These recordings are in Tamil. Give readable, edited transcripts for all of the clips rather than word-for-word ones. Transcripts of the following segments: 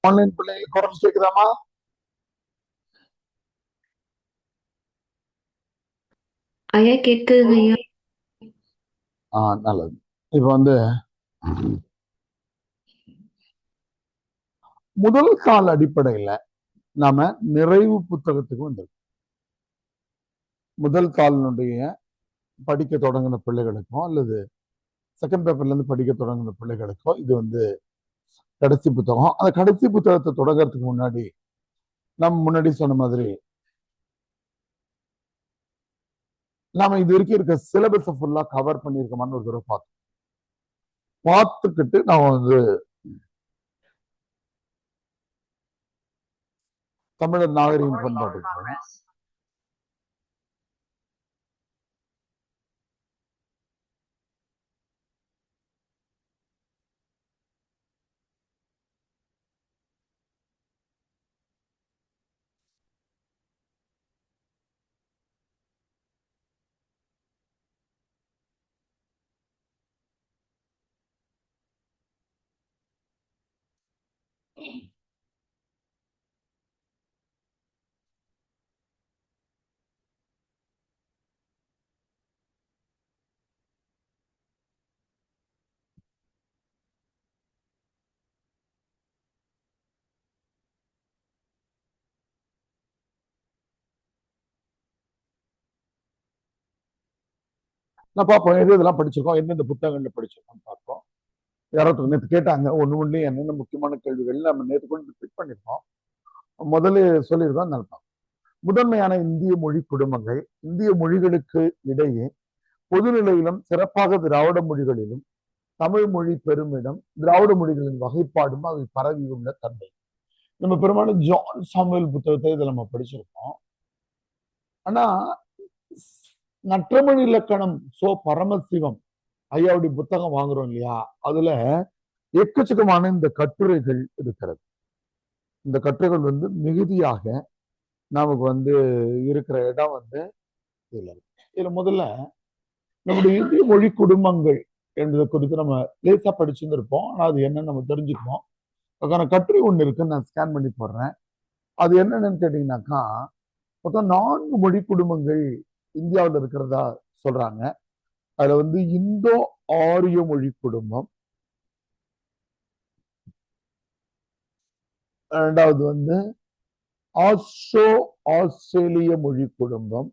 ஆன்லைன் பிள்ளைங்களுக்கு குறைஞ்சு கேக்குதாமா? ஐயா கேக்குதுங்க ஐயா. நல்லது. இப்ப வந்து முதல் கால அடிப்படையில நாம நிறைவு புத்தகத்துக்கு வந்திருக்கோம். முதல் காலினுடைய படிக்க தொடங்கின பிள்ளைகளுக்கும் அல்லது செகண்ட் பேப்பர்ல இருந்து படிக்க தொடங்கின பிள்ளைகளுக்கும் இது வந்து கடைசி புத்தகம். அந்த கடைசி புத்தகத்தை தொடங்கறதுக்கு முன்னாடி நம்ம முன்னாடி சொன்ன மாதிரி நாம இது வரைக்கும் இருக்க சிலபஸ் ஃபுல்லா கவர் பண்ணியிருக்கோமான்னு ஒரு தடவை பார்த்துக்கிட்டு நாம வந்து தமிழர் நாகரிகம் பண்பாட்டுக்கு போவோம். நான் பார்ப்போம் எது இதெல்லாம் படிச்சிருக்கோம், எந்தெந்த புத்தகங்கள்ல படிச்சிருக்கோம் பார்ப்போம். யாராவது நேற்று கேட்டாங்க ஒண்ணு என்னென்ன முக்கியமான கேள்விகள் நம்ம நேற்று கொண்டு ஃபிட் பண்ணிருக்கோம். முதல்ல சொல்லியிருக்கோம். நினைப்போம் முதன்மையான இந்திய மொழி குடும்பங்கள் இந்திய மொழிகளுக்கு இடையே பொதுநிலையிலும் சிறப்பாக திராவிட மொழிகளிலும் தமிழ் மொழி பெருமிடம் திராவிட மொழிகளின் வகைப்பாடும் அவை பரவியுள்ள தன்மை. நம்ம பெரும்பாலும் ஜான் சாமுவேல் புத்தகத்தை இதை நம்ம படிச்சிருக்கோம். ஆனா நற்றமிழ் இலக்கணம் பரமசிவம் ஐயாவுடைய புத்தகம் வாங்குறோம் இல்லையா, அதுல எக்கச்சக்கமான இந்த கட்டுரைகள் இருக்கிறது. இந்த கட்டுரைகள் வந்து மிகுதியாக நமக்கு வந்து இருக்கிற இடம் வந்து இதுல முதல்ல நம்முடைய இந்திய மொழி குடும்பங்கள் என்பதை குறித்து நம்ம லேசா படிச்சுருப்போம். ஆனா அது என்னன்னு நம்ம தெரிஞ்சுக்கணும். அதுக்கான கட்டுரை ஒண்ணு இருக்குன்னு நான் ஸ்கேன் பண்ணி போடுறேன். அது என்னன்னு கேட்டீங்கன்னாக்கா மொத்தம் 4 மொழி குடும்பங்கள் இந்தியாவில் இருக்கிறதா சொல்றாங்க. அதுல வந்து இந்தோ ஆரிய மொழி குடும்பம், இரண்டாவது வந்து ஆஸ்ட்ரோ ஆஸ்திரேலிய மொழி குடும்பம்,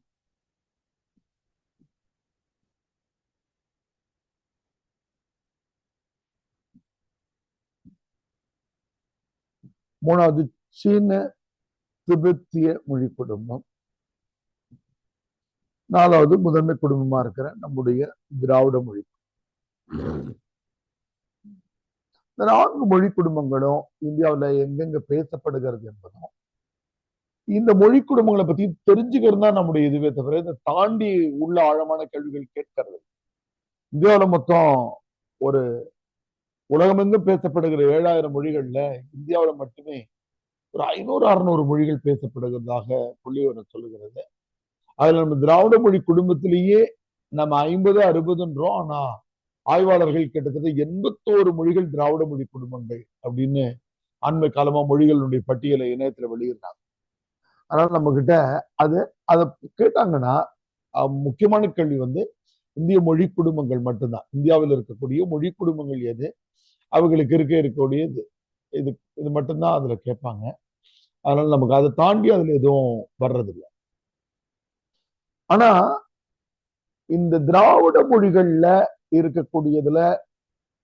மூணாவது சீன திபெத்திய மொழி குடும்பம், நாலாவது முதன்மை குடும்பமா இருக்கிற நம்முடைய திராவிட மொழி. இந்த 4 மொழி குடும்பங்களும் இந்தியாவில் எங்கெங்க பேசப்படுகிறது என்பதும் இந்த மொழி குடும்பங்களை பத்தி தெரிஞ்சுக்கிறது தான் நம்முடைய இதுவே தவிர இதை தாண்டி உள்ள ஆழமான கேள்விகள் கேட்கறது. இந்தியாவில் மொத்தம் ஒரு உலகமெங்கும் பேசப்படுகிற 7000 மொழிகள்ல இந்தியாவில் மட்டுமே ஒரு 500-600 மொழிகள் பேசப்படுகிறதாக புள்ளிவிவரம் சொல்லுகிறது. அதுல நம்ம திராவிட மொழி குடும்பத்திலேயே நம்ம 50-60ன்றோம். ஆனா ஆய்வாளர்கள் கிட்டத்தட்ட 81 மொழிகள் திராவிட மொழி குடும்பங்கள் அப்படின்னு அண்மை காலமா மொழிகளுடைய பட்டியலை இணையத்துல வெளியிடுறாங்க. அதனால நம்ம கிட்ட அது அதை கேட்டாங்கன்னா முக்கியமான கேள்வி வந்து இந்திய மொழி குடும்பங்கள் மட்டும்தான். இந்தியாவில் இருக்கக்கூடிய மொழி குடும்பங்கள் எது, அவங்களுக்கு இருக்கக்கூடியது இது இது மட்டும்தான் அதுல கேட்பாங்க. அதனால நமக்கு அதை தாண்டி அதுல எதுவும் வர்றதில்லை. ஆனா இந்த திராவிட மொழிகள்ல இருக்கக்கூடியதுல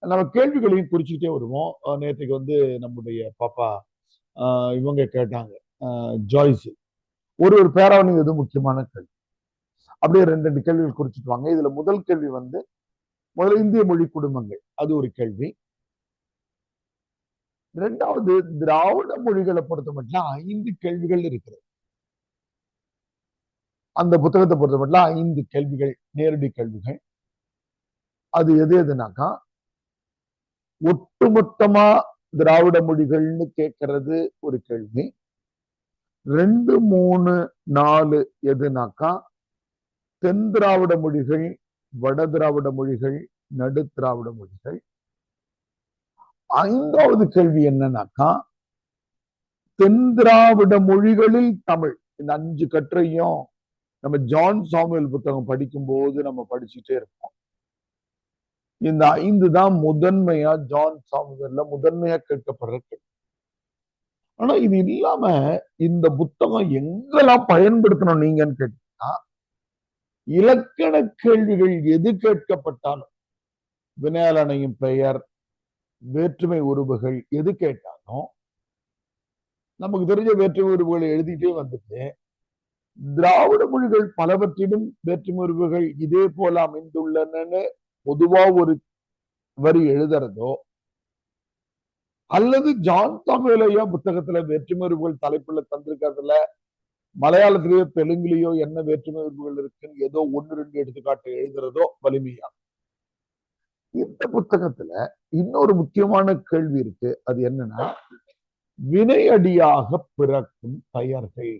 நம்ம கேள்விகளையும் குறிச்சுக்கிட்டே வருவோம். நேற்றுக்கு வந்து நம்முடைய பாப்பா இவங்க கேட்டாங்க, ஜாய்ஸ் ஒரு பேராவணி எது முக்கியமான கேள்வி, அப்படியே 2 கேள்விகள் குறிச்சுட்டு வாங்க. இதுல முதல் கேள்வி வந்து முதல்ல இந்திய மொழி குடும்பங்கள், அது ஒரு கேள்வி. இரண்டாவது திராவிட மொழிகளை பொறுத்த மட்டும் 5 கேள்விகள் இருக்கிறது. அந்த புத்தகத்தை பொறுத்த மட்டும் 5 கேள்விகள் நேரடி கேள்விகள். அது எது எதுனாக்கா ஒட்டுமொத்தமா திராவிட மொழிகள்னு கேட்கறது ஒரு கேள்வி. 2, 3, 4 எதுனாக்கா தென் திராவிட மொழிகள், வட திராவிட மொழிகள், நடு திராவிட மொழிகள். 5வது கேள்வி என்னன்னாக்கா தென்திராவிட மொழிகளில் தமிழ், இந்த 5 கட்டுரையும் நம்ம ஜான் சாமுவேல் புத்தகம் படிக்கும் போது நம்ம படிச்சுட்டே இருப்போம். இந்த 5 தான் முதன்மையா ஜான் சாமுவேல்ல முதன்மையா கேட்கப்படுற கேள்வி. ஆனா இது இல்லாம இந்த புத்தகம் எங்கெல்லாம் பயன்படுத்தணும் நீங்கன்னு கேட்டீங்கன்னா, இலக்கண கேள்விகள் எது கேட்கப்பட்டாலும், வினையாளனையும் பெயர், வேற்றுமை உருவுகள் எது கேட்டாலும் நமக்கு தெரிஞ்ச வேற்றுமை உருவுகளை எழுதிட்டே வந்துட்டு, திராவிட மொழிகள் பலவற்றிலும் வேற்றுமை உருவுகள் இதே போல அமைந்துள்ளன பொதுவா ஒரு வரி எழுதுறதோ, அல்லது ஜான் சாமுவேலையா புத்தகத்துல வேற்றுமை உருவுகள் தலைப்புல தந்திருக்கிறதுல மலையாளத்திலேயோ தெலுங்குலயோ என்ன வேற்றுமை உருவுகள் இருக்குன்னு ஏதோ 1-2 எடுத்துக்காட்டு எழுதுறதோ வலிமையா. இந்த புத்தகத்துல இன்னொரு முக்கியமான கேள்வி இருக்கு. அது என்னன்னா, வினையடியாக பிறக்கும் பெயர்கள்.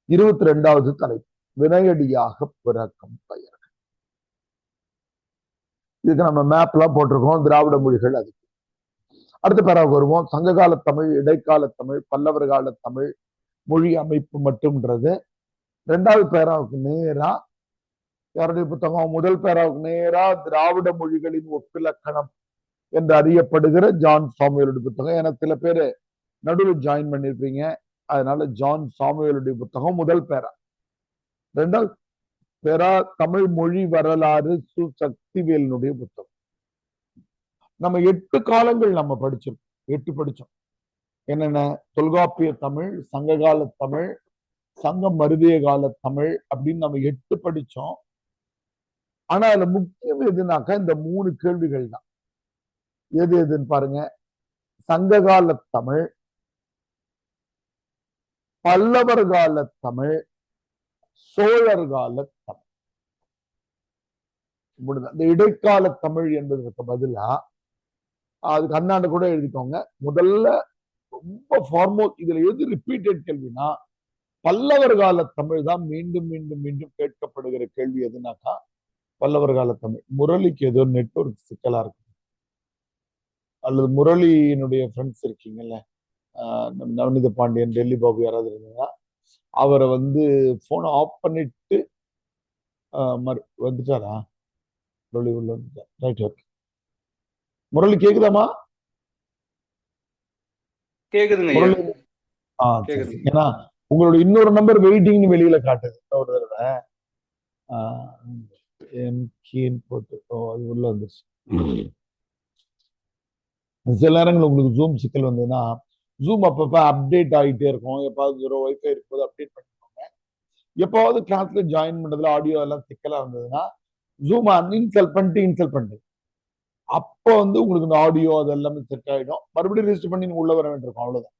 22வது தலைப்பு, வினையடியாக பிறக்கும் பெயர்கள். இதுக்கு நம்ம மேப் எல்லாம் போட்டிருக்கோம், திராவிட மொழிகள். அதுக்கு அடுத்த பேராவுக்கு வருவோம். சங்ககால தமிழ், இடைக்கால தமிழ், பல்லவர் கால தமிழ், மொழி அமைப்பு மட்டும்ன்றது 2வது பேராவுக்கு நேரா யாருடைய புத்தகம்? முதல் பேராவுக்கு நேரா திராவிட மொழிகளின் ஒப்பிலக்கணம் என்று அறியப்படுகிற ஜான் சாமுவேலுடைய புத்தகம். ஏன்னா சில பேரு நடுவில் ஜாயின் பண்ணிருப்பீங்க, அதனால ஜான் சாமுவேலுடைய புத்தகம் முதல் பேரா. 2வது பேரா தமிழ் மொழி வரலாறு சு சக்திவேலனுடைய புத்தகம். நம்ம 8 காலங்கள் நம்ம படிச்சிருக்கோம், 8 படிச்சோம். என்னென்ன? தொல்காப்பிய தமிழ், சங்ககால தமிழ், சங்கம் மருவிய கால தமிழ் அப்படின்னு நம்ம 8 படிச்சோம். ஆனா அதுல முக்கியம் எதுனாக்கா இந்த 3 கேள்விகள் தான். எது எதுன்னு பாருங்க. சங்ககால தமிழ், பல்லவர் கால தமிழ், சோழர் கால தமிழ். இந்த இடைக்கால தமிழ் என்பதற்கு பதிலா அதுக்கு அண்ணாண்டு கூட எழுதிக்கோங்க. முதல்ல ரொம்ப ஃபார்மோஸ், இதுல எது ரிப்பீட்டட் கேள்வினா பல்லவர் கால தமிழ் தான் மீண்டும் மீண்டும் மீண்டும் கேட்கப்படுகிற கேள்வி. எதுனாக்கா பல்லவர் கால தமிழ். முரளிக்கு ஏதோ நெட்வொர்க் சிக்கலா இருக்கு, அல்லது முரளியினுடைய ஃப்ரெண்ட்ஸ் இருக்கீங்கல்ல, நவநீத பாண்டியன், டெல்லி பாபு யாராவது இருந்தீங்கன்னா அவரை போனை ஆஃப் பண்ணிட்டு வந்துட்டாரா? முரளி உள்ள வந்துட்டார். Right, okay. முரளி கேக்குதாமா? கேக்குதுங்க. முரளி சரி. ஏன்னா உங்களோட இன்னொரு நம்பர் வெயிட்டிங்னு வெளியில காட்டுது. ஒரு தடவை போட்டு அது உள்ள வந்துருச்சு. சில நேரங்கள் உங்களுக்கு ஜூம் சிக்கல் வந்ததுன்னா, ஜூம் அப்பப்ப அப்டேட் ஆகிட்டே இருக்கும். எப்பாவது வைஃபை இருக்கும்போது அப்டேட் பண்ணிக்கோங்க. எப்பாவது கிளாஸ்ல ஜாயின் பண்றதுல ஆடியோ எல்லாம் சிக்கலா இருந்ததுன்னா ஜூம் இன்ஸ்டால் பண்ணிட்டு அப்போ உங்களுக்கு இந்த ஆடியோ அது எல்லாமே செட் ஆயிடும். மறுபடியும் ரெஜிஸ்டர் பண்ணி நீங்க உள்ள வர வேண்டியிருக்கும். அவ்வளவுதான்.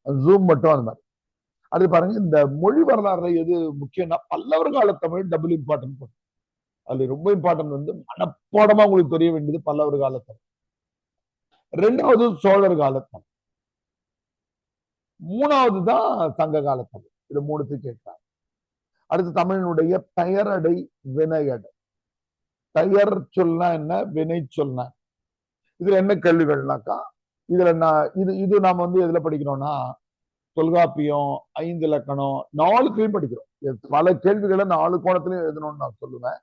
ஜூம் மட்டும் அந்த மாதிரி. அது பாருங்க, இந்த மொழி வரலாறு எது முக்கியம்னா பல்லவர் கால தமிழ் டபுள் இம்பார்ட்டன்ட். அது ரொம்ப இம்பார்ட்டன்ட். மனப்பாடமா உங்களுக்கு தெரிய வேண்டியது பல்லவர் கால தமிழ். 2வது சோழர் கால தமிழ். 3வது தான் சங்க கால தமிழ். இது 3 கேட்கிறாங்க. அடுத்து தமிழினுடைய பெயரடை, வினையடை. பெயர் சொல்னா என்ன, வினை சொல்னா இதுல என்ன கேள்விகள்னாக்கா, இதுல இது நாம எதுல படிக்கிறோம்னா தொல்காப்பியம், 5 இலக்கணம் 4த்தையும் படிக்கிறோம். பல கேள்விகளை 4 கோணத்திலையும் எழுதணும்னு நான் சொல்லுவேன்.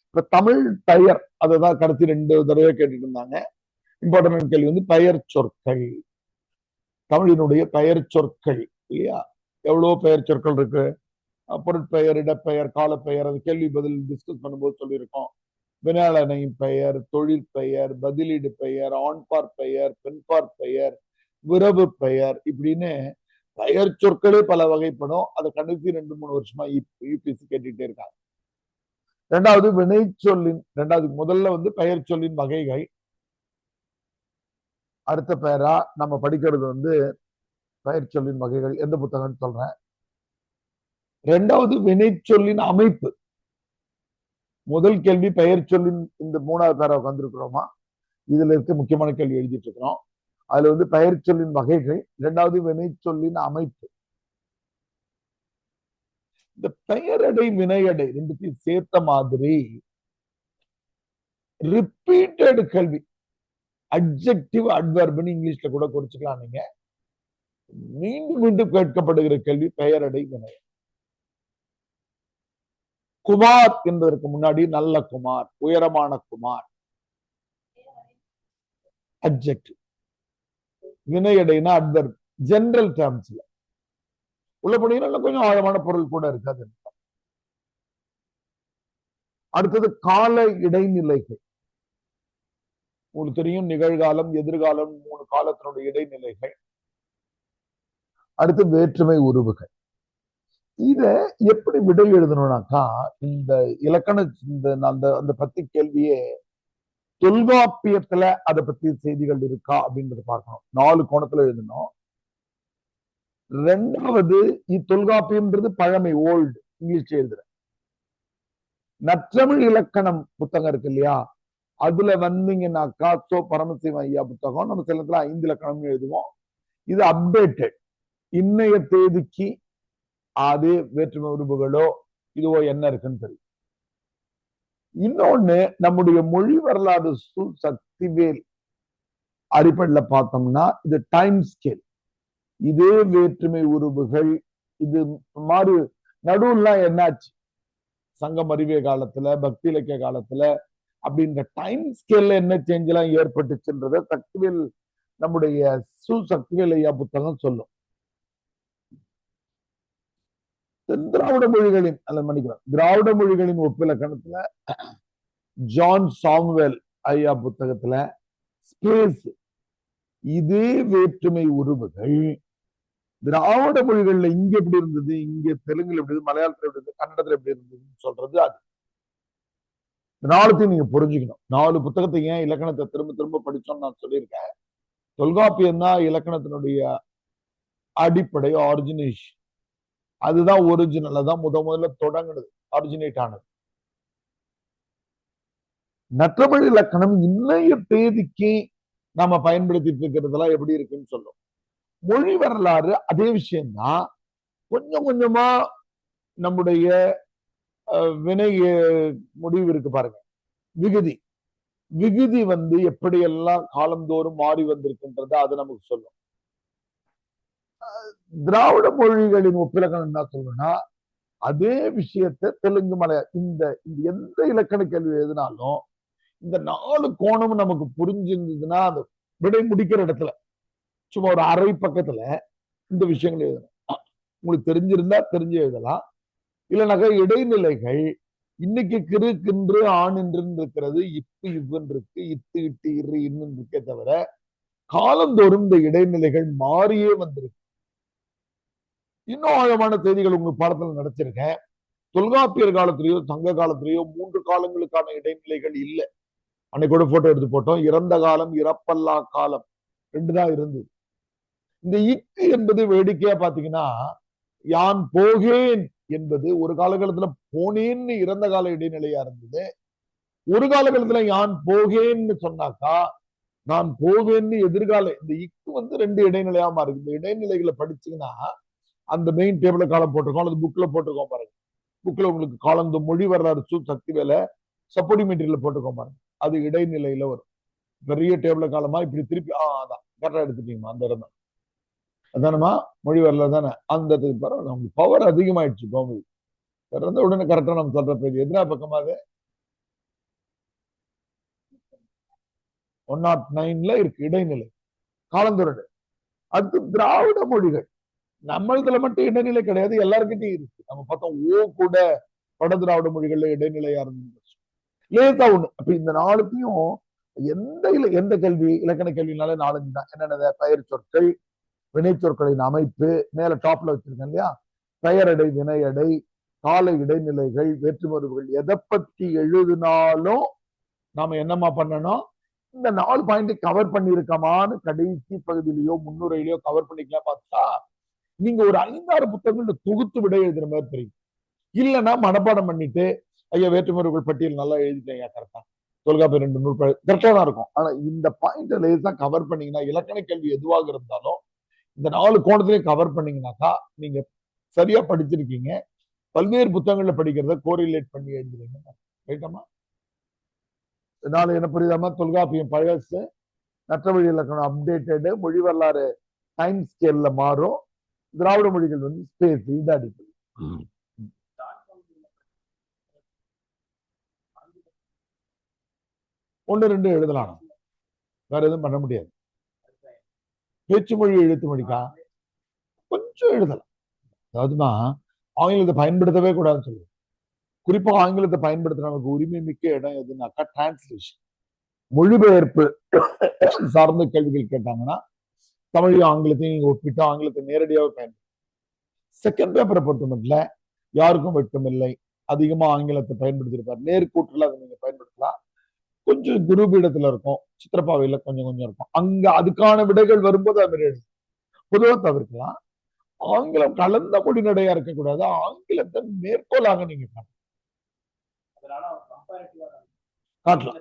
இப்ப தமிழ் பெயர், அதான் கடைசி 2 தடவை கேட்டுட்டு இருந்தாங்க. இம்பார்ட்டன்ட் கேள்வி பெயர் சொற்கள். தமிழினுடைய பெயர் சொற்கள் இல்லையா? எவ்வளவு பெயர் சொற்கள் இருக்கு. பொருட்பெயர், இடப்பெயர், காலப்பெயர், அது கேள்வி பதில் டிஸ்கஸ் பண்ணும்போது சொல்லியிருக்கோம். வினையாளனையும் பெயர், தொழிற்பெயர், பதிலீடு பெயர், ஆண்பார் பெயர், பெண்பார் பெயர், விரவு பெயர், இப்படின்னு பெயர் சொற்களே பல வகைப்படும். அதை கடைசி 2-3 வருஷமா யூபிஎஸ்சி கேட்டுட்டே இருக்காங்க. 2வது வினை சொல்லின், முதல்ல பெயர் சொல்லின் வகைகள். அடுத்த பேரா நம்ம படிக்கிறது பெயர் சொல்லின் வகைகள். எந்த புத்தகம்னு சொல்றேன். 2வது வினை சொல்லின் அமைப்பு. முதல் கேள்வி பெயர் சொல்லின் இந்த 3வது பேரா வந்திருக்கிறோமா, இதுல இருக்க முக்கியமான கேள்வி எழுதிட்டு இருக்கிறோம். அதுல பெயர் சொல்லின் வகைகள். 2வது வினை சொல்லின் அமைப்பு. இந்த பெயரடை, வினையடை 2த்தையும் சேர்த்த மாதிரி ரிப்பீட்டட் கேள்வி. அட்ஜெக்டிவ், அட்வர்ப்னு இங்கிலீஷ்ல கூட குறிச்சுக்கலாம் நீங்க. மீண்டும் மீண்டும் கேட்கப்படுகிற கேள்வி பெயரடை வினை. குமார் என்பதற்கு முன்னாடி நல்ல குமார், உயரமான குமார், அட்ஜெக்டிவ். வினையடைனா அட்வர்ப். ஜெனரல் டேர்ம்ஸ்ல உள்ள போனீங்கன்னா கொஞ்சம் ஆழமான பொருள் கூட இருக்காது. அடுத்தது கால இடைநிலைகள். உங்களுக்கு தெரியும், நிகழ்காலம், எதிர்காலம், 3 காலத்தினுடைய இடைநிலைகள். அடுத்து வேற்றுமை உருவுகள். இத எப்படி விடை எழுதணும்னாக்கா, இந்த இலக்கண அந்த பத்தி கேள்வியே தொல்காப்பியத்துல அதை பத்தி செய்திகள் இருக்கா அப்படின்றத பார்க்கணும். 4 கோணத்துல எழுதணும். 2வது, தொல்காப்பியம்ன்றது பழமை, ஓல்டு, இங்கிலீஷ் எழுதுற. நற்றமிழ் இலக்கணம் புத்தகம் இருக்கு இல்லையா, அதுல வந்தீங்கன்னாக்கா பரமசிவம் ஐயா புத்தகம், நம்ம சில இடத்துல 5 இலக்கணம் எழுதுவோம். இது அப்டேட்டட், இன்னைய தேதிக்கு அது வேற்றுமை உருவுகளோ இதுவோ என்ன இருக்குன்னு தெரியும். இன்னொன்னு, நம்முடைய மொழி வரலாறு சக்திவேல் அடிப்படையில பார்த்தோம்னா இது டைம் ஸ்கேல். இதே வேற்றுமை உருவுகள் இது மாறு நடுவுல என்னாச்சு, சங்கம் அறிவிய காலத்துல, பக்தி இலக்கிய காலத்துல, அப்படின்ற டைம் ஸ்கேல்ல என்ன சேஞ்ச் எல்லாம் ஏற்பட்டுச்சுன்றத சக்திவேல், நம்முடைய சக்திவேல் ஐயா புத்தகம் சொல்லும். திராவிட மொழிகளின் மன்னிக்கிறோம், திராவிட மொழிகளின் ஒப்பிலக்கணத்துல ஜான் சாமுவேல் ஐயா புத்தகத்துல ஸ்பேஸ், இதே வேற்றுமை உருவுகள் திராவிட மொழிகள்ல இங்க எப்படி இருந்தது, இங்க தெலுங்குல எப்படி இருந்தது, மலையாளத்துல எப்படி இருந்தது, கன்னடத்துல எப்படி இருந்ததுன்னு சொல்றது. அது 4த்தையும் நீங்க புரிஞ்சுக்கணும். 4 புத்தகத்தை ஏன் இலக்கணத்தை திரும்ப திரும்ப படிச்சோம்னு நான் சொல்லியிருக்கேன். தொல்காப்பியம் தான் இலக்கணத்தினுடைய அடிப்படை, ஆரிஜினேஷன். அதுதான் ஒரிஜினல், அதான் முதல்ல தொடங்குனது, ஆரிஜினேட் ஆனது. நற்றமிழ் இலக்கணம் இன்னைய தேதிக்கு நாம பயன்படுத்திட்டு இருக்கிறதெல்லாம் எப்படி இருக்குன்னு சொல்லும். மொழி வரலாறு அதே விஷயம்தான். கொஞ்சம் கொஞ்சமா நம்முடைய வினை முடிவு இருக்கு பாருங்க, விகுதி. விகுதி எப்படியெல்லாம் காலந்தோறும் மாறி வந்திருக்குன்றது அது நமக்கு சொல்லும். திராவிட மொழிகளின் ஒப்பிலக்கணம் என்ன சொல்லணும்னா, அதே விஷயத்த தெலுங்கு, மலையாளம், இந்த எந்த இலக்கண கேள்வி எழுதினாலும் இந்த 4 கோணமும் நமக்கு புரிஞ்சிருந்ததுன்னா அது விடை முடிக்கிற இடத்துல சும்மா ஒரு அரை பக்கத்துல இந்த விஷயங்கள் எழுதணும். உங்களுக்கு தெரிஞ்சிருந்தா தெரிஞ்சு எழுதலாம். இல்லைனாக்கா இடைநிலைகள், இன்னைக்கு கிரு கின்று ஆண் என்று இருக்கிறது, இப்பு இவ்வுன்னு இருக்கு, இத்து இட்டு இரு இன்னும் இருக்கே தவிர காலந்தோறும் இந்த இடைநிலைகள் மாறியே வந்திருக்கு. இன்னும் ஆழமான செய்திகள் உங்க பாடத்துல நடத்திருக்கேன். தொல்காப்பியர் காலத்திலேயோ சங்க காலத்திலேயோ 3 காலங்களுக்கான இடைநிலைகள் இல்லை. அன்னைக்கு கூட போட்டோ எடுத்து போட்டோம். இறந்த காலம், இறப்பல்லா காலம் 2 தான் இருந்தது. இந்த இக்கு என்பது வேடிக்கையா பாத்தீங்கன்னா, யான் போகேன் என்பது ஒரு காலகட்டத்துல போனேன்னு இறந்த கால இடைநிலையா இருந்தது. ஒரு காலகட்டத்துல யான் போகேன்னு சொன்னாக்கா நான் போவேன்னு எதிர்கால, இந்த இக்கு 2 இடைநிலையா மாறி. இந்த இடைநிலைகளை படிச்சீங்கன்னா அந்த மெயின் டேபிள காலம் போட்டிருக்கோம், அல்லது புக்ல போட்டிருக்கோம் பாருங்க. புக்ல உங்களுக்கு காலம் மொழி வரலாறு சக்தி வேலை சப்போர்டிமெட்ரியில போட்டிருக்கோம் பாருங்க. அது இடைநிலையில வரும். பெரிய டேபிள காலமா இப்படி திருப்பி அதான் கரெக்டா எடுத்துட்டீங்க. அந்த இடம் தான் அதானமா மொழி வரலாறு தானே. அந்த பரவாயில்ல, பவர் அதிகமாயிடுச்சு. கோமதி பிறந்த உடனே கரெக்டா நம்ம சொல்ற பேர் எதிரா பக்கமாக 109ல இருக்கு இடைநிலை காலந்தொரடு. அடுத்து திராவிட மொழிகள், நம்மளதுல மட்டும் இடைநிலை கிடையாது, எல்லாருக்கிட்டையும் இருக்கு. நம்ம பார்த்தோம் ஓ கூட வட திராவிட மொழிகள்ல இடைநிலையா இருந்தது லேசா ஒண்ணு. அப்ப இந்த 4த்தையும் எந்த கேள்வி, இலக்கண கேள்வினாலே 4 தான். என்னென்ன, பெயர் சொற்கள், வினை சொற்களின் அமைப்பு, மேல டாப்ல வச்சிருக்கேன் இல்லையா, பெயரடை, வினையடை, கால இடைநிலைகள், வேற்றுமருவுகள், எதை பத்தி எழுதினாலும் நாம என்னமா பண்ணணும், இந்த 4 பாயிண்ட் கவர் பண்ணிருக்கமான்னு கடைசி பகுதியிலயோ முன்னுரையிலயோ கவர் பண்ணிக்கலாம். பார்த்தா நீங்க ஒரு 5-6 புத்தகங்கள் தொகுத்து விட எழுதுற மாதிரி தெரியும். இல்லைன்னா மனப்பாடம் பண்ணிட்டு ஐயா வேற்றுமருவுகள் பட்டியல் நல்லா எழுதிட்டேன் கரெக்டா, தொல்காப்பியம் 2 நூல் கரெக்டா தான் இருக்கும். ஆனா இந்த பாயிண்ட் லேசா கவர் பண்ணீங்கன்னா, இலக்கண கேள்வி எதுவாக இருந்தாலும் இந்த 4 கோணத்திலையும் கவர் பண்ணீங்கன்னாக்கா நீங்க சரியா படிச்சிருக்கீங்க. பல்வேறு புத்தகங்கள்ல படிக்கிறத கோரிலேட் பண்ணி எழுதுறீங்க. ரைட்டாமா? இதனால என்ன புரியுதாமா? தொல்காப்பியம் பழசு, நற்றவழி இலக்கணம் அப்டேட்டடு, மொழி வரலாறு டைம் ஸ்கேல்ல மாறும். திராவிட மொழிகள் வந்து ஸ்பேஸ், இது அடிப்படை. ஒன்று ரெண்டு எழுதலாம், வேற எதுவும் பண்ண முடியாது. பேச்சு மொழி எழுத்து மொழிக்கா கொஞ்சம் எழுதலாம். அதாவதுமா ஆங்கிலத்தை பயன்படுத்தவே கூடாதுன்னு சொல்லுவோம். குறிப்பா ஆங்கிலத்தை பயன்படுத்த நமக்கு உரிமை மிக்க இடம் எதுனாக்கா டிரான்ஸ்லேஷன், மொழிபெயர்ப்பு சார்ந்த கேள்விகள் கேட்டாங்கன்னா தமிழையும் ஆங்கிலத்தையும் நீங்க ஒப்பிட்டு ஆங்கிலத்தை நேரடியாக பயன்படுத்த. செகண்ட் பேப்பரை பொறுத்த மட்டும் யாருக்கும் வெட்கம் இல்லை, அதிகமா ஆங்கிலத்தை பயன்படுத்தியிருப்பார். நேர்கூற்றுல அதை நீங்க பயன்படுத்தலாம். கொஞ்சம் குருபீடத்துல இருக்கும், சித்திரப்பாவையில கொஞ்சம் கொஞ்சம் இருக்கும். அங்க அதுக்கான விடைகள் வரும்போது அது மாதிரி பொதுவாக தவிர்க்கலாம். ஆங்கிலம் கலந்த மொழி நடையா இருக்கக்கூடாது. ஆங்கிலத்தை மேற்கோளாக நீங்க காட்டலாம்.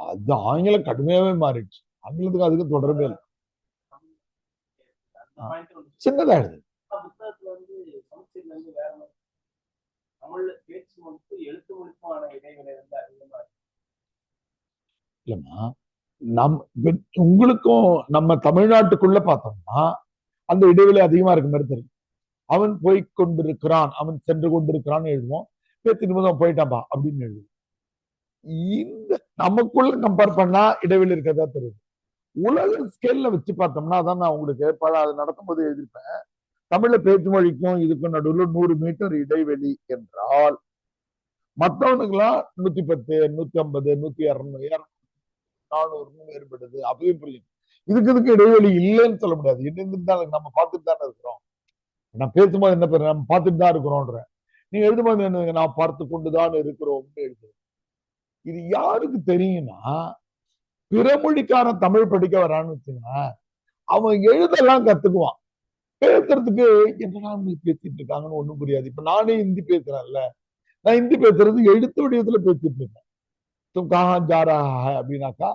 அது ஆங்கிலம் கடுமையாவே மாறிடுச்சு. ஆங்கிலத்துக்கு அதுக்கு தொடர்பே இல்லை. சின்னதா எழுது. இல்லம்மா, உங்களுக்கும் நம்ம தமிழ்நாட்டுக்குள்ள பார்த்தோம்னா அந்த இடைவெளி அதிகமா இருக்க மாதிரி தெரியும். அவன் போய் கொண்டிருக்கிறான், அவன் சென்று கொண்டிருக்கிறான்னு எழுதுவோம். பேசிட்டு போயிட்டான்பா அப்படின்னு எழுதுவோம். இந்த நமக்குள்ள கம்பேர் பண்ணா இடைவெளி இருக்கதா தெரியுது. உலக ஸ்கேல்ல வச்சு பார்த்தோம்னா அதான் நான் உங்களுக்கு அது நடத்தும் போது எழுதியிருப்பேன். தமிழ்ல பேச்சு மொழிக்கும் இதுக்கும் நடுவில் 100 மீட்டர் இடைவெளி என்றால் மற்றவனுக்கெல்லாம் 110, 150, 100, 400 வேறுபடுது. அப்பவே புரியும். இதுக்கு இடைவெளி இல்லைன்னு சொல்ல முடியாது. என்ன நம்ம பார்த்துட்டு தானே இருக்கிறோம். நான் பேசும்போது என்ன பேர், நம்ம பார்த்துட்டு தான் இருக்கிறோம்ன்ற. நீங்க எழுதும்போது என்ன, நான் பார்த்து கொண்டுதான் இருக்கிறோம் எழுது. இது யாருக்கு தெரியும்னா, பிற மொழிக்காரன் தமிழ் படிக்க வரான்னு வச்சுங்க, அவன் எழுதெல்லாம் கத்துக்குவான். பேசுறதுக்கு என்னடா பேசிட்டு இருக்காங்கன்னு ஒண்ணும் புரியாது. இப்ப நானே ஹிந்தி பேசுறேன்ல, நான் ஹிந்தி பேசுறது எழுத்து வடிவத்துல பேசிட்டு இருக்கேன். தும் கஹா ஜா ரஹா ஹை அப்படின்னாக்கா,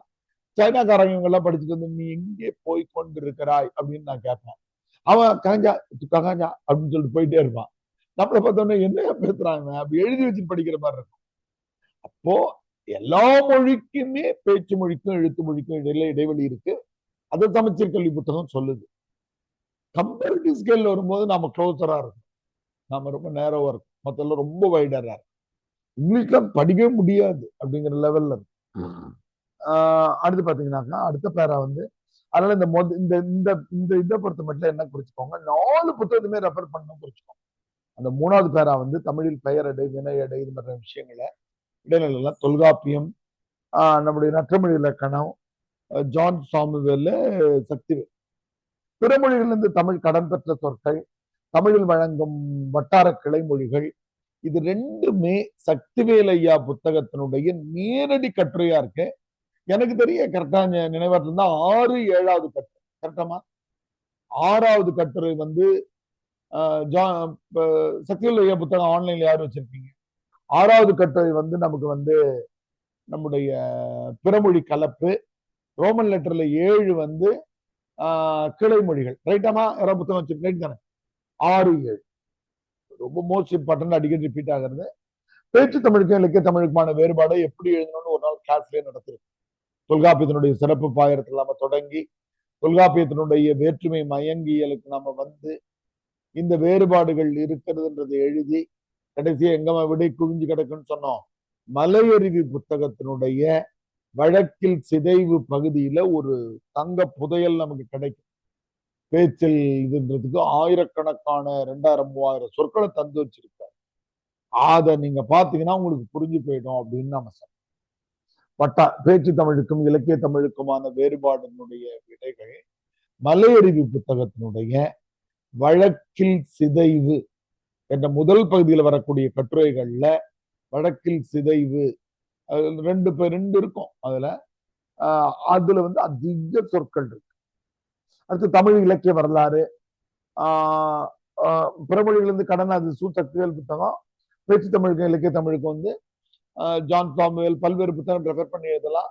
சைனாக்காரங்க எல்லாம் படிச்சுட்டு வந்து நீ எங்கே போய் கொண்டு இருக்கிறாய் அப்படின்னு நான் கேட்பேன். அவன் ககஞ்சா ககஞ்சா அப்படின்னு சொல்லிட்டு போயிட்டே இருப்பான். நம்மளை பார்த்தோம்னா என்ன பேசுறாங்க அப்படி எழுதி வச்சு படிக்கிற மாதிரி இருக்கும். அப்போ எல்லா மொழிக்குமே பேச்சு மொழிக்கும் எழுத்து மொழிக்கும் இடையில இடைவெளி இருக்கு. அது சமச்சீர் கல்வி புத்தகம் சொல்லுது. கம்பேரிட்டிவ் ஸ்கேல் வரும்போது நாம க்ளோசரா இருக்கும், நாம ரொம்ப நேரோவா இருக்கும், மத்தெல்லாம் ரொம்ப வைடரா இருக்கும். இங்கிலீஷ்ல படிக்கவே முடியாது அப்படிங்கிற லெவல்ல இருக்கு. அடுத்து பாத்தீங்கன்னாக்கா அடுத்த பேரா வந்து, அதனால இந்த இந்த இந்த இதை பொறுத்த மட்டும் என்ன குறிச்சுக்கோங்க, 4 புத்தகத்துமே ரெஃபர் பண்ண குறிச்சுக்கோங்க. அந்த 3வது பேரா வந்து தமிழில் பெயர் அடை வினை அடை இது மாதிரி விஷயங்களை இடைநிலை தொல்காப்பியம், நம்முடைய நற்றமிழ் இலக்கணம், ஜான் சாமுவேல், சக்திவேல். பிற மொழிகளிலிருந்து தமிழ் கடன் பெற்ற சொற்கள், தமிழில் வழங்கும் வட்டார கிளை மொழிகள், இது ரெண்டுமே சக்திவேல் ஐயா புத்தகத்தினுடைய நேரடி கட்டுரையா இருக்கு. எனக்கு தெரிய கரெக்டா நினைவாட்டு இருந்தா 6, 7வது கட்டுரை கரெக்டாமா? 6வது கட்டுரை வந்து சக்திவேல் ஐயா புத்தகம் ஆன்லைன்ல யாரும் வச்சிருக்கீங்க? 6வது கட்டுரை வந்து நமக்கு வந்து நம்முடைய பிறமொழி கலப்பு, ரோமன் லெட்டர்ல 7 வந்து கிளை மொழிகள். ரைட்டாமா? யாராவது புத்தகம் வச்சிருக்கீங்க? ரைட் தானே? 6, 7 ரொம்ப மோஸ்ட் இம்பார்ட்டன்ட், அடிக்கடி ரிப்பீட் ஆகிறது. பேச்சு தமிழுக்கும் இலக்கிய தமிழுக்குமான வேறுபாடு எப்படி எழுதணும்னு ஒரு நாள் கிளாஸ்லயே நடத்திருக்கு. தொல்காப்பியத்தினுடைய சிறப்பு பாயிரத்தில் நம்ம தொடங்கி தொல்காப்பியத்தினுடைய வேற்றுமை மயங்கியலுக்கு நம்ம வந்து இந்த வேறுபாடுகள் இருக்கிறதுன்றதை எழுதி கடைசியா எங்க விடை குவிஞ்சு கிடக்குன்னு சொன்னோம். மலையருவி புத்தகத்தினுடைய வழக்கில் சிதைவு பகுதியில ஒரு தங்க புதையல் நமக்கு கிடைக்கும். பேச்சில் இதுன்றதுக்கு ஆயிரக்கணக்கான 2000, 3000 சொற்களை தந்து வச்சிருக்காரு. அதை நீங்க பாத்தீங்கன்னா உங்களுக்கு புரிஞ்சு போயிடும் அப்படின்னு நம்ம சொல்றோம். பேச்சு தமிழுக்கும் இலக்கிய தமிழுக்குமான வேறுபாடினுடைய விடைகள் மலையருவி புத்தகத்தினுடைய வழக்கில் சிதைவு என்ற முதல் பகுதியில் வரக்கூடிய கட்டுரைகள்ல வழக்கில் சிதைவு 2 இருக்கும். அதுல வந்து அதிக சொற்கள் இருக்கு. அடுத்து தமிழ் இலக்கிய வரலாறு, பிறமொழிகளிலிருந்து கடன், அது சக்திவேல் புத்தகம். பேச்சு தமிழுக்கும் இலக்கிய தமிழுக்கும் வந்து ஜான் சாமுவேல் பல்வேறு புத்தகம் ரெஃபர் பண்ணி எழுதலாம்.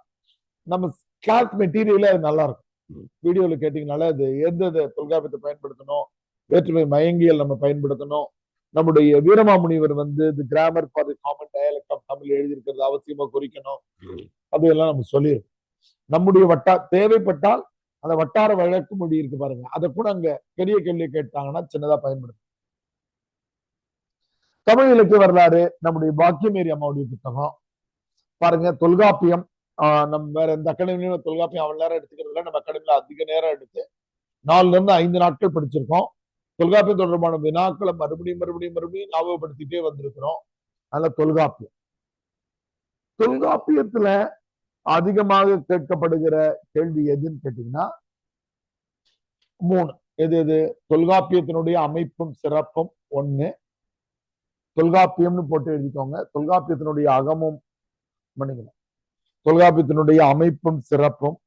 நம்ம கிளாஸ் மெட்டீரியலே அது நல்லா இருக்கும். வீடியோல கேட்டீங்கனால அது எந்த தொல்காப்பியத்தை பயன்படுத்தணும், வேற்றுமை மயங்கியல் நம்ம பயன்படுத்தணும், நம்முடைய வீரமாமுனிவர் வந்து the grammar for the common dialect of Tamil எழுதியிருக்கிறது அவசியமா குறிக்கணும், அது எல்லாம் நம்ம சொல்லியிருக்கோம். நம்முடைய தேவைப்பட்டால் அந்த வட்டார வழக்கு மொழி இருக்கு பாருங்க, அதை கூட அங்க பெரிய கேள்வி கேட்டாங்கன்னா சின்னதா பயன்படுத்தும். தமிழ் இலக்கிய வரலாறு நம்முடைய பாக்கியமேரி அம்மாவுடைய புத்தகம் பாருங்க. தொல்காப்பியம் நம்ம வேற எந்த அகாடமியிலும் தொல்காப்பியம் அவ்வளவு நேரம் எடுத்துக்கிறதுல, நம்ம அகாடமியில அதிக நேரம் எடுத்து 4 இருந்து 5 நாட்கள் படிச்சிருக்கோம். தொல்காப்பியம் தொடர்பான வினாக்களை மறுபடியும் மறுபடியும் மறுபடியும் ஞாபகப்படுத்திட்டே வந்திருக்கிறோம். அதனால தொல்காப்பியத்துல அதிகமாக கேட்கப்படுகிற கேள்வி எதுன்னு கேட்டீங்கன்னா 3. எது தொல்காப்பியத்தினுடைய அமைப்பும் சிறப்பும் 1. தொல்காப்பியம்னு போட்டு எழுதிக்கோங்க. தொல்காப்பியத்தினுடைய அகமும் மன்னிக்கணும், தொல்காப்பியத்தினுடைய அமைப்பும் சிறப்பும்.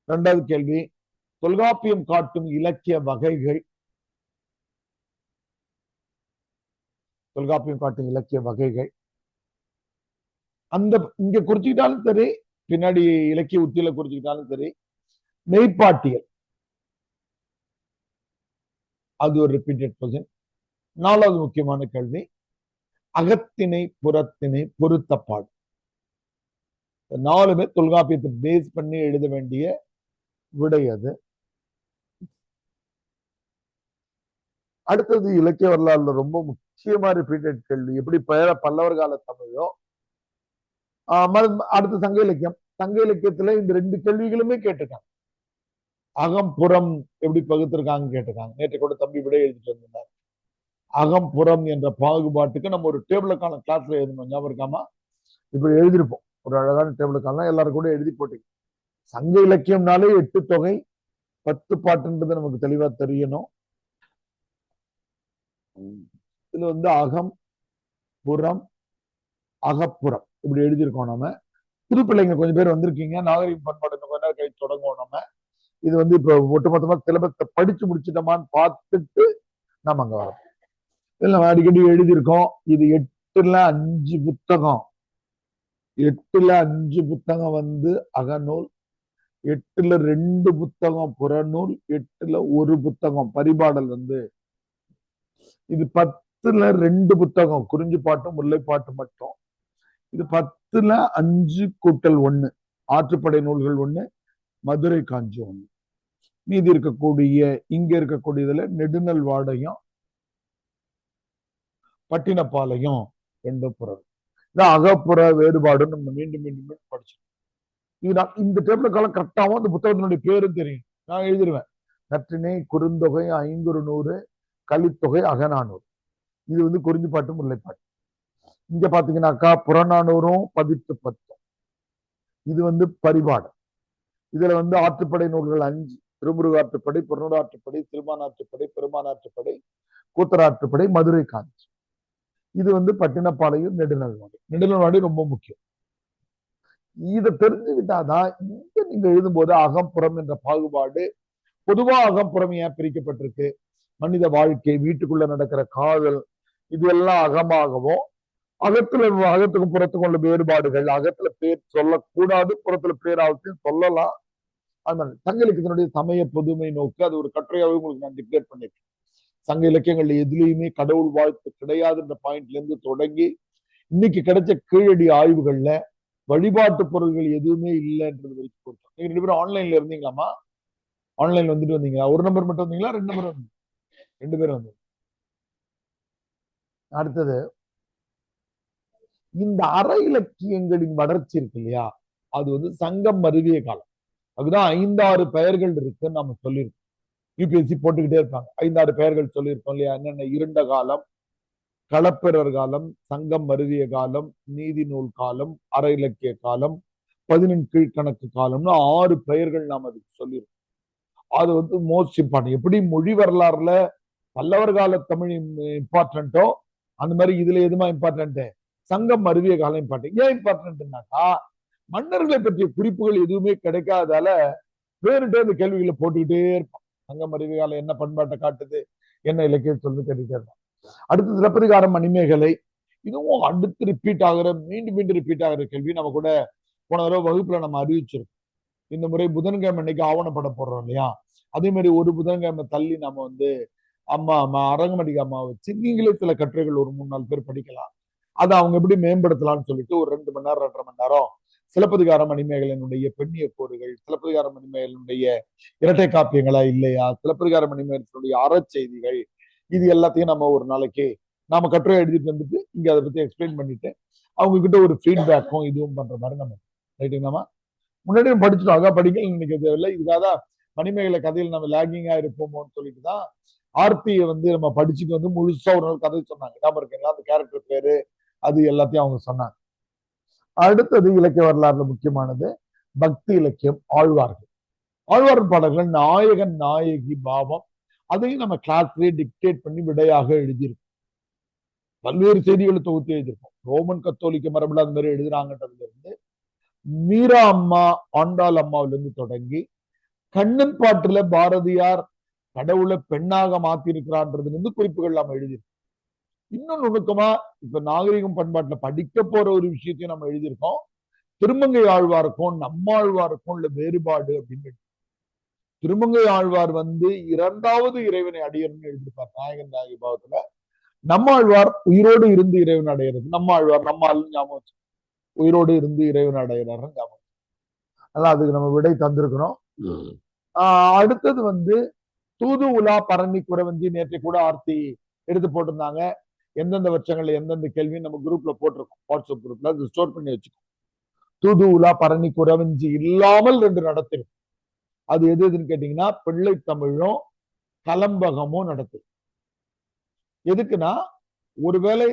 2வது கேள்வி, தொல்காப்பியம் காட்டும் இலக்கிய வகைகள். தொல்காப்பியம் காட்டும் இலக்கிய வகைகள் அந்த இங்க குறிச்சுக்கிட்டாலும் சரி, பின்னாடி இலக்கிய உத்தியில குறிச்சுக்கிட்டாலும் சரி. மெய்ப்பாட்டியல், அது ஒரு ரிப்பீட்டட் கொஸ்டின். 4வது முக்கியமான கேள்வி, அகத்திணை புறத்திணை பொருத்தப்பாடு. 4மே தொல்காப்பியத்தை பேஸ் பண்ணி எழுத வேண்டிய விடை அது. அடுத்தது இலக்கிய வரலாறுல ரொம்ப முக்கியமா ரிப்பீட்டட் கேள்வி, எப்படி பல்லவர் கால தமிழோ அடுத்து சங்க இலக்கியம். சங்க இலக்கியத்துல இந்த 2 கேள்விகளுமே கேட்டிருக்காங்க. அகம் புறம் எப்படி பகுத்திருக்காங்க கேட்டிருக்காங்க. நேற்று கூட தம்பி விட எழுதிட்டு வந்திருந்தார். அகம் புறம் என்ற பாகுபாட்டுக்கு நம்ம ஒரு டேபிளுக்கான கிளாஸ்ல எழுதணும், ஞாபகம் இருக்காமா? இப்ப எழுதிருப்போம், ஒரு அழகான டேபிளுக்கான எல்லாரும் கூட எழுதி போட்டீங்க. சங்க இலக்கியம்னாலே 8 தொகை 10 பாட்டுன்றது நமக்கு தெளிவா தெரியணும். இதுல அகம் புறம் அகப்புறம் இப்படி எழுதியிருக்கோம். நம்ம புதுப்பிள்ளைங்க கொஞ்சம் பேர் வந்திருக்கீங்க, நாகரிக பண்பாடு கொஞ்ச நேரம் கழிச்சு தொடங்குவோம். நம்ம இது இப்ப ஒட்டுமொத்தமா சிலபஸை படிச்சு முடிச்சிட்டோமான்னு பார்த்துட்டு நம்ம அங்க வரோம். இதுல நம்ம அடிக்கடி எழுதியிருக்கோம். இது 8ல 5 புத்தகம். 8ல 5 புத்தகம் அகநூல், 8ல 2 புத்தகம் புறநூல், 8ல 1 புத்தகம் பரிபாடல். இது 10ல 2 புத்தகம் குறிஞ்சிப்பாட்டும் முல்லைப்பாட்டு மட்டும். இது 10ல 5 கூட்டல் 1 ஆற்றுப்படை நூல்கள் 1, மதுரை காஞ்சி 1. மீதி இங்க இருக்கக்கூடியதுல நெடுநல் வாடையும் பட்டினப்பாலையும் 2 புறம். அகப்புற வேறுபாடு நம்ம மீண்டும் மீண்டும் படிச்சோம். இந்த டேபிள் காலம் கரெக்டாவும் அந்த புத்தகத்தினுடைய பேரும் தெரியும், நான் எழுதிருவேன். நற்றிணை, குறுந்தொகை, 500, கலித்தொகை, அகநானூறு. இது குறிஞ்சிப்பாட்டு முல்லைப்பாட்டு. இங்க பாத்தீங்கன்னாக்கா புறநானூறும் பதித்து 10. இது பரிபாடம். இதுல ஆற்றுப்படை நூல்கள் 5, திருமுருக ஆற்றுப்படை, புறநூறு ஆற்றுப்படை, சிறுமான் ஆற்றுப்படை, பெருமான் ஆற்றுப்படை, கூத்தராற்றுப்படை, மதுரை காஞ்சி. இது பட்டினப்பாளையம், நெடுநல்வாடி ரொம்ப முக்கியம். இதை தெரிஞ்சுக்கிட்டாதான் இங்க நீங்க எழுதும்போது அகம்புறம் என்ற பாகுபாடு. பொதுவா அகம்புறம் ஏன் பிரிக்கப்பட்டிருக்கு? மனித வாழ்க்கை, வீட்டுக்குள்ள நடக்கிற காதல், இது எல்லாம் அகமாகவும், அகத்துக்கும் புறத்துக்கும் உள்ள வேறுபாடுகள். அகத்துல பேர் சொல்லக்கூடாது, புறத்துல பேராவத்தையும் சொல்லலாம். அதனால சங்க இலக்கியத்தினுடைய சமய பொதுமை நோக்கு அது ஒரு கட்டுரையாவே உங்களுக்கு நான் டிக்ளேர் பண்ணிருக்கேன். சங்க இலக்கியங்கள்ல எதுலையுமே கடவுள் வாழ்த்து கிடையாதுன்ற பாயிண்ட்ல இருந்து தொடங்கி இன்னைக்கு கிடைச்ச கீழடி ஆய்வுகள்ல வழிபாட்டு பொருள்கள் எதுவுமே இல்லைன்றது வரைக்கும் கொடுத்தோம். நீங்க 2 பேரும் ஆன்லைன்ல இருந்தீங்களாமா? ஆன்லைன்ல வந்தீங்களா? ஒரு நம்பர் மட்டும் வந்தீங்களா? 2 நம்பர் வந்து? 2 பேரும் வந்து. அடுத்தது இந்த அற இலக்கியங்களின் வளர்ச்சி இருக்கு இல்லையா, அது சங்கம் மருவிய காலம். அதுதான் 5-6 பெயர்கள் இருக்குன்னு நம்ம சொல்லியிருக்கோம். யூபிஎஸ்சி போட்டுக்கிட்டே இருப்பாங்க. 5-6 பெயர்கள் சொல்லியிருக்கோம் இல்லையா? என்னென்ன? இருண்ட காலம், களப்பிரர் காலம், சங்கம் மருவிய காலம், நீதி நூல் காலம், அற இலக்கிய காலம், 11 கீழ்கணக்கு காலம்னு 6 பெயர்கள் நாம் அதுக்கு சொல்லியிருக்கோம். அது மோஸ்ட் இம்பார்ட்டன்ட். எப்படி மொழி வரலாறுல பல்லவர் கால தமிழ் இம்பார்ட்டன்ட்டோ அந்த மாதிரி இதுல எதுமா இம்பார்ட்டன்ட்? சங்கம் மருவிய காலம் இம்பார்ட்டன்ட். ஏன் இம்பார்ட்டன்ட்னாக்கா மன்னர்களை பற்றிய குறிப்புகள் எதுவுமே கிடைக்காதால வேறுட்டே அந்த கேள்விகளை போட்டுக்கிட்டே இருப்பான். சங்கம் மருவிய காலம் என்ன பண்பாட்டை காட்டுது, என்ன இலக்கியம் சொல்லி கேட்டுட்டே இருப்பான். அடுத்து சிலப்பதிகாரம், மணிமேகலை, இதுவும் அடுத்து ரிப்பீட் ஆகிற, மீண்டும் மீண்டும் ரிப்பீட் ஆகிற கேள்வி. நம்ம கூட போன தடவை வகுப்புல நம்ம அறிவிச்சிருக்கோம். இந்த முறை புதன்கிழமை அன்னைக்கு ஆவணப்படம் போடுறோம் இல்லையா, அதே மாதிரி ஒரு புதன்கிழமை தள்ளி நம்ம அம்மா அரங்கமடிக்கு அம்மா வச்சு நீங்களே சில கட்டுரைகள் ஒரு 3-4 பேர் படிக்கலாம். அதை அவங்க எப்படி மேம்படுத்தலாம்னு சொல்லிட்டு ஒரு 2 மணி நேரம் 2.5 மணி நேரம் சிலப்பதிகார மணிமேகலனுடைய பெண்ணிய கோடுகள், சிலப்பதிகார மணிமேகலனுடைய இரட்டை காப்பியங்களா இல்லையா, சிலப்பதிகார மணிமேகலனுடைய அறச்செய்திகள், இது எல்லாத்தையும் நம்ம ஒரு நாளைக்கு நாம கட்டுரை எழுதிட்டு வந்துட்டு இங்க அதை பத்தி எக்ஸ்பிளைன் பண்ணிட்டு அவங்க கிட்ட ஒரு ஃபீட்பேக்கும் இதுவும் பண்ற மாதிரி நம்ம ரைட்டுங்களாமா. முன்னாடியும் படிச்சுட்டோம், அதான் படிக்கல நினைக்க தேவையில்லை. இதுக்காக மணிமேகலை கதையில் நம்ம லேகிங்கா இருப்போமோன்னு சொல்லிட்டு தான் ஆர்த்தியை வந்து நம்ம படிச்சுட்டு வந்து முழுசா ஒரு நாள் கதை சொன்னாங்க. ஞாபகம் இருக்குங்களா? அந்த கேரக்டர் பேரு அது எல்லாத்தையும் அவங்க சொன்னாங்க. அடுத்தது இலக்கிய வரலாறுல முக்கியமானது பக்தி இலக்கியம், ஆழ்வார்கள். ஆழ்வார் பாடல்கள் நாயகன் நாயகி பாவம், அதையும் நம்ம கிளாஸ்லயே டிக்டேட் பண்ணி விடையாக எழுதியிருக்கோம். பல்வேறு செய்திகளை தொகுத்து எழுதியிருக்கோம். ரோமன் கத்தோலிக்க மரபுல அந்த மாதிரி எழுதுறாங்கன்றதுல இருந்து மீரா அம்மா, ஆண்டாள் அம்மாவில இருந்து தொடங்கி கண்ணன் பாட்டுல பாரதியார் கடவுளை பெண்ணாக மாத்திருக்கிறான்றதுல இருந்து குறிப்புகள் நம்ம எழுதியிருக்கோம். இன்னும் நுணுக்கமா இப்ப நாகரிகம் பண்பாட்டுல படிக்க போற ஒரு விஷயத்தையும் நம்ம எழுதியிருக்கோம். திருமங்கை ஆழ்வாருக்கும் நம்மாழ்வாருக்கும் உள்ள வேறுபாடு அப்படின்னு. திருமங்கை ஆழ்வார் வந்து 2வது இறைவனை அடையணும்னு எழுதியிருப்பார் நாயகன் நாயகி பாவத்துல. நம்மாழ்வார் உயிரோடு இருந்து இறைவன் அடையிறது. நம்மாழ்வார் நம்மால் ஞாபகம், உயிரோடு இருந்து இறைவன் அடைகிறார் ஞாபகம். அதான் அதுக்கு நம்ம விடை தந்திருக்கிறோம். அடுத்தது வந்து தூது உலா பரணி குறவஞ்சி, நேற்றை கூட ஆர்த்தி எடுத்து போட்டிருந்தாங்க. எந்தெந்த வருஷங்கள்ல எந்தெந்த கேள்வி நம்ம குரூப்ல போட்டிருக்கோம், வாட்ஸ்அப் குரூப்ல, அது ஸ்டோர் பண்ணி வச்சுக்கோம். தூது உலா பரணி குறவஞ்சி இல்லாமல் 2 நடத்திடும். அது எது எதுன்னு கேட்டீங்கன்னா பிள்ளை தமிழும் கலம்பகமும் நடத்தும். எதுக்குன்னா ஒருவேளை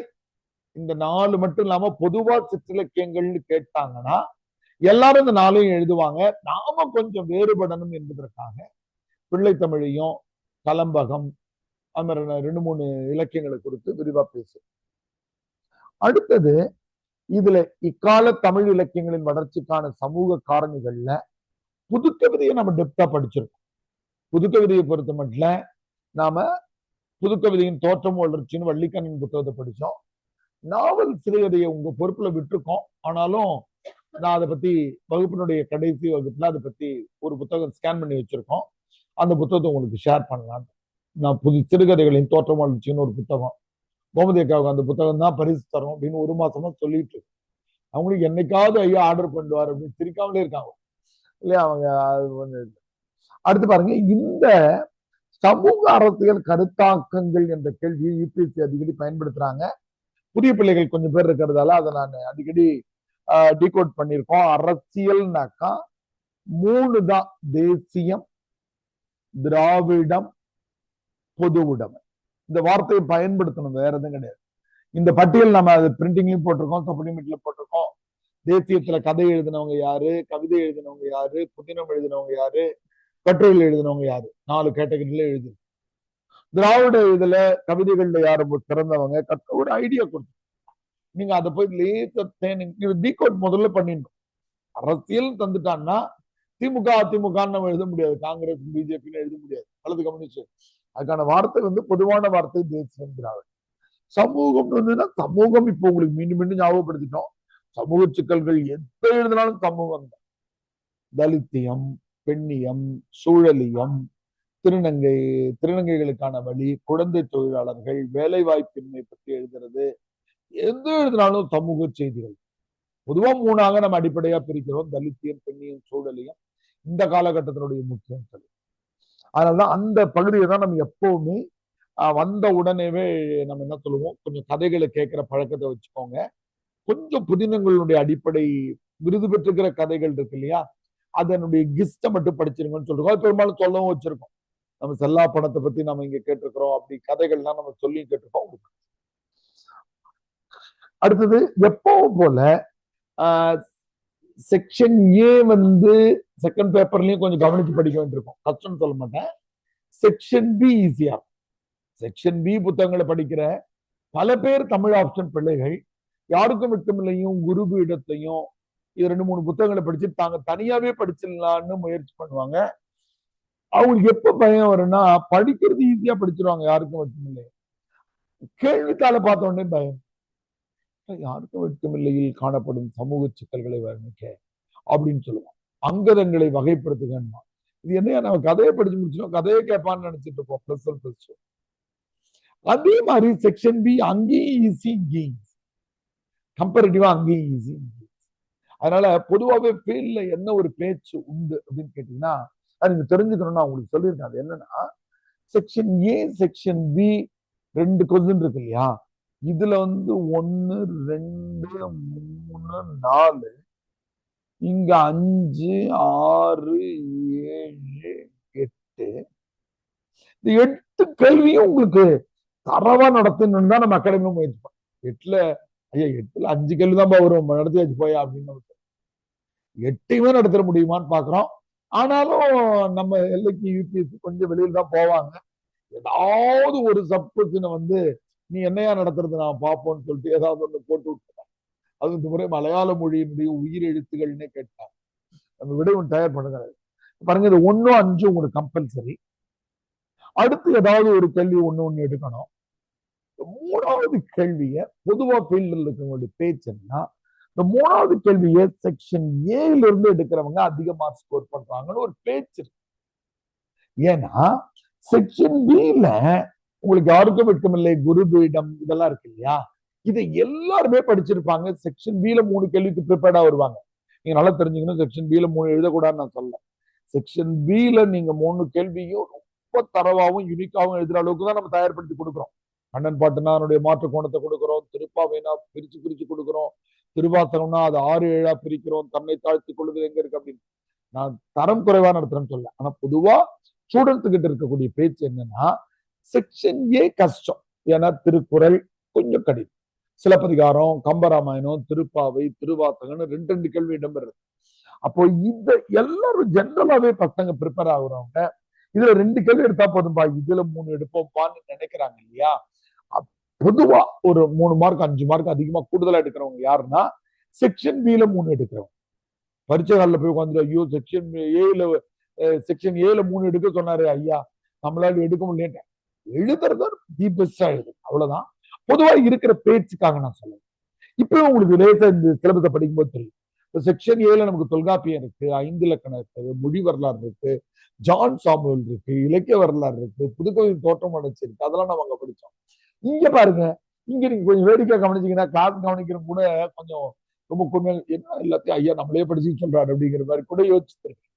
இந்த 4 மட்டும் இல்லாம பொதுவா சிற்றிலக்கியங்கள்னு கேட்டாங்கன்னா எல்லாரும் இந்த 4ஐயும் எழுதுவாங்க. நாம கொஞ்சம் வேறுபடணும் என்பதற்காக பிள்ளை தமிழையும் கலம்பகம் அது மாதிரி 2-3 இலக்கியங்களை குறித்து விரிவா பேசு. அடுத்தது இதுல இக்கால தமிழ் இலக்கியங்களின் வளர்ச்சிக்கான சமூக காரணிகள்ல புதுக்கவிதையை நம்ம டெப்தா படிச்சிருக்கோம். புதுக்கவிதையை பொறுத்த மட்டும் நாம புதுக்கவிதையின் தோற்றம் வளர்ச்சின்னு வள்ளிக்கண்ணன் புத்தகத்தை படிச்சோம். நாவல் சிறுகதையை உங்க பொறுப்புல விட்டுருக்கோம். ஆனாலும் நான் அதை பத்தி வகுப்பினுடைய கடைசி வகுப்புல அதை பத்தி ஒரு புத்தகம் ஸ்கேன் பண்ணி வச்சிருக்கோம். அந்த புத்தகத்தை உங்களுக்கு ஷேர் பண்ணலாம். நான் சிறுகதைகளின் தோற்றம் வளர்ச்சின்னு ஒரு புத்தகம், கோமதிக்காவுக்கு அந்த புத்தகம் தான் பரிசு தரும் அப்படின்னு 1 மாசமா சொல்லிட்டு அவங்களுக்கு என்னைக்காவது ஐயா ஆர்டர் பண்ணுவார் அப்படின்னு சிரிக்காமலே இருக்காங்க இல்லையா அவங்க. அடுத்து பாருங்க, இந்த சமூக அரசியல் கருத்தாக்கங்கள் என்ற கேள்வியை யூபிஎஸ்சி அடிக்கடி பயன்படுத்துறாங்க. புதிய பிள்ளைகள் கொஞ்சம் பேர் இருக்கிறதால அதை நான் அடிக்கடி டிகோட் பண்ணியிருக்கோம். அரசியல்னாக்கா 3 தான்: தேசியம், திராவிடம், பொது உடைமை. இந்த வார்த்தையை பயன்படுத்தணும், வேற எதுவும் கிடையாது. இந்த பட்டியல் நம்ம அது பிரிண்டிங்லயும் போட்டிருக்கோம், சப்ளிமெண்ட்ல போட்டிருக்கோம். தேசியத்துல கதை எழுதினவங்க யாரு, கவிதை எழுதினவங்க யாரு, புதினம் எழுதினவங்க யாரு, கட்டுரைகள் எழுதினவங்க யாரு, 4 கேட்டகரியில எழுது. திராவிட இதுல கவிதைகள்ல யாரு சிறந்தவங்க, ஒரு ஐடியா கொடுத்து நீங்க அதை போய் லேசா டீகோட் முதல்ல பண்ணிடணும். அரசியல் தந்துட்டான்னா திமுக அதிமுகன்னு நம்ம எழுத முடியாது, காங்கிரஸ் பிஜேபின்னு எழுத முடியாது, அல்லது கம்யூனிஸ்ட். அதுக்கான வார்த்தை வந்து பொதுவான வார்த்தை தேசியம், திராவிடம். சமூகம் வந்துன்னா சமூகம் இப்ப உங்களுக்கு மீண்டும் மீண்டும் ஞாபகப்படுத்திட்டோம். சமூக சிக்கல்கள் எந்த எழுதினாலும் சமூகம் தான். தலித்தியம், பெண்ணியம், சூழலியம், திருநங்கைகளுக்கான வழி, குழந்தை தொழிலாளர்கள், வேலை வாய்ப்பின்மை பற்றி எழுதுறது, எந்த எழுதினாலும் சமூக செய்திகள். பொதுவா 3ஆக நம்ம அடிப்படையா பிரிக்கிறோம்: தலித்தியம், பெண்ணியம், சூழலியம். இந்த காலகட்டத்தினுடைய முக்கியம் சொல்லி அதனாலதான் அந்த பகுதியை தான் நம்ம எப்பவுமே வந்த உடனேவே நம்ம என்ன சொல்லுவோம், கொஞ்சம் கதைகளை கேட்கிற பழக்கத்தை வச்சுக்கோங்க. கொஞ்சம் புதினங்களுடைய அடிப்படை விருது பெற்றிருக்கிற கதைகள் இருக்கு இல்லையா, அதனுடைய கிஸ்ட மட்டும் படிச்சிருங்கன்னு சொல்றோம். அது பெரும்பாலும் சொல்லவும் வச்சிருக்கோம். நம்ம செல்லா பணத்தை பத்தி நம்ம இங்க கேட்டிருக்கிறோம், அப்படி கதைகள்லாம் நம்ம சொல்லி கேட்டிருக்கோம். அடுத்தது எப்பவும் போல செக்ஷன் ஏ வந்து செகண்ட் பேப்பர்லயும் கொஞ்சம் கவனிச்சு படிக்க வேண்டியிருக்கும். கஷ்டம் சொல்ல மாட்டேன். செக்ஷன் பி ஈஸியா. செக்ஷன் பி புத்தகங்களை படிக்கிற பல பேர் தமிழ் ஆப்ஷன் பிள்ளைகள் யாருக்கும் விட்டமில்லையும் குருபு இடத்தையும் இது 2-3 புத்தகங்களை படிச்சு தாங்க தனியாவே படிச்சிடலான்னு முயற்சி பண்ணுவாங்க. அவங்களுக்கு எப்ப பயம் வரும்னா, படிக்கிறது ஈஸியா படிச்சிருவாங்க, யாருக்கும் விட்டமில்லை. கேள்வித்தாளை பார்த்த உடனே பயம், யாருக்கும் விட்டமில்லையில் காணப்படும் சமூக சிக்கல்களை வர்ணிக்க அப்படின்னு சொல்லுவாங்க. அங்கதங்களை வகைப்படுத்துகன்னா இது என்னையா நம்ம கதையை படிச்சு முடிச்சிடும், கதையை கேட்பான்னு நினைச்சிட்டு இருப்போம். பிளஸ் அதே மாதிரி செக்ஷன் பி அங்கேயும் ஈஸி, இங்கேயும். கம்பேரிட்டிவா அங்கேயும் ஈஸி. அதனால பொதுவாகவே ஃபீல்ட்ல என்ன ஒரு பேச்சு உண்டு அப்படின்னு கேட்டீங்கன்னா, அது நீங்க தெரிஞ்சுக்கணும்னு நான் உங்களுக்கு சொல்லியிருக்கேன். அது என்னன்னா, section A, section B 2 question இருக்கு இல்லையா? இதுல 1, 2, 3, 4 இங்க 5, 6, 7, 8 இந்த 8 கேள்வியும் உங்களுக்கு தரவா நடத்தணும்னு தான் நம்ம அகாடமியில முயற்சி பண்ணோம். 8ல ஐயா 8ல 5 கேள்வி தான் வரும் நடத்தியாச்சு போயா அப்படின்னு 8யுமே நடத்த முடியுமான்னு பாக்குறோம். ஆனாலும் நம்ம எல்லைக்கு யூபிஎஸ்சி கொஞ்சம் வெளியில தான் போவாங்க. ஏதாவது ஒரு சப்கொஸ்டினை நீ என்னையா நடத்துறது நான் பார்ப்போம்னு சொல்லிட்டு ஏதாவது ஒண்ணு போட்டு விட்டுருக்காங்க. அது இந்த முறை மலையாள மொழியினுடைய உயிர் எழுத்துக்கள்னு கேட்டாங்க. நம்ம விட ஒன்று தயார் பண்ணுங்க. பாருங்க இது 1, 5 உங்களுக்கு கம்பல்சரி. அடுத்து ஏதாவது ஒரு கேள்வி ஒண்ணு எடுக்கணும். 3வது கேள்வியை பொதுவா ஃபீல்டில் இருக்கவங்களுடைய பேச்சுன்னா, இந்த 3வது கேள்வியை செக்ஷன் ஏல இருந்து எடுக்கிறவங்க அதிக மார்க் ஸ்கோர் பண்றாங்கன்னு ஒரு பேச்சு இருக்கு. ஏன்னா செக்ஷன் பில உங்களுக்கு யாருக்கும் வெட்கமில்லை, குரு பீடம் இதெல்லாம் இருக்கு இல்லையா? இதை எல்லாருமே படிச்சிருப்பாங்க. செக்ஷன் பில 3 கேள்விக்கு ப்ரிப்பேர்டா வருவாங்க. நீங்க நல்லா தெரிஞ்சுக்கணும், செக்ஷன் பில 3 எழுதக்கூடாதுன்னு நான் சொல்ல. செக்ஷன் பில நீங்க 3 கேள்வியும் ரொம்ப தரவாகவும் யூனிக்காகவும் எழுதுற அளவுக்கு தான் நம்ம தயார்படுத்தி கொடுக்குறோம். கண்ணன் பாட்டுனா அதனுடைய மாற்று கோணத்தை கொடுக்குறோம், திருப்பாவைனா பிரிச்சு கொடுக்குறோம், திருவாசகம்னா அது 6, 7 பிரிக்கிறோம், தன்னை தாழ்த்தி கொள்வது எங்க இருக்கு அப்படின்னு. நான் தரம் குறைவா நடத்துறேன்னு சொல்ல. ஆனா பொதுவா ஸ்டூடெண்ட்ஸ் கிட்ட இருக்கக்கூடிய பேச்சு என்னன்னா, செக்ஷன் ஏ கஷ்டம். ஏன்னா திருக்குறள் கொஞ்சம் கடினம், சிலப்பதிகாரம், கம்பராமாயணம், திருப்பாவை, திருவாசகம்னு 2 கேள்வி இடம்பெறுது. அப்போ இந்த எல்லாரும் ஜெனரலாவே பசங்க ப்ரிப்பேர் ஆகுறவங்க இதுல 2 கேள்வி எடுத்தா போதும்பா, இதுல 3 எடுப்போம்பான்னு நினைக்கிறாங்க இல்லையா? பொதுவா ஒரு 3 மார்க் 5 மார்க் அதிகமா கூடுதலா எடுக்கிறவங்க யாருன்னா செக்ஷன் பில 3 எடுக்கிறவங்க. பரீட்சை காலில் போய் உட்காந்து ஐயோ செக்ஷன் ஏல 3 எடுக்க சொன்னாரு ஐயா, நம்மளால எடுக்க முடியல. எழுதுறது தி பெஸ்டா எழுது, அவ்வளவுதான். பொதுவா இருக்கிற பேச்சுக்காக நான் சொல்லுவேன். இப்பயும் உங்களுக்கு லேசா இந்த சிலபஸை படிக்கும்போது தெரியும். செக்ஷன் ஏல நமக்கு தொல்காப்பியம் இருக்கு, 5 இலக்கணம் இருக்கு, மொழி வரலாறு இருக்கு, ஜான் சாமுவேல் இருக்கு, இலக்கிய வரலாறு இருக்கு, புதுக்கோயில் தோற்றம் அடைச்சு இருக்கு. அதெல்லாம் நம்ம அங்க படிச்சோம். இங்க பாருங்க, இங்க நீங்க கொஞ்சம் வேடிக்கை கவனிச்சீங்கன்னா, கிளாஸ் கவனிக்கிற கூட கொஞ்சம் ரொம்ப என்ன எல்லாத்தையும் ஐயா நம்மளே படிச்சு சொல்றாரு அப்படிங்கிற மாதிரி கூட யோசிச்சிருக்கு.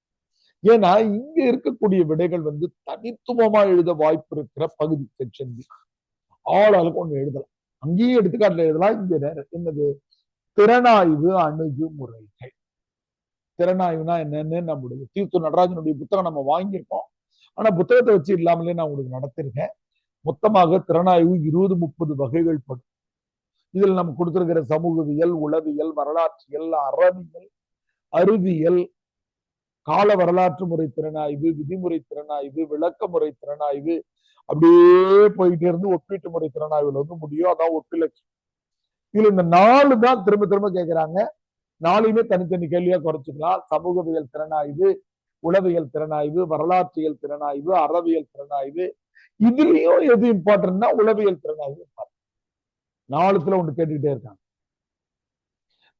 ஏன்னா இங்க இருக்கக்கூடிய விடைகள் தனித்துவமா எழுத வாய்ப்பு இருக்கிற பகுதி செக்ஷன் பி. ஆளாளுக்கு ஒண்ணு எழுதலாம், அங்கேயும் எடுத்துக்காட்டுல எழுதலாம். இங்க என்னது திறனாய்வு அணுகுமுறைகள். திறனாய்வுனா என்னன்னு நம்மளுடைய தீர்த்து நடராஜனுடைய புத்தகம் நம்ம வாங்கியிருக்கோம். ஆனா புத்தகத்தை வச்சு இல்லாமலே நான் உங்களுக்கு நடத்திருக்கேன். மொத்தமாக திறனாய்வு 20-30 வகைகள் படும். இதுல நம்ம கொடுத்திருக்கிற சமூகவியல், உளவியல், வரலாற்றியல், அறவியல், அறிவியல், கால வரலாற்று முறை திறனாய்வு, விதிமுறை திறனாய்வு, விளக்க முறை திறனாய்வு, அப்படியே போயிட்டே இருந்து ஒப்பீட்டு முறை திறனாய்வுல முடியும். அதான் ஒப்பிலட்சம். இதுல இந்த 4 தான் திரும்ப திரும்ப கேட்கிறாங்க. 4யுமே தனித்தனி கேள்வியா குறைச்சிக்கலாம். சமூகவியல் திறனாய்வு, உளவியல் திறனாய்வு, வரலாற்றியல் திறனாய்வு, அறவியல் திறனாய்வு. இதுலயும் எது இம்பார்ட்டன்ட்னா உளவியல் திறனாய்வு. 4த்துல ஒன்று கேட்டுக்கிட்டே இருக்காங்க.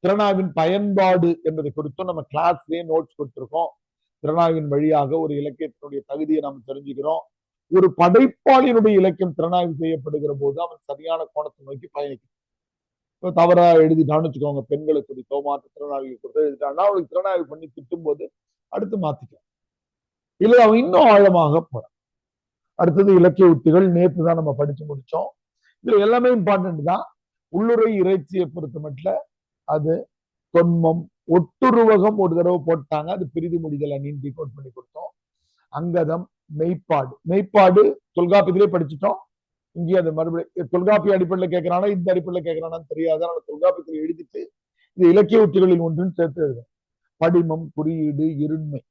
திறனாய்வின் பயன்பாடு என்பதை குறித்தும் நம்ம கிளாஸ்லயே நோட்ஸ் கொடுத்திருக்கோம். திறனாய்வின் வழியாக ஒரு இலக்கியத்தினுடைய தகுதியை நம்ம தெரிஞ்சுக்கிறோம். ஒரு படைப்பாளியினுடைய இலக்கியம் திறனாய்வு செய்யப்படுகிற போது அவன் சரியான கோணத்தை நோக்கி பயணிக்கும். தவறா எழுதிட்டான்னு வச்சுக்கோங்க, பெண்களை குறித்தோ மாற்றுத்திறனாளிகள் குறித்தோ எழுதிட்டான்னா அவளுக்கு திறனாய்வு பண்ணி திட்டும் போது அடுத்து மாத்திக்கலாம். இல்லை அவன் இன்னும் ஆழமாக போறான். அடுத்தது இலக்கிய உத்திகள். நேற்று தான் நம்ம படிச்சு முடிச்சோம். இதுல எல்லாமே இம்பார்ட்டன்ட் தான். உள்ளுரை இறைச்சியை பொறுத்த மட்டும் அது தொன்மம், ஒட்டுருவகம் ஒரு தடவை போட்டாங்க, அது பிரிதி முடிதல் நீண்டி கோட் பண்ணி கொடுத்தோம். அங்கதம், மெய்ப்பாடு. மெய்ப்பாடு தொல்காப்பியத்திலே படிச்சுட்டோம். இங்கே அது மறுபடியும் தொல்காப்பிய அடிப்படையில் கேட்கிறானா இந்த அடிப்படையில் கேட்கிறானான்னு தெரியாது. அதனால தொல்காப்பியத்தில் எழுதிட்டு இது இலக்கிய உத்திகளில் ஒன்றுன்னு சேர்த்து எழுதும். படிமம், குறியீடு, இருண்மை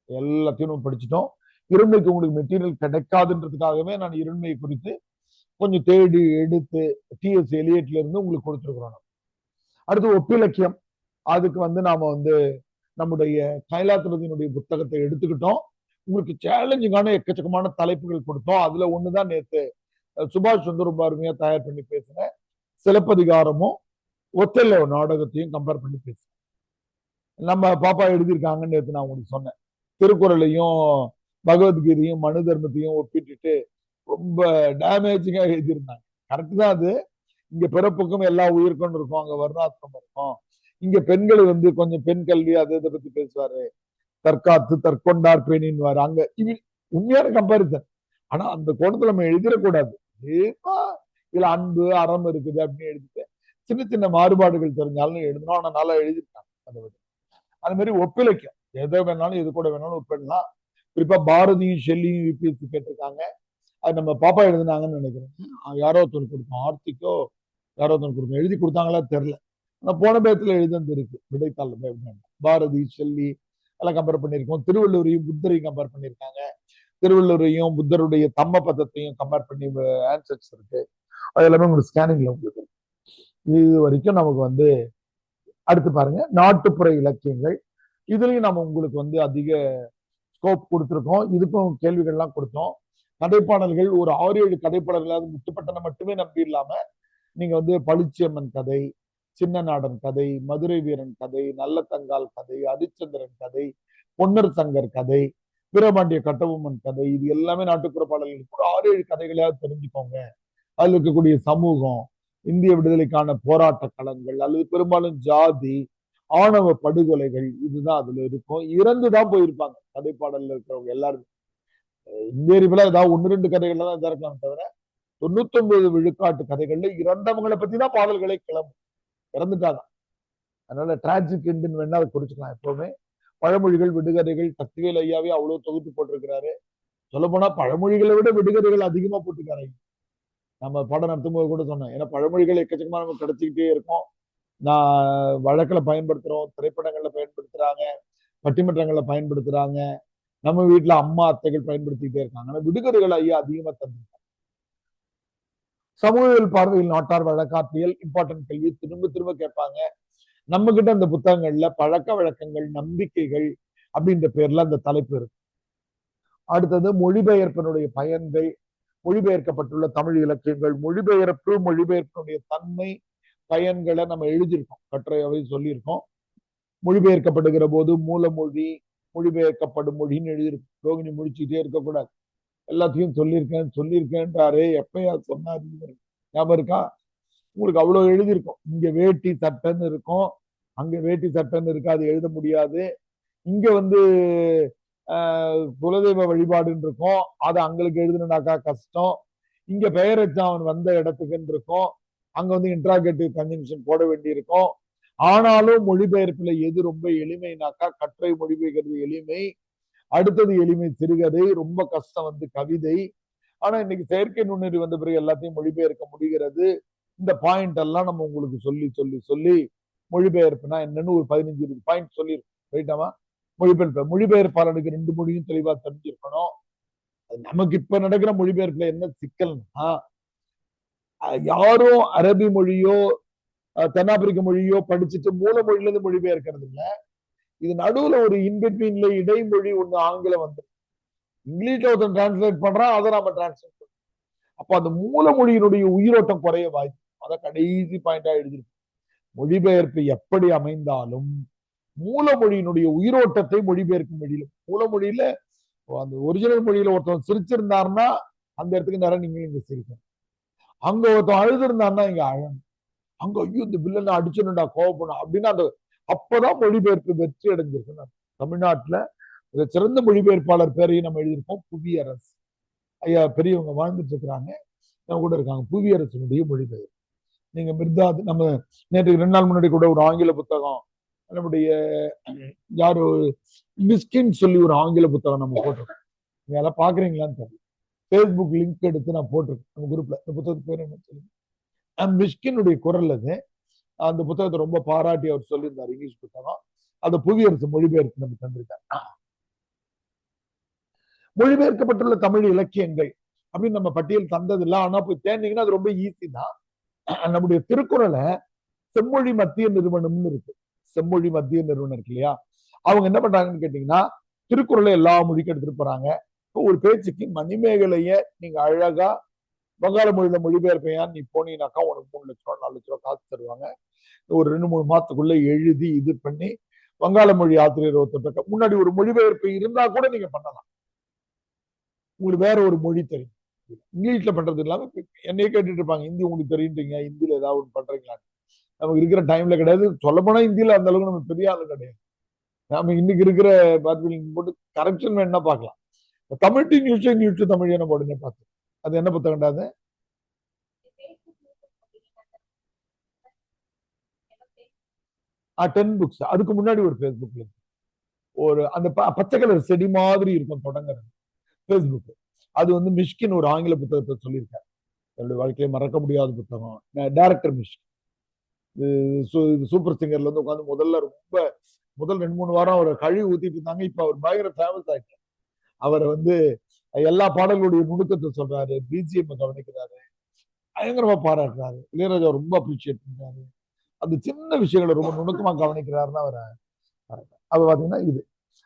எல்லாத்தையும் நம்ம படிச்சுட்டோம். இருண்மைக்கு உங்களுக்கு மெட்டீரியல் கிடைக்காதுன்றதுக்காகவே நான் இருண்மையை குறித்து கொஞ்சம் தேடி எடுத்து டிஎஸ் எலியட்ல இருந்து உங்களுக்கு கொடுத்துருக்கிறோம். அடுத்து ஒப்பிலக்கியம். அதுக்கு நாம நம்முடைய கைலாசபதியினுடைய புத்தகத்தை எடுத்துக்கிட்டோம். உங்களுக்கு சேலஞ்சிங்கான எக்கச்சக்கமான தலைப்புகள் கொடுத்தோம். அதுல ஒண்ணுதான் நேற்று சுபாஷ் சந்திர ரொம்ப அருமையா தயார் பண்ணி பேசினேன். சிலப்பதிகாரமும் ஒத்தெல்லோ நாடகத்தையும் கம்பேர் பண்ணி பேசுறேன். நம்ம பாப்பா எழுதியிருக்காங்கன்னு நேற்று நான் உங்களுக்கு சொன்னேன். திருக்குறளையும் பகவத்கீதையும் மனு தர்மத்தையும் ஒப்பிட்டுட்டு ரொம்ப டேமேஜிங்கா எழுதியிருந்தாங்க. கரெக்ட் தான் அது. இங்க பிறப்புக்கும் எல்லா உயிர்க்கும் இருக்கும், அங்க வர்ணாசிரமம் இருக்கும். இங்க பெண்கள் கொஞ்சம் பெண் கல்வி அதை இதை பத்தி பேசுவாரு, தற்காத்து தற்கொண்டார் பெண்ணின்வாரு. அங்க உண்மையான கம்பாரிசன். ஆனா அந்த கோணத்துல நம்ம எழுதிடக்கூடாது. ஏதா இதுல அன்பு அறம் இருக்குது அப்படின்னு எழுதிட்டு சின்ன சின்ன மாறுபாடுகள் தெரிஞ்சாலும் எழுதணும். ஆனா நல்லா எழுதிருக்காங்க. அது மாதிரி ஒப்பிலக்கியம் எதை வேணாலும் எது கூட வேணாலும் ஒப்பிடலாம். குறிப்பா பாரதியும் ஷெல்லியும் யூபிஎஸ்சி கேட்டிருக்காங்க. அது நம்ம பாப்பா எழுதினாங்கன்னு நினைக்கிறேன். யாரோ ஒருத்தர் கொடுத்தோம், ஆர்த்திக்கோ யாரோ ஒருத்தர் கொடுத்தோம், எழுதி கொடுத்தாங்களா தெரியல. ஆனா போன பேத்துல எழுதுனது இருக்கு விடைத்தாள். பாரதி ஷெல்லி எல்லாம் கம்பேர் பண்ணியிருக்கோம். திருவள்ளுவரையும் புத்தரையும் கம்பேர் பண்ணியிருக்காங்க. திருவள்ளுவரையும் புத்தருடைய தம்ம பதத்தையும் கம்பேர் பண்ணி ஆன்சர்ஸ் இருக்கு. அது எல்லாமே உங்களுக்கு ஸ்கேனிங்ல உங்களுக்கு இது வரைக்கும் நமக்கு அடுத்து பாருங்க நாட்டுப்புற இலக்கியங்கள். இதுலயும் நம்ம உங்களுக்கு அதிக ஸ்கோப் கொடுத்துருக்கோம். இதுக்கும் கேள்விகள்லாம் கொடுத்தோம். கதைப்பாடல்கள் ஒரு 6-7 கதைப்பாடல்களாவது முத்துப்பட்டனை மட்டுமே நம்பி இல்லாம நீங்க பளிச்சியம்மன் கதை, சின்ன நாடன் கதை, மதுரை வீரன் கதை, நல்ல தங்கால் கதை, ஹரிச்சந்திரன் கதை, பொன்னர் சங்கர் கதை, வீரபாண்டிய கட்டபொம்மன் கதை, இது எல்லாமே நாட்டுப்புற பாடல்கள். கூட 6-7 கதைகளையாவது தெரிஞ்சுக்கோங்க. அதுல இருக்கக்கூடிய சமூகம், இந்திய விடுதலைக்கான போராட்ட களங்கள், அல்லது பெரும்பாலும் ஜாதி, ஆணவ படுகொலைகள், இதுதான் அதுல இருக்கும். இறந்துதான் போயிருப்பாங்க கதைப்பாடல்ல இருக்கிறவங்க எல்லாரும். இந்திய ஏதாவது 1-2 கதைகள்ல தான் இதா இருக்கலாம் தவிர 99 விழுக்காட்டு கதைகள்ல இறந்தவங்களை பத்தி தான் பாடல்களை கிளம்பும். இறந்துட்டாங்க. அதனால டிராஜிக் எண்டுன்னு வேணா அதை குறிச்சுக்கலாம். எப்பவுமே பழமொழிகள் விடுகதைகள் சக்திவேல் ஐயாவே அவ்வளவு தொகுத்து போட்டிருக்கிறாரு. சொல்ல போனா பழமொழிகளை விட விடுகதைகள் அதிகமா போட்டிருக்காரு. நம்ம பாடம் நடத்தும் போது கூட சொன்னேன். ஏன்னா பழமொழிகள் எக்கச்சக்கமா நம்ம கிடைச்சிக்கிட்டே இருக்கோம். நான் வழக்குல பயன்படுத்துறோம், திரைப்படங்கள்ல பயன்படுத்துறாங்க, பட்டிமன்றங்கள்ல பயன்படுத்துறாங்க, நம்ம வீட்டுல அம்மா அத்தைகள் பயன்படுத்திக்கிட்டே இருக்காங்க. ஆனா விடுகதைகள் ஐயா அதிகமா தந்திருக்காங்க. சமூகவியல் பார்வையில் நாட்டார் வழக்காற்றியல் இம்பார்ட்டன்ட் கேள்வி திரும்ப திரும்ப கேட்பாங்க. நம்ம கிட்ட அந்த புத்தகங்கள்ல பழக்க வழக்கங்கள் நம்பிக்கைகள் அப்படின்ற பேர்ல அந்த தலைப்பு இருக்கு. அடுத்தது மொழிபெயர்ப்பினுடைய பயன்கள், மொழிபெயர்க்கப்பட்டுள்ள தமிழ் இலக்கியங்கள், மொழிபெயர்ப்பினுடைய தன்மை பயன்களை நம்ம எழுதியிருக்கோம், கட்டுரையாவே சொல்லியிருக்கோம். மொழிபெயர்க்கப்படுகிற போது மூலமொழி, மொழிபெயர்க்கப்படும் மொழின்னு எழுதியிருக்கோம். ரோகிணி முடிச்சுட்டே இருக்கக்கூடாது, எல்லாத்தையும் சொல்லியிருக்கேன்றாரு. எப்பயா சொன்னாரு ஞாபகம் இருக்கா? உங்களுக்கு அவ்வளவு எழுதியிருக்கும். இங்க வேட்டி சட்டைன்னு இருக்கும், அங்க வேட்டி சட்டைன்னு இருக்கு, அது எழுத முடியாது. இங்க குலதெய்வ வழிபாடுன்னு இருக்கும், அது அங்களுக்கு எழுதுனாக்கா கஷ்டம். இங்க பெயர் வச்சா அவன் வந்த இடத்துக்குன்னு இருக்கும், அங்க இன்ட்ராகேட்டிவ் கன்ஜங்ஷன் போட வேண்டி இருக்கும். ஆனாலும் மொழிபெயர்ப்புல எது ரொம்ப எளிமைனாக்கா கட்டுரை மொழிபெயர்க்கிறது எளிமை. அடுத்தது எளிமை சிறுகதை, ரொம்ப கஷ்டம் கவிதை. ஆனா இன்னைக்கு செயற்கை நுண்ணறிவு வந்த பிறகு எல்லாத்தையும் மொழிபெயர்க்க முடிகிறது. இந்த பாயிண்ட் எல்லாம் நம்ம உங்களுக்கு சொல்லி சொல்லி சொல்லி மொழிபெயர்ப்புனா என்னன்னு ஒரு 15-20 பாயிண்ட் சொல்லியிருக்கோம். ரைட்டாமா? மொழிபெயர்ப்பாளனுக்கு 2 மொழியும் தெளிவா தெரிஞ்சிருக்கணும். நமக்கு இப்ப நடக்கிற மொழிபெயர்ப்புல என்ன சிக்கல்னா, யாரும் அரபி மொழியோ தென்னாப்பிரிக்க மொழியோ படிச்சுட்டு மூல மொழியில இருந்து மொழிபெயர்க்கிறது இல்ல. இது நடுவுல ஒரு இன்பிட்வீன்ல இடைமொழி ஒண்ணு ஆங்கிலம் இங்கிலீஷ்ல ஒருத்தன் டிரான்ஸ்லேட் பண்றான், அதை நாம டிரான்ஸ்லேட் பண்றோம். அப்ப அந்த மூல மொழியினுடைய உயிரோட்டம் குறைய வாய்ப்பு. அதை கடைசி பாயிண்டா எழுதிருக்கு. மொழிபெயர்ப்பு எப்படி அமைந்தாலும் மூல மொழியினுடைய உயிரோட்டத்தை மொழிபெயர்க்கும் மொழியில, மூல மொழியில அந்த ஒரிஜினல் மொழியில ஒருத்தன் சிரிச்சிருந்தாருன்னா அந்த இடத்துக்கு நேரம் நீங்க இங்க சிரிக்கணும். அங்க ஒருத்தன் அழுதுருந்தாருன்னா இங்க அழணும். அங்க ஐயோ இந்த வில்லனை அடிச்சுடா கோவப்படும் அப்படின்னா அப்பதான் மொழிபெயர்ப்பு வெற்றி அடைஞ்சிருக்கு. தமிழ்நாட்டுல சிறந்த மொழிபெயர்ப்பாளர் பேரையும் நம்ம எழுதியிருக்கோம், புவியரசு ஐயா. பெரியவங்க வாழ்ந்துட்டு இருக்கிறாங்க, நம்ம கூட இருக்காங்க. புவியரசனுடைய மொழிபெயர்ப்பு நீங்க மிர்தாது, நம்ம நேற்று 2 நாள் முன்னாடி கூட ஒரு ஆங்கில புத்தகம் நம்முடைய யாரு மிஸ்கின் சொல்லி ஒரு ஆங்கில புத்தகம் நம்ம போட்டிருக்கோம். நீங்க அதெல்லாம் பாக்குறீங்களான்னு தெரியல. பேஸ்புக் லிங்க் எடுத்து நான் போட்டிருக்கேன் நம்ம குரூப்ல. இந்த புத்தகத்துக்கு பேர் என்ன சொல்லுங்க? மிஸ்கினுடைய குரல் அது. அந்த புத்தகத்தை ரொம்ப பாராட்டி அவர் சொல்லியிருந்தார். இங்கிலீஷ் புத்தகம். அந்த புவியரசு மொழிபெயர்ப்பு நம்ம தந்திருக்காரு. மொழிபெயர்க்கப்பட்டுள்ள தமிழ் இலக்கியங்கள் அப்படின்னு நம்ம பட்டியல் தந்ததில்லை. ஆனா போய் தேர்ந்தீங்கன்னா அது ரொம்ப ஈஸி தான். நம்முடைய திருக்குறளை செம்மொழி மத்திய நிறுவனம்னு இருக்கு. செம்மொழி மத்திய நிறுவனம் இருக்கு இல்லையா? அவங்க என்ன பண்றாங்கன்னு கேட்டீங்கன்னா, திருக்குறளை எல்லா மொழிக்கும் எடுத்துட்டு போறாங்க. ஒரு பேச்சுக்கு மணிமேகலைய நீங்க அழகா வங்காள மொழியில மொழிபெயர்ப்பையா நீ போனீங்கன்னாக்கா உனக்கு 3 லட்சம் ரூபா 4 லட்ச ரூபா காசு தருவாங்க. ஒரு 2-3 மாசத்துக்குள்ள எழுதி இது பண்ணி வங்காள மொழி ஆசிரியர் முன்னாடி ஒரு மொழிபெயர்ப்பு இருந்தா கூட நீங்க பண்ணலாம். உங்களுக்கு வேற ஒரு மொழி தெரியும், இங்கிலீஷ்ல பண்றது இல்லாம என்னையே கேட்டுட்டு இருப்பாங்க, ஹிந்தி உங்களுக்கு தெரியுன்றீங்க, ஹிந்தியில ஏதாவது ஒன்று பண்றீங்களா? நமக்கு இருக்கிற டைம்ல கிடையாது. சொல்ல போனா ஹிந்தியில அந்த அளவுக்கு நம்ம பெரிய ஆளு கிடையாது. நாம இன்னைக்கு இருக்கிற போட்டு கரெக்ஷன் வேணா பார்க்கலாம். Tamil to news, news to Tamil என்ன உடனே பார்த்து அது என்ன புத்தகம்டா அது? 10 புக்ஸ். அதுக்கு முன்னாடி ஒரு ஃபேஸ்புக்ல ஒரு அந்த பச்சை கலர் செடி மாதிரி இருக்கும் தொடங்குறது ஃபேஸ்புக். அது வந்து மிஷ்கின் ஒரு ஆங்கில புத்தகத்தை சொல்லியிருக்காரு. என்னுடைய வாழ்க்கையில மறக்க முடியாத புத்தகம். டைரக்டர் மிஷ்கின் சூப்பர் சிங்கர்ல இருந்து உட்காந்து முதல் 2-3 வாரம் அவரை கழுவி ஊத்திட்டு இருந்தாங்க. இப்ப அவர் பயங்கர ஃபேமஸ் ஆயிட்டார். அவரை வந்து எல்லா பாடல்களுடைய நுணுக்கத்தை சொல்றாரு, பிஜிஎம் கவனிக்கிறாரு, பயங்கரமா பாராட்டுறாரு. இளையராஜா ரொம்ப அப்ரிசியேட் பண்றாரு. அந்த சின்ன விஷயங்களை ரொம்ப நுணுக்கமா கவனிக்கிறாருன்னு அவரை அப்ப பாத்தீங்கன்னா இது.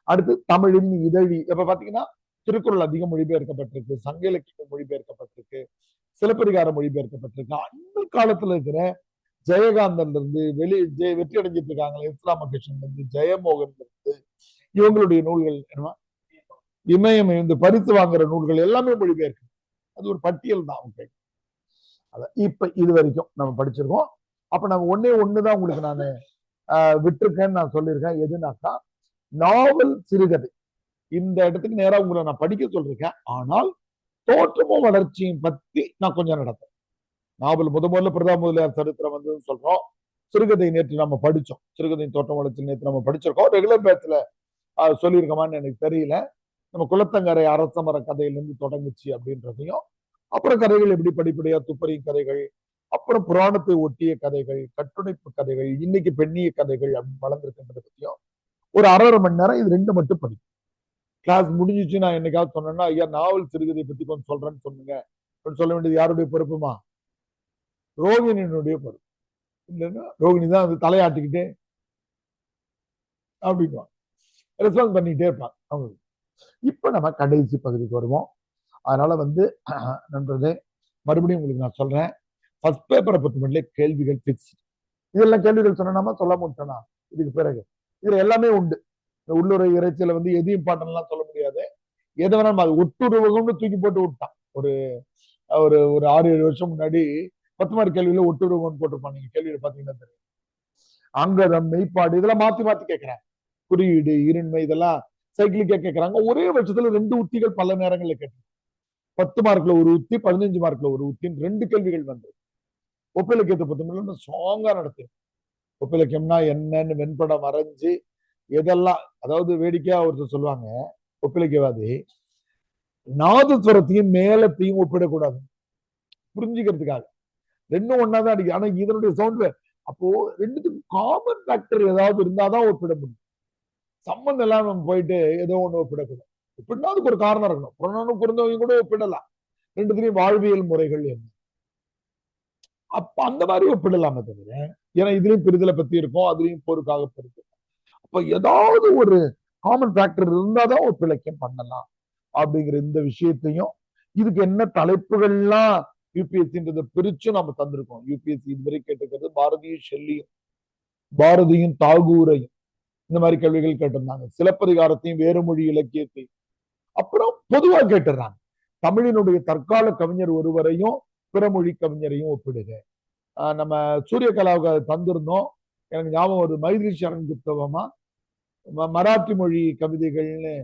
அடுத்து தமிழின் இதழி. இப்ப பாத்தீங்கன்னா திருக்குறள் அதிக மொழிபெயர்க்கப்பட்டிருக்கு, சங்க இலக்கியம் மொழிபெயர்க்கப்பட்டிருக்கு, சிலப்பதிகாரம் மொழிபெயர்க்கப்பட்டிருக்கு. அந்த காலத்துல இருக்கிற ஜெயகாந்தன்ல இருந்து வெற்றி அடைஞ்சிட்டு இருக்காங்களே, இஸ்லாமகிருஷ்ணன் இருந்து, ஜெயமோகன் இருந்து, இவங்களுடைய நூல்கள் என்ன இமயம் இந்த பரிசு வாங்குற நூல்கள் எல்லாமே மொழிபெயர்க்கு. அது ஒரு பட்டியல் தான். ஓகே, இப்ப இது வரைக்கும் நம்ம படிச்சிருக்கோம். அப்ப நம்ம ஒண்ணுதான் உங்களுக்கு நான் விட்டுருக்கேன்னு நான் சொல்லியிருக்கேன். எதுனாக்கா நாவல், சிறுகதை. இந்த இடத்துக்கு நேரா உங்களை நான் படிக்க சொல்லிருக்கேன். ஆனால் தோற்றமும் வளர்ச்சியும் பத்தி நான் கொஞ்சம் நடத்தேன். நாவல் முதல்ல பிரதாப் முதலியார் சரித்திரம் வந்து சொல்றோம். சிறுகதை நேற்று நம்ம படிச்சோம். சிறுகதையின் தோற்றம் வளர்ச்சி நேற்று நம்ம படிச்சிருக்கோம். ரெகுலர் பேட்ச்ல சொல்லியிருக்கோமான்னு எனக்கு தெரியல. நம்ம குளத்தங்கரை அரசமர கதையிலிருந்து தொடங்குச்சு அப்படின்றதையும், அப்புறம் கதைகள் எப்படி படிப்படியா துப்பறியும் கதைகள், அப்புறம் புராணத்தை ஒட்டிய கதைகள், கட்டுடைப்பு கதைகள், இன்னைக்கு பெண்ணிய கதைகள் அப்படின்னு வளர்ந்துருக்குன்றத பத்தியும் ஒரு 1/2 மணி நேரம் இது 2 மட்டும் படிக்கும். கிளாஸ் முடிஞ்சிச்சு நான் என்னைக்காவது சொன்னேன்னா, ஐயா நாவல் சிறுகதை பத்தி கொஞ்சம் சொல்றேன்னு சொன்னீங்க சொல்ல வேண்டியது யாருடைய பொறுப்புமா? ரோகிணியினுடைய பொறுப்பு. இல்லைன்னா ரோகிணி தான் வந்து தலையாட்டிக்கிட்டே அப்படின்னா ரெஸ்பான்ஸ் பண்ணிக்கிட்டே இருப்பாங்க அவங்களுக்கு. இப்ப நம்ம கடைசி பகுதிக்கு வருவோம். அதனால வந்து நண்பர்களே, மறுபடியும் உங்களுக்கு நான் சொல்றேன், ஃபர்ஸ்ட் பேப்பரை பொறுத்த மட்டும் கேள்விகள் பிக்ஸ். இதெல்லாம் கேள்விகள் சொன்னா சொல்ல முடிட்டேனா இதுக்கு பிறகு இதுல எல்லாமே உண்டு. உள்ளுரை இறைச்சியில வந்து எது இம்பார்ட்டன் சொல்ல முடியாது. எதை வேணாலும் அது ஒட்டுருவகம்னு தூக்கி போட்டு விட்டான். ஒரு ஒரு ஒரு 6-7 வருஷம் முன்னாடி 10 மார்க் கேள்வியில ஒட்டுருவகம்னு போட்டிருப்பான். நீங்க கேள்வியில பாத்தீங்கன்னா தெரியும். அங்கதம், மெய்ப்பாடு இதெல்லாம் மாத்தி மாத்தி கேட்கிறேன். குறியீடு, இருண்மை இதெல்லாம் சைக்கிளிக்கா கேட்கறாங்க. ஒரே பட்சத்துல 2 உத்திகள் பல நேரங்கள்ல கேட்டு 10 மார்க்ல ஒரு உத்தி, 15 மார்க்ல ஒரு உத்தின்னு 2 கேள்விகள் வந்து ஒப்பிலக்கியத்தை பொறுத்தவரை ஸ்ட்ராங்கா நடத்து. ஒப்பிலக்கியம்னா என்னன்னு வெண்படம் வரைஞ்சு எதெல்லாம், அதாவது வேடிக்கையா ஒருத்தர் சொல்லுவாங்க ஒப்பிலக்கியவாதி, நாதஸ்வரத்தையும் மேலத்தையும் ஒப்பிடக்கூடாது புரிஞ்சுக்கிறதுக்காக. ரெண்டும் ஒன்னாதான் அடிக்கும். ஆனா இதனுடைய சவுண்ட் அப்போ ரெண்டுத்துக்கும் காமன் ஃபேக்டர் ஏதாவது இருந்தாதான் ஒப்பிட முடியும். சம்பந்தம் எல்லாம் நம்ம போயிட்டு ஏதோ ஒண்ணு ஒப்பிடக்கூடாது. ஒப்பிடா அதுக்கு ஒரு காரணம் இருக்கணும். புறநானூறு பொருந்தவங்க கூட ஒப்பிடலாம். ரெண்டுத்திலையும் வாழ்வியல் முறைகள் என்ன, அப்ப அந்த மாதிரி ஒப்பிடலாமே தவிர, ஏன்னா இதுலயும் பிரிதலை பத்தி இருக்கும், அதுலயும் போருக்காக இருக்கு. அப்ப ஏதாவது ஒரு காமன் ஃபேக்டர் இருந்தாதான் ஒப்பிலக்கியம் பண்ணலாம் அப்படிங்கிற இந்த விஷயத்தையும், இதுக்கு என்ன தலைப்புகள்லாம் யூபிஎஸ்சின்றதை பிரிச்சும் நம்ம தந்திருக்கோம். யூபிஎஸ்சி இதுவரை கேட்டிருக்கிறது பாரதியும் ஷெல்லியும், பாரதியும் தாகூரையும் இந்த மாதிரி கேள்விகள் கேட்டிருந்தாங்க. சிலப்பதிகாரத்தையும் வேறு மொழி இலக்கியத்தையும் அப்புறம் பொதுவா கேட்டுறாங்க. தமிழினுடைய தற்கால கவிஞர் ஒருவரையும் பிறமொழி கவிஞரையும் ஒப்பிடுக. நம்ம சூரியகலாவுக்கு அதை தந்திருந்தோம். எனக்கு ஞாபகம் வருது, மைதிலி சரண் புத்தகமா மராத்தி மொழி கவிதைகள்னு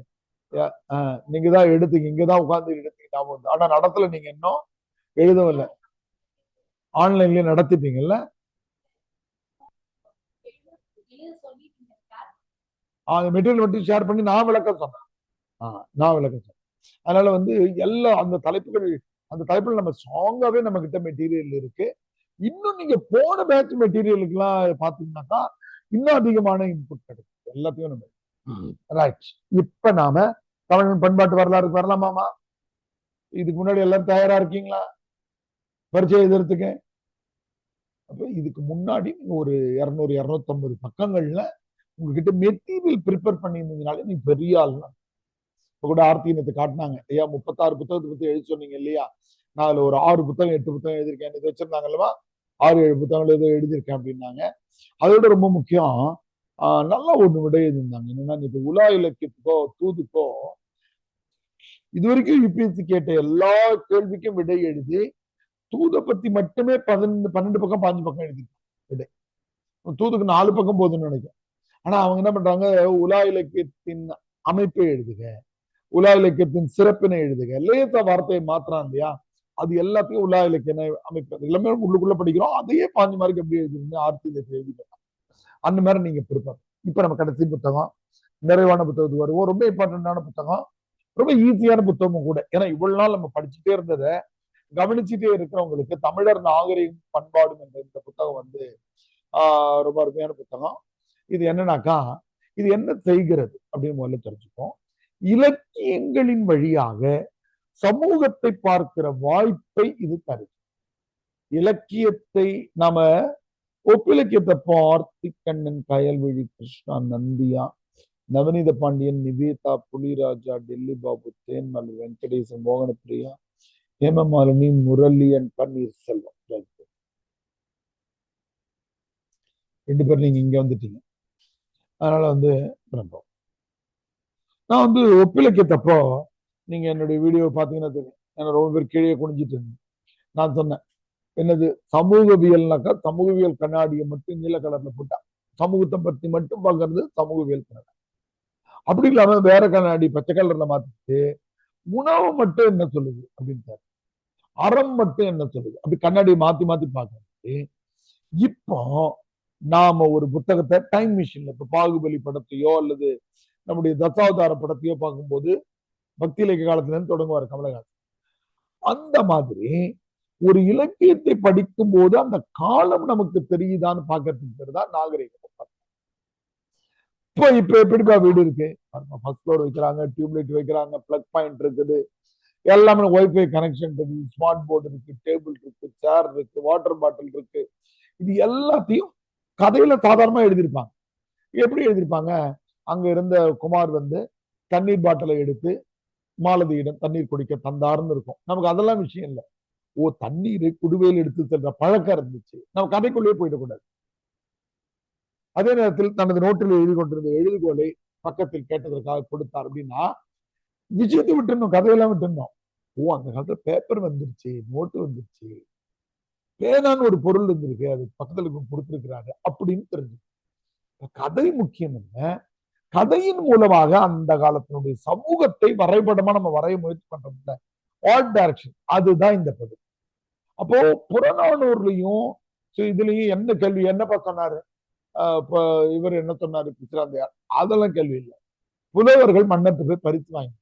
நீங்க தான் எடுத்தீங்க, இங்கதான் உட்கார்ந்து எடுத்தீங்க ஞாபகம். ஆனா நடத்தல, நீங்க இன்னும் எழுதவில்லை. ஆன்லைன்லயே நடத்திட்டீங்கல்ல? மெட்டீரியல் மட்டும் ஷேர் பண்ணி நான் விளக்கம் சொன்னேன். அதனால வந்து எல்லா அந்த தலைப்புகள் நம்ம ஸ்ட்ராங்காவே நம்ம கிட்ட மெட்டீரியல் இருக்கு. இன்னும் நீங்க போன பேட்ச் மெட்டீரியலுக்கு எல்லாம் பாத்தீங்கன்னாக்கா இன்னும் அதிகமான இன்புட் கிடைக்கும் எல்லாத்தையும் நம்ம. ரைட், இப்ப நாம தமிழ் பண்பாட்டு வரலாறுக்கு வரலாமாமா? இதுக்கு முன்னாடி எல்லாரும் தயாரா இருக்கீங்களா பரிச்சை எழுதுறதுக்கு? அப்ப இதுக்கு முன்னாடி ஒரு 200-250 பக்கங்கள்ல உங்ககிட்ட மெட்டீரியல் ப்ரிப்பேர் பண்ணியிருந்ததுனால நீ பெரிய ஆள்னா. இப்ப கூட ஆர்த்தி நேற்று காட்டினாங்க, ஐயா 36 புத்தகத்தை பத்தி எழுதி சொன்னீங்க இல்லையா, நான் அதுல ஒரு 6 புத்தகம் 8 புத்தகம் எழுதியிருக்கேன். இது வச்சிருந்தாங்கல்லவா, 6-7 புத்தகங்கள் ஏதோ எழுதியிருக்கேன் அப்படின்னாங்க. அதோட ரொம்ப முக்கியம், நல்லா ஒண்ணு விட எழுதியிருந்தாங்க. என்னன்னா, இப்ப உலா இலக்கியத்துக்கோ தூதுக்கோ இது வரைக்கும் யூபிஎஸ்சி கேட்ட எல்லா கேள்விக்கும் விடை எழுதி தூதை பத்தி மட்டுமே 12 பக்கம் 5 பக்கம் எழுதிருக்காங்க விடை. தூதுக்கு 4 பக்கம் போதுன்னு நினைக்கிறேன். ஆனா அவங்க என்ன பண்றாங்க, உலா இலக்கியத்தின் அமைப்பை எழுதுக, உலா இலக்கியத்தின் சிறப்பினை எழுதுக, லேசா வார்த்தையை மாத்திரம் இல்லையா, அது எல்லாத்தையும் உலா இலக்கிய அமைப்பு எல்லாமே உள்ளுக்குள்ள படிக்கிறோம். அதையே 5 மார்க் எப்படி எழுதுறீங்க, ஆர்த்தி எழுதிக்கலாம். அந்த மாதிரி நீங்க ப்ரிப்பேர். இப்ப நம்ம கடைசி புத்தகம், நிறைவான புத்தகத்துக்கு வருவோம். ரொம்ப இம்பார்ட்டன்டான புத்தகம், ரொம்ப ஈஸியான புத்தகமும் கூட. ஏன்னா இவ்வளவு நாள் நம்ம படிச்சுட்டே இருந்ததை கவனிச்சுட்டே இருக்கிறவங்களுக்கு தமிழர் நாகரிகம் பண்பாடும் என்ற இந்த புத்தகம் வந்து ரொம்ப அருமையான புத்தகம். இது என்னன்னாக்கா, இது என்ன செய்கிறது அப்படின்னு முதல்ல தெரிஞ்சுப்போம். இலக்கியங்களின் வழியாக சமூகத்தை பார்க்கிற வாய்ப்பை இது தருது. இலக்கியத்தை நாம ஒப்பிலக்கியத்தை பார்த்திக்கண்ணன், கயல்விழி, கிருஷ்ணா, நந்தியா, நவநீத பாண்டியன், நிவேதா, புலிராஜா, டெல்லி பாபு, தேன்மலர், வெங்கடேசன், மோகனப்பிரியா, ஹேமமாலினி, முரளியன், பன்னீர்செல்வம், 2 பேர் நீங்க இங்க வந்துட்டீங்க. அதனால வந்து நான் வந்து ஒப்பிலக்கியத்தப்போ நீங்க என்னுடைய வீடியோ பாத்தீங்கன்னா தெரியும், என்ன ரொம்ப பேர் கீழே குனிஞ்சிட்டு இருந்தேன். நான் சொன்னேன் என்னது, சமூகவியல்னாக்கா சமூகவியல் கண்ணாடியை மட்டும் நீல கலர்ல போட்டா, சமூகத்தை பத்தி மட்டும் பாக்குறது சமூகவியல் கண்ணாடி. அப்படி இல்லாம வேற கண்ணாடி பச்சை கலர்ல மாத்திட்டு உணவு மட்டும் என்ன சொல்லுது அப்படின்னு, அறம் மட்டும் என்ன சொல்லுது, அப்படி கண்ணாடியை மாத்தி மாத்தி பாக்குறது. இப்போ நாம ஒரு புத்தகத்தை டைம் மிஷின்ல, இப்ப பாகுபலி படத்தையோ அல்லது நம்முடைய தசாவதார படத்தையோ பார்க்கும்போது பக்தி இலக்கிய காலத்துல இருந்து தொடங்குவார் கமலஹாசன். அந்த மாதிரி ஒரு இலக்கியத்தை படிக்கும் போது அந்த காலம் நமக்கு தெரியுதான்னு பாக்கிறதுக்கு பேர் தான் நாகரிகம். இப்ப எப்படிப்பா வீடு இருக்கு, ஃபர்ஸ்ட் ஃப்ளோர் வைக்கிறாங்க, டியூப்லைட் வைக்கிறாங்க, பிளக் பாயிண்ட் இருக்குது, எல்லாமே ஒய்ஃபை கனெக்ஷன் இருக்கு, ஸ்மார்ட் போர்டு இருக்கு, டேபிள் இருக்கு, சேர் இருக்கு, வாட்டர் பாட்டில் இருக்கு. இது எல்லாத்தையும் கதையில சாதாரணமா எழுதியிருப்பாங்க. எப்படி எழுதியிருப்பாங்க, அங்க இருந்த குமார் வந்து தண்ணீர் பாட்டிலை எடுத்து மாலதியிடம் தண்ணீர் குடிக்க தந்தாருன்னு இருக்கும். நமக்கு அதெல்லாம் விஷயம் இல்லை. ஓ, தண்ணீரை குடுவையில் எடுத்து செல்ற பழக்கம் இருந்துச்சு, நம்ம கதைக்குள்ளேயே போயிடக்கூடாது. அதே நேரத்தில் தனது நோட்டில் எழுதி கொண்டிருந்த எழுதுகோலை பக்கத்தில் கேட்டதற்காக கொடுத்தார் அப்படின்னா விஷயத்தை விட்டுருந்தோம், கதையெல்லாம் விட்டுருந்தோம். ஓ, அந்த காலத்துல பேப்பர் வந்துருச்சு, நோட்டு வந்துருச்சு, பேனான்னு ஒரு பொருள் இருந்திருக்கு, அது பக்கத்துல கொடுத்திருக்கிறாங்க அப்படின்னு தெரிஞ்சு. கதை முக்கியம் இல்லை, கதையின் மூலமாக அந்த காலத்தினுடைய சமூகத்தை வரைபடமா நம்ம வரைய முயற்சி பண்றோம்ல, ஆர்ட் டைரக்ஷன், அதுதான் இந்த பகுதி. அப்போ புறநானூர்லயும் இதுலயும் என்ன கேள்வி, என்னப்பா சொன்னாரு இப்ப இவர் என்ன சொன்னாரு பிசிராந்தையார், அதெல்லாம் கேள்வி இல்லை. புலவர்கள் மன்னத்து போய் பரிசு வாங்கி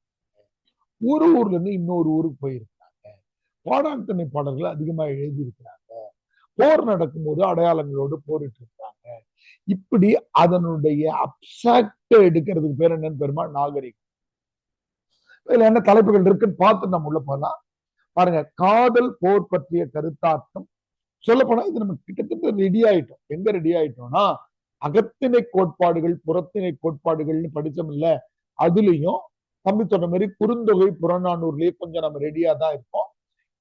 ஊர்ல இருந்து இன்னொரு ஊருக்கு போயிருக்காங்க, பாடாந்தனை பாடல்கள் அதிகமா எழுதியிருக்கிறாங்க, போர் நடக்கும்போது அடையாளங்களோடு போரிட்டு இருக்காங்க. இப்படி அதனுடைய அப்சாக்ட எடுக்கிறதுக்கு பேர் என்னன்னு பெருமா நாகரிகம். இதுல என்ன தலைப்புகள் இருக்குன்னு பார்த்து நம்ம உள்ள போலாம். பாருங்க, காதல் போர் பற்றிய கருத்தாக்கம். சொல்ல போனா இது நம்ம கிட்டத்தட்ட ரெடி ஆயிட்டோம். எங்க ரெடி ஆயிட்டோம்னா, அகத்திணை கோட்பாடுகள் புறத்திணை கோட்பாடுகள்னு படிச்சோம் இல்ல, அதுலயும் தம்பி சொன்ன மாதிரி குறுந்தொகை புறநானூர்லயே கொஞ்சம் நம்ம ரெடியா தான் இருக்கோம்.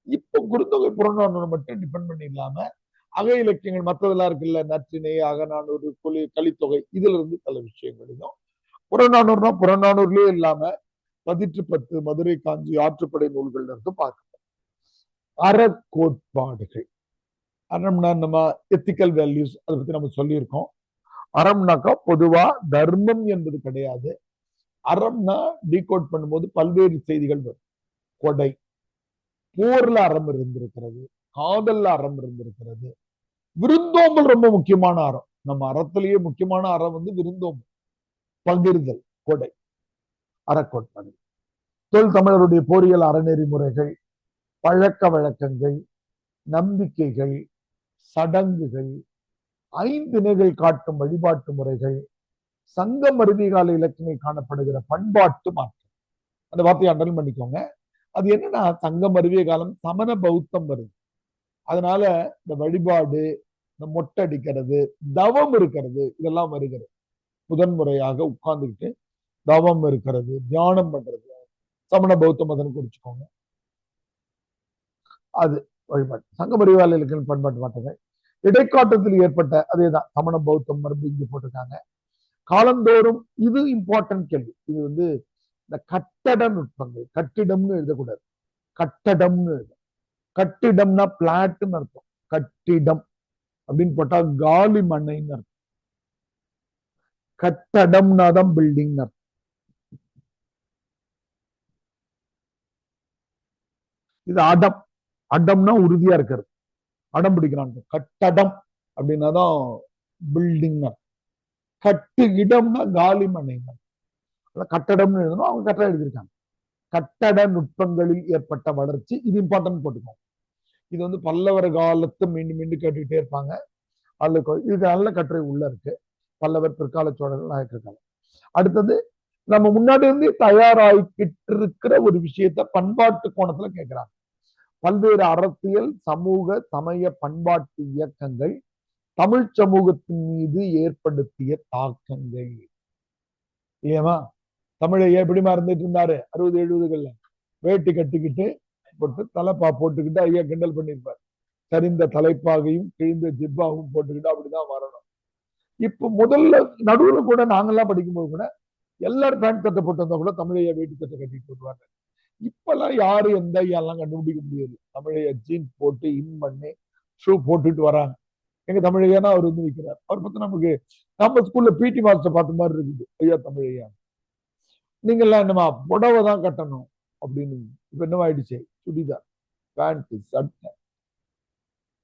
இப்போ குறுந்தொகை புறநானூறு மட்டும் டிபெண்ட் பண்ணிடலாம அக இலக்கியங்கள் மற்றதெல்லாம் இருக்குல்ல, நற்றிணை, அகநானூறு, கலித்தொகை, இதுல இருந்து பல விஷயங்களையும் புறநானூறுனா புறநானூர்லயே இல்லாம 10 மதுரை காஞ்சி ஆற்றுப்படை நூல்கள்ல இருந்து பார்க்கணும். அறக்கோட்பாடுகள், அறம்னா நம்ம எத்திக்கல் வேல்யூஸ், அதை பத்தி நம்ம சொல்லியிருக்கோம். அறம்னாக்கா பொதுவா தர்மம் என்பது கிடையாது. அறம்னா டீகோட் பண்ணும்போது பல்வேறு செய்திகள் வரும். கொடை, போர்ல அறம் இருந்திருக்கிறது, காதல்ல அறம் இருந்திருக்கிறது, விருந்தோம்பல் ரொம்ப முக்கியமான அறம். நம்ம அறத்திலேயே முக்கியமான அறம் வந்து விருந்தோம்பல், பகிர்தல், கொடை, அறக்கோட்பாடு. தொல் தமிழருடைய போரியல் அறநெறி முறைகள், பழக்க வழக்கங்கள், நம்பிக்கைகள், சடங்குகள், 5 திணைகள் காட்டும் வழிபாட்டு முறைகள், சங்கம் அறுதிகால இலக்கியங்கள் காணப்படுகிற பண்பாட்டு மாற்றம். அந்த வார்த்தையை அண்டர்லைன் பண்ணிக்கோங்க. அது என்னன்னா, சங்கம் அறுதிய காலம் சமண பௌத்தம் வருது. அதனால இந்த வழிபாடு, இந்த மொட்டை அடிக்கிறது, தவம் இருக்கிறது, இதெல்லாம் வருகிறது. முதன்முறையாக உட்கார்ந்துக்கிட்டு தவம் இருக்கிறது, தியானம் பண்றது, சமண பௌத்த மதம் குறிச்சுக்கோங்க. அது வழிபாடு. சங்கம் அறிவாளர் இலக்கிய பண்பாட்டு மாற்றங்கள் இடைக்காட்டத்தில் ஏற்பட்ட அதேதான் சமண பௌத்தம் மரபு இங்கு போட்டிருக்காங்க. காலந்தோறும் இது இம்பார்ட்டன்ட் கேள்வி. இது வந்து இந்த கட்டட நுட்பங்கள், கட்டிடம்னு எழுதக்கூடாது, கட்டடம்னு எழுத. கட்டிடம்னா பிளாட்னு அர்த்தம். கட்டிடம் அப்படின்னு போட்டா காலி மண்ணைன்னு அர்த்தம். கட்டடம்னா தான் பில்டிங் அர்த்தம். இது அடம். அடம்னா உறுதியா இருக்கிறது, அடம் பிடிக்கிறான். கட்டடம் அப்படின்னாதான் பில்டிங். கட்டு இடம்னா காலி மண்ணை. கட்டடம்னு எழுதணும், அவங்க கட்டடம் எழுதியிருக்காங்க. கட்டட நுட்பங்களில் ஏற்பட்ட வளர்ச்சி, இது இம்பார்ட்டன்ட் போட்டுக்கோங்க. இது வந்து பல்லவர் காலத்து மீண்டும் மீண்டும் கேட்டுக்கிட்டே இருப்பாங்க. அதுல இது நல்ல கட்டுரை உள்ள இருக்கு. பல்லவர், பிற்கால சோழர்கள், நாயக்கர் காலம். அடுத்தது நம்ம முன்னாடி இருந்து தயாராகிக்கிட்டு இருக்கிற ஒரு விஷயத்த பண்பாட்டு கோணத்துல கேட்கிறாங்க. பல்வேறு அரசியல், சமூக, சமய, பண்பாட்டு இயக்கங்கள் தமிழ் சமூகத்தின் மீது ஏற்படுத்திய தாக்கங்கள். இல்லையாமா? தமிழைய எப்படிமா இருந்துட்டு இருந்தாரு 60-70கள்ல? வேட்டி கட்டிக்கிட்டு போட்டு தலைப்பா போட்டுக்கிட்டு ஐயா கிண்டல் பண்ணியிருப்பார். சரிந்த தலைப்பாகையும் கிழிந்த ஜிப்பாவும் போட்டுக்கிட்டு அப்படிதான் வரணும். இப்ப முதல்ல நடுவுல கூட நாங்கெல்லாம் படிக்கும்போது கூட எல்லாரும் பேண்ட் சட்டை போட்டு வந்தா கூட தமிழைய வேட்டி சட்டை கட்டிட்டு வருவாங்க. இப்பெல்லாம் யாரு எந்த ஐயாலாம் கண்டுபிடிக்க முடியாது. தமிழைய ஜீன்ஸ் போட்டு இன் பண்ணி ஷூ போட்டுட்டு வராங்க. எங்க தமிழையானா அவர் வந்து நிற்கிறார். அவர் பத்தி நமக்கு நம்ம ஸ்கூல்ல பிடி மாஸ்டர் பார்த்த மாதிரி இருக்குது. ஐயா தமிழையா, நீங்க எல்லாம் என்னமா புடவை தான் கட்டணும் அப்படின்னு. இப்ப என்னவா ஆயிடுச்சு? சுடிதார், பேண்ட், சட்டை.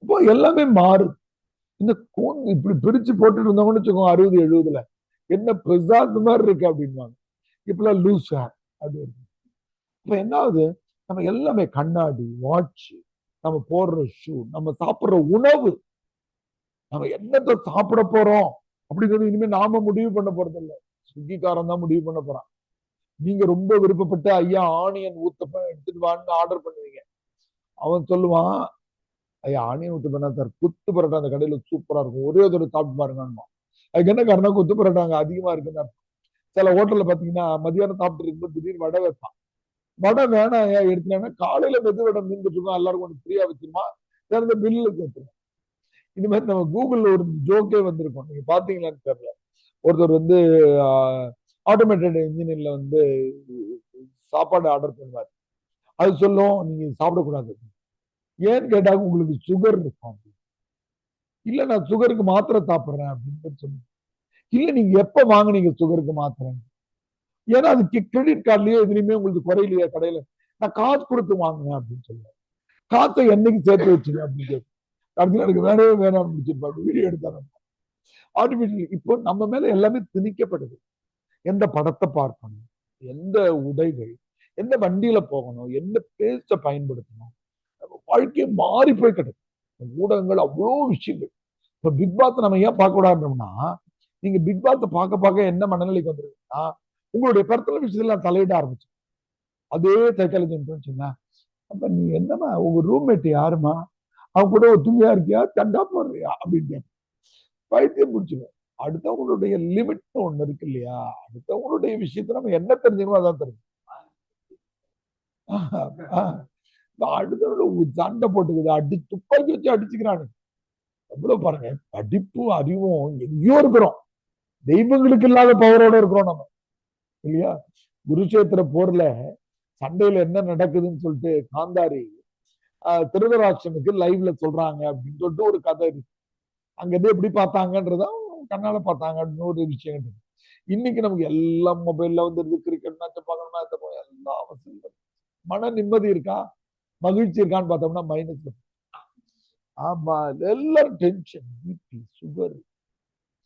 இப்போ எல்லாமே மாறுது. இந்த கோன் இப்படி பிரிச்சு போட்டுட்டு இருந்தவங்கன்னு வச்சுக்கோங்க 60-70ல, என்ன பிரசாத் மாதிரி இருக்கு அப்படின்வாங்க. இப்பெல்லாம் லூஸ் ஹேர் அது. இப்ப என்ன ஆகுது? நம்ம எல்லாமே கண்ணாடி, வாட்ச், நம்ம போடுற ஷூ, நம்ம சாப்பிடுற உணவு, நம்ம என்னத்தை சாப்பிட போறோம் அப்படிங்கிறது இனிமே நாம முடிவு பண்ண போறது இல்லை, ஸ்விக்கிக்காரன் தான் முடிவு பண்ண போறான். நீங்க ரொம்ப விருப்பப்பட்ட ஐயா ஆனியன் ஊத்தப்ப எடுத்துட்டு வான்னு ஆர்டர் பண்ணுவீங்க. அவன் சொல்லுவான், ஐயா ஆனியன் ஊத்தப்பா சார், குத்து பரோட்டா அந்த கடையில சூப்பரா இருக்கும், ஒரே ஒரு சாப்பிட்டு பாருங்க. அதுக்கு என்ன காரணம்? குத்து பரோட்டா அங்க அதிகமா இருக்குன்னு. சில ஹோட்டல்ல பாத்தீங்கன்னா மதியானம் சாப்பிட்டு இருக்கும்போது திடீர்னு வடை வைப்பான். வடை வேணாம் ஏன் எடுத்துனா, காலையில மெது வடை மீந்துட்டு இருக்கோம், எல்லாரும் கொஞ்சம் ஃப்ரீயா வச்சிருமா, திறந்த பில்லுல கேட்டுருவோம். இந்த மாதிரி நம்ம கூகுள்ல ஒரு ஜோக்கே வந்திருக்கோம், நீங்க பாத்தீங்களான்னு தெரியல. ஒருத்தர் வந்து ஆட்டோமேட்டட் இன்ஜினியர்ல வந்து சாப்பாடு ஆர்டர் பண்ணுவார். அது சொல்லும், நீங்க சாப்பிடக்கூடாது. ஏன்னு கேட்டாங்க, உங்களுக்கு சுகர் இருக்கும். இல்ல நான் சுகருக்கு மாத்திரை சாப்பிடுறேன் அப்படின்னு சொல்லி. இல்ல நீங்க எப்ப வாங்குனீங்க சுகருக்கு மாத்திரை? ஏன்னா அது கிரெடிட் கார்டுலயோ எதுலையுமே உங்களுக்கு குறையிலையா கடையில? நான் காசு கொடுத்து வாங்குவேன் அப்படின்னு சொல்லுவேன். காசை என்னைக்கு சேர்த்து வச்சுங்க அப்படின்னு கேட்கும். அடுத்து எனக்கு வேணவே வேணாம்னு முடிச்சிருப்பாங்க, வீடியோ எடுத்தாங்க. ஆர்டிபிஷியல் இப்போ நம்ம மேல எல்லாமே திணிக்கப்படுது. எந்த படத்தை பார்க்கணும், எந்த உடைகள், எந்த வண்டியில போகணும், எந்த பேச்ச பயன்படுத்தணும், வாழ்க்கையை மாறி போய் கிடக்கு. ஊடகங்கள் அவ்வளோ விஷயங்கள். இப்ப பிக் பாஸ் நம்ம ஏன் பார்க்க கூடாதுன்னா, நீங்க பிக் பாஸ் பார்க்க பார்க்க என்ன மனநிலைக்கு வந்துருக்குன்னா, உங்களுடைய பர்சனல் விஷயத்துல தலையிட ஆரம்பிச்சு. அதே சைக்காலஜி வச்சுங்க. அப்ப நீ என்னமா உங்க ரூம்மேட் யாருமா, அவன் கூட ஒத்துமையா இருக்கியா, சண்டா போடுறியா அப்படின்னு பைத்தியம் பிடிச்சிடும். அடுத்தவங்களுடைய லிமிட் ஒண்ணு இருக்கு இல்லையா? அடுத்தவங்களுடைய விஷயத்த நம்ம என்ன தெரிஞ்சுக்கணும் அதான் தெரியும். அடுத்தவங்க சண்டை போட்டுக்குது, துப்பாக்கி வச்சு அடிச்சுக்கிறானு. எவ்வளவு பாருங்க, படிப்பும் அறிவும் எங்கேயோ இருக்கிறோம், தெய்வங்களுக்கு இல்லாத பவரோட இருக்கிறோம் நம்ம, இல்லையா? குருஷேத்திர போர்ல சண்டையில என்ன நடக்குதுன்னு சொல்லிட்டு காந்தாரி திருதராட்சனுக்கு லைவ்ல சொல்றாங்க அப்படின்னு சொல்லிட்டு ஒரு கதை இருக்கு. அங்க இருந்து எப்படி பார்த்தாங்கன்றத கண்ணால பார்த்தாங்க அப்படின்னு ஒரு விஷயம் இருக்கு. இன்னைக்கு நமக்கு எல்லாம் மொபைல்ல வந்துருது. கிரிக்கெட் மேட்ச் பார்க்கணும்னா எல்லாம் அவசியம். மன நிம்மதி இருக்கா, மகிழ்ச்சி இருக்கான்னு பார்த்தோம்னா மைனஸ். ஆமா, எல்லாரும் tension, BP, sugar,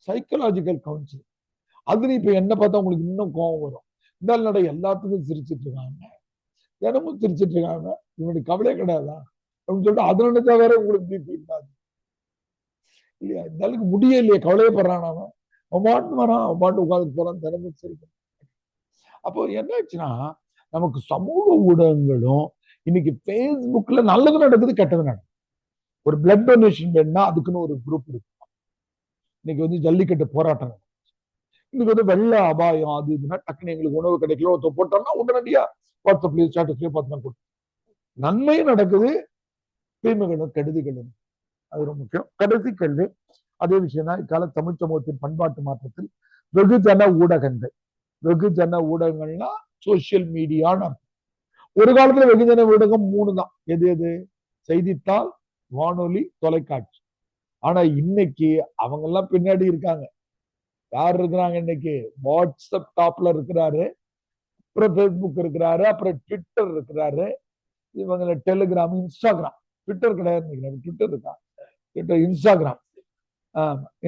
psychological counselling. அதுல இப்ப என்ன பார்த்தா உங்களுக்கு இன்னும் கோபம் வரும். இந்த நடை எல்லாத்துக்கும் சிரிச்சிட்டு இருக்காங்க, தினமும் சிரிச்சிட்டு இருக்காங்க, இவனுக்கு கவலையே கிடையாதா அப்படின்னு சொல்லிட்டு அதை நினைச்சா வேற உங்களுக்கு பிபி இருக்காது இல்லையா? இந்த அளவுக்கு முடியலையே, கவலையப்படுறான். அவன் மாட்டு வரான், அவன் மாட்டு உட்காந்துட்டு போறான், தினமும் சிரிக்கும். அப்போ என்ன ஆச்சுன்னா, நமக்கு சமூக ஊடகங்களும் இன்னைக்கு பேஸ்புக்ல நல்லது நடக்குது, கெட்டது நடக்குது. ஒரு பிளட் டொனேஷன் வேணும்னா அதுக்குன்னு ஒரு குரூப் இருக்கு. இன்னைக்கு வந்து ஜல்லிக்கட்டு போராட்டம், இன்னைக்கு வந்து வெள்ள அபாயம் அது இதுன்னா டக்குன்னு எங்களுக்கு உணவு கிடைக்கல போட்டோம்னா உடனடியா வாட்ஸ்அப்லயோ ஸ்டேட்டஸ்லயோ பார்த்து நன்மையும் நடக்குது, தீமைகளும் கெடுதிகளும். அது ரொம்ப முக்கியம். கடைசி கேள்வி அதே விஷயம் தான். இக்கால தமிழ் சமூகத்தின் பண்பாட்டு மாற்றத்தில் வெகுஜன ஊடகங்கள். வெகுஜன ஊடகங்கள்னா சோசியல் மீடியான்னு. ஒரு காலத்துல வெகுஜன ஊடகம் 3 தான். எது எது? செய்தித்தாள், வானொலி, தொலைக்காட்சி. ஆனா இன்னைக்கு அவங்க எல்லாம் பின்னாடி இருக்காங்க. யார் இருக்கிறாங்க இன்னைக்கு? வாட்ஸ்அப் டாப்ல இருக்கிறாரு, அப்புறம் பேஸ்புக் இருக்கிறாரு, அப்புறம் ட்விட்டர் இருக்கிறாரு, இவங்க டெலிகிராம், இன்ஸ்டாகிராம். ட்விட்டர் கிடையாது, ட்விட்டர் இருக்கா? Twitter, Instagram.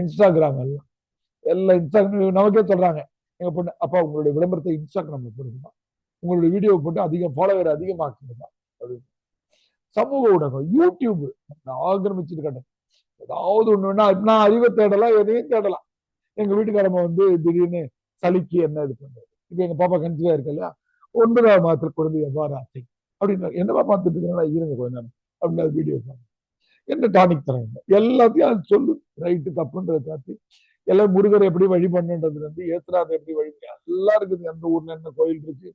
இன்ஸ்டாகிராம் எல்லாம் எல்லாம் இன்ஸ்டாகிராம். நமக்கே சொல்றாங்க எங்க பொண்ணு, அப்பா உங்களுடைய விளம்பரத்தை இன்ஸ்டாகிராம்ல போடுமா, உங்களுடைய வீடியோ போட்டு அதிகம் ஃபாலோவர் அதிகமாக்குமா. சமூக ஊடகம், யூடியூப் ஆக்கிரமிச்சுட்டு கட்ட. ஏதாவது ஒண்ணுன்னா நான் அறிவை தேடலாம், எதையும் தேடலாம். எங்க வீட்டுக்காரமா வந்து திடீர்னு சளிக்கு என்ன இது பண்றது. இப்ப எங்க பாப்பா கன்சீவா இருக்கு இல்லையா, 9ஆவது மாதத்தில் குழந்தை எவ்வாறு ஆசை அப்படின்னு என்னப்பா பார்த்துட்டு இருக்கீங்களா, இருங்க கொஞ்ச நேரம் அப்படின்னு வீடியோ என்ன டானிக் தராங்க, எல்லாத்தையும் அது சொல்லு. ரைட்டு தப்புன்றதை பார்த்து எல்லாம் முருகரை எப்படி வழி பண்ணுன்றதுல இருந்து ஏத்துறாத எப்படி வழி எல்லாம் இருக்குது. எந்த ஊர்ல என்ன கோயில் இருக்கு,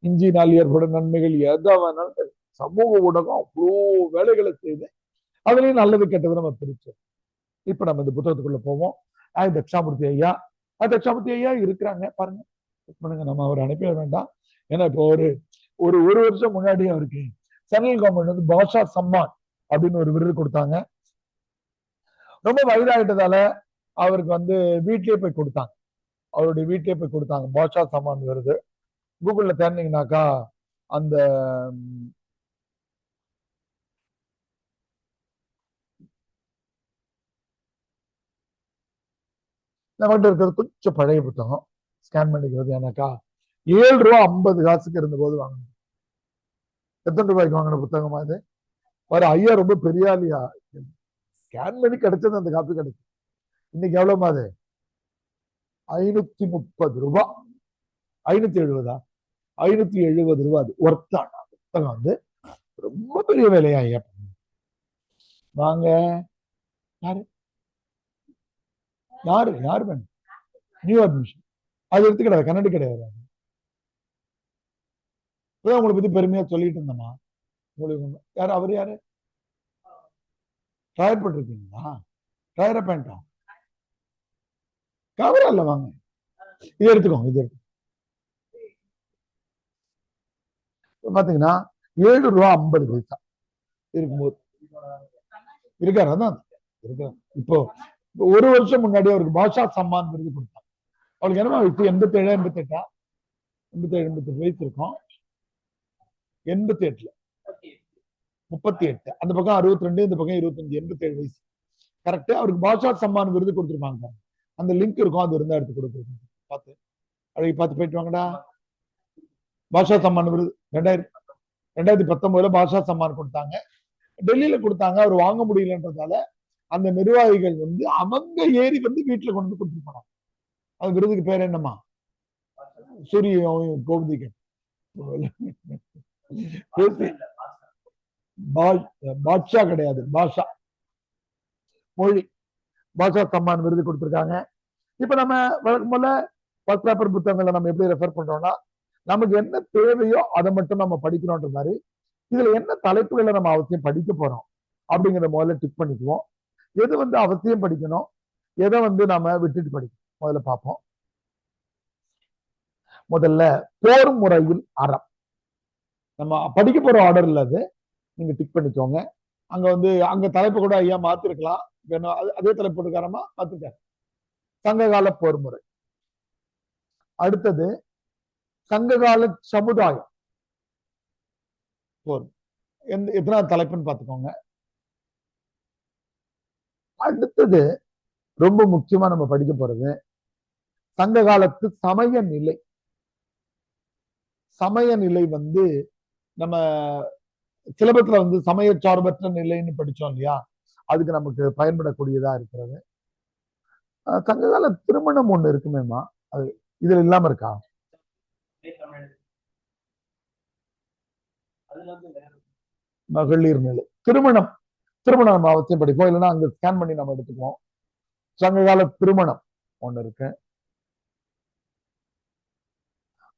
இஞ்சினால் ஏற்படும் நன்மைகள் எதா வேணாலும் சமூக ஊடகம் அவ்வளோ வேலைகளை செய்து அதுலயும் நல்லது கெட்டது நம்ம பிரிச்சோம். இப்ப நம்ம இந்த புத்தகத்துக்குள்ள போவோம். தட்சாமூர்த்தி ஐயா, தட்சாமூர்த்தி ஐயா இருக்கிறாங்க பாருங்க, பண்ணுங்க. நம்ம அவர் அனுப்பிட வேண்டாம். ஏன்னா இப்போ ஒரு வருஷம் முன்னாடி அவருக்கு சென்ட்ரல் கவர்மெண்ட் வந்து பாஷா சம்மான் அப்படின்னு ஒரு விருது கொடுத்தாங்க. ரொம்ப வயதாயிட்டதால அவருக்கு வந்து வீட்லயே போய் கொடுத்தாங்க. அவருடைய வீட்லயே போய் கொடுத்தாங்க பாஷா சம்மான் விருது. கூகுள்ல தேர்ந்தீங்கன்னாக்கா அந்த நம்மகிட்ட இருக்கிறது கொஞ்சம் பழைய புத்தகம், ஸ்கேன் பண்ணிக்கிறது. ஏன்னாக்கா ₹7.50 இருந்த போது வாங்கணும். எத்தனை ரூபாய்க்கு வாங்கின புத்தகமா இது? ஒரு ஐயா ரொம்ப பெரிய ஆளியா, ஸ்கேன் பண்ணி கிடைச்சது அந்த காப்பி கிடைச்சு. இன்னைக்கு எவ்வளவு அது? ₹530, 570, ₹570. அது ஒர்த்தான புத்தகம் வந்து ரொம்ப பெரிய வேலையா ஐயா. வாங்க, யாரு யாரு யாரு வேணும்? நியூ அட்மிஷன் அது எடுத்து கிடையாது, கன்னடி கிடையாது. உங்களை பத்தி பெருமையா சொல்லிட்டு இருந்தோமா உங்களுக்கு? யாரு அவர்? யாரு டயர் போட்டிருக்கீங்களா? டயரை பேண்டா கவரா இல்ல, வாங்க இது எடுத்துக்கோங்க. இது எடுத்து பாத்தீங்கன்னா ₹7.50 இருக்கும்போது இருக்காரு. அதான் இருக்காரு. இப்போ ஒரு வருஷம் முன்னாடி அவருக்கு பாஷா சம்மான் விருது கொடுத்தாங்க. அவளுக்கு என்னமா இப்போ 87, 88, 87 வயசு இருக்கும். 88ல 38, அந்த பக்கம் 62, இந்த பக்கம் 25, 87 வயசு கரெக்ட். அவருக்கு பாஷா சம்மான் விருது கொடுத்துருப்பாங்க. அந்த லிங்க் இருக்கும், அது இருந்தா எடுத்து கொடுத்துருக்கோம். பார்த்து அழகி பார்த்து போயிட்டு வாங்கடா. பாஷா சம்மான் விருது 2019 பாஷா சம்மான் கொடுத்தாங்க. டெல்லியில கொடுத்தாங்க. அவர் வாங்க முடியலன்றதால அந்த நிர்வாகிகள் வந்து அவங்க ஏறி வந்து வீட்டுல கொண்டு வந்து கொடுத்துட்டு போனாங்க. அது விருதுக்கு பேர் என்னமா? சூரிய கோவிந்திகன் பாட்ஷா கிடையாது, பாஷா மொழி. பாஷா சம்மான் விருது கொடுத்திருக்காங்க. இப்ப நம்ம வழக்கம் போல ஃபர்ஸ்ட் பேப்பர் புத்தகங்களை நம்ம எப்படி ரெஃபர் பண்றோம்னா, நமக்கு என்ன தேவையோ அதை மட்டும் நம்ம படிக்கணும்ன்ற மாதிரி, இதுல என்ன தலைப்புகளை நம்ம அவசியம் படிக்க போறோம் அப்படிங்கிறத முதல்ல டிக் பண்ணிக்குவோம். எது வந்து அவசியம் படிக்கணும், எதை வந்து நாம விட்டுட்டு படிக்கணும் முதல்ல பார்ப்போம். முதல்ல போர் முறையில் அறம். நம்ம படிக்க போற ஆர்டர்ல அது நீங்க டிக் பண்ணிக்கோங்க. அங்க வந்து அங்க தலைப்பு கூட ஐயா மாத்திருக்கலாம், அதே தலைப்பு போட்டுக்காரமா மாத்துக்க. சங்ககால போர் முறை. அடுத்தது சங்ககால சமுதாயம் போர். எத்தனாவது தலைப்புன்னு பாத்துக்கோங்க. அடுத்தது ரொம்ப முக்கியமா நம்ம படிக்க போறது சங்க காலத்து சமய நிலை. சமய நிலை வந்து நம்ம சிலபஸ்ல வந்து சமய சார்பற்ற நிலைன்னு படிச்சோம் இல்லையா, அதுக்கு நமக்கு பயன்படக்கூடியதா இருக்கிறது. சங்ககால திருமணம் ஒண்ணு இருக்குமேமா, அது இதுல இல்லாம இருக்கா? மகளிர் நிலை, திருமணம் நம்ம அவசியம் படிப்போம். இல்லைன்னா அங்க ஸ்கேன் பண்ணி நம்ம எடுத்துக்குவோம். சங்ககால திருமணம் ஒண்ணு இருக்கு.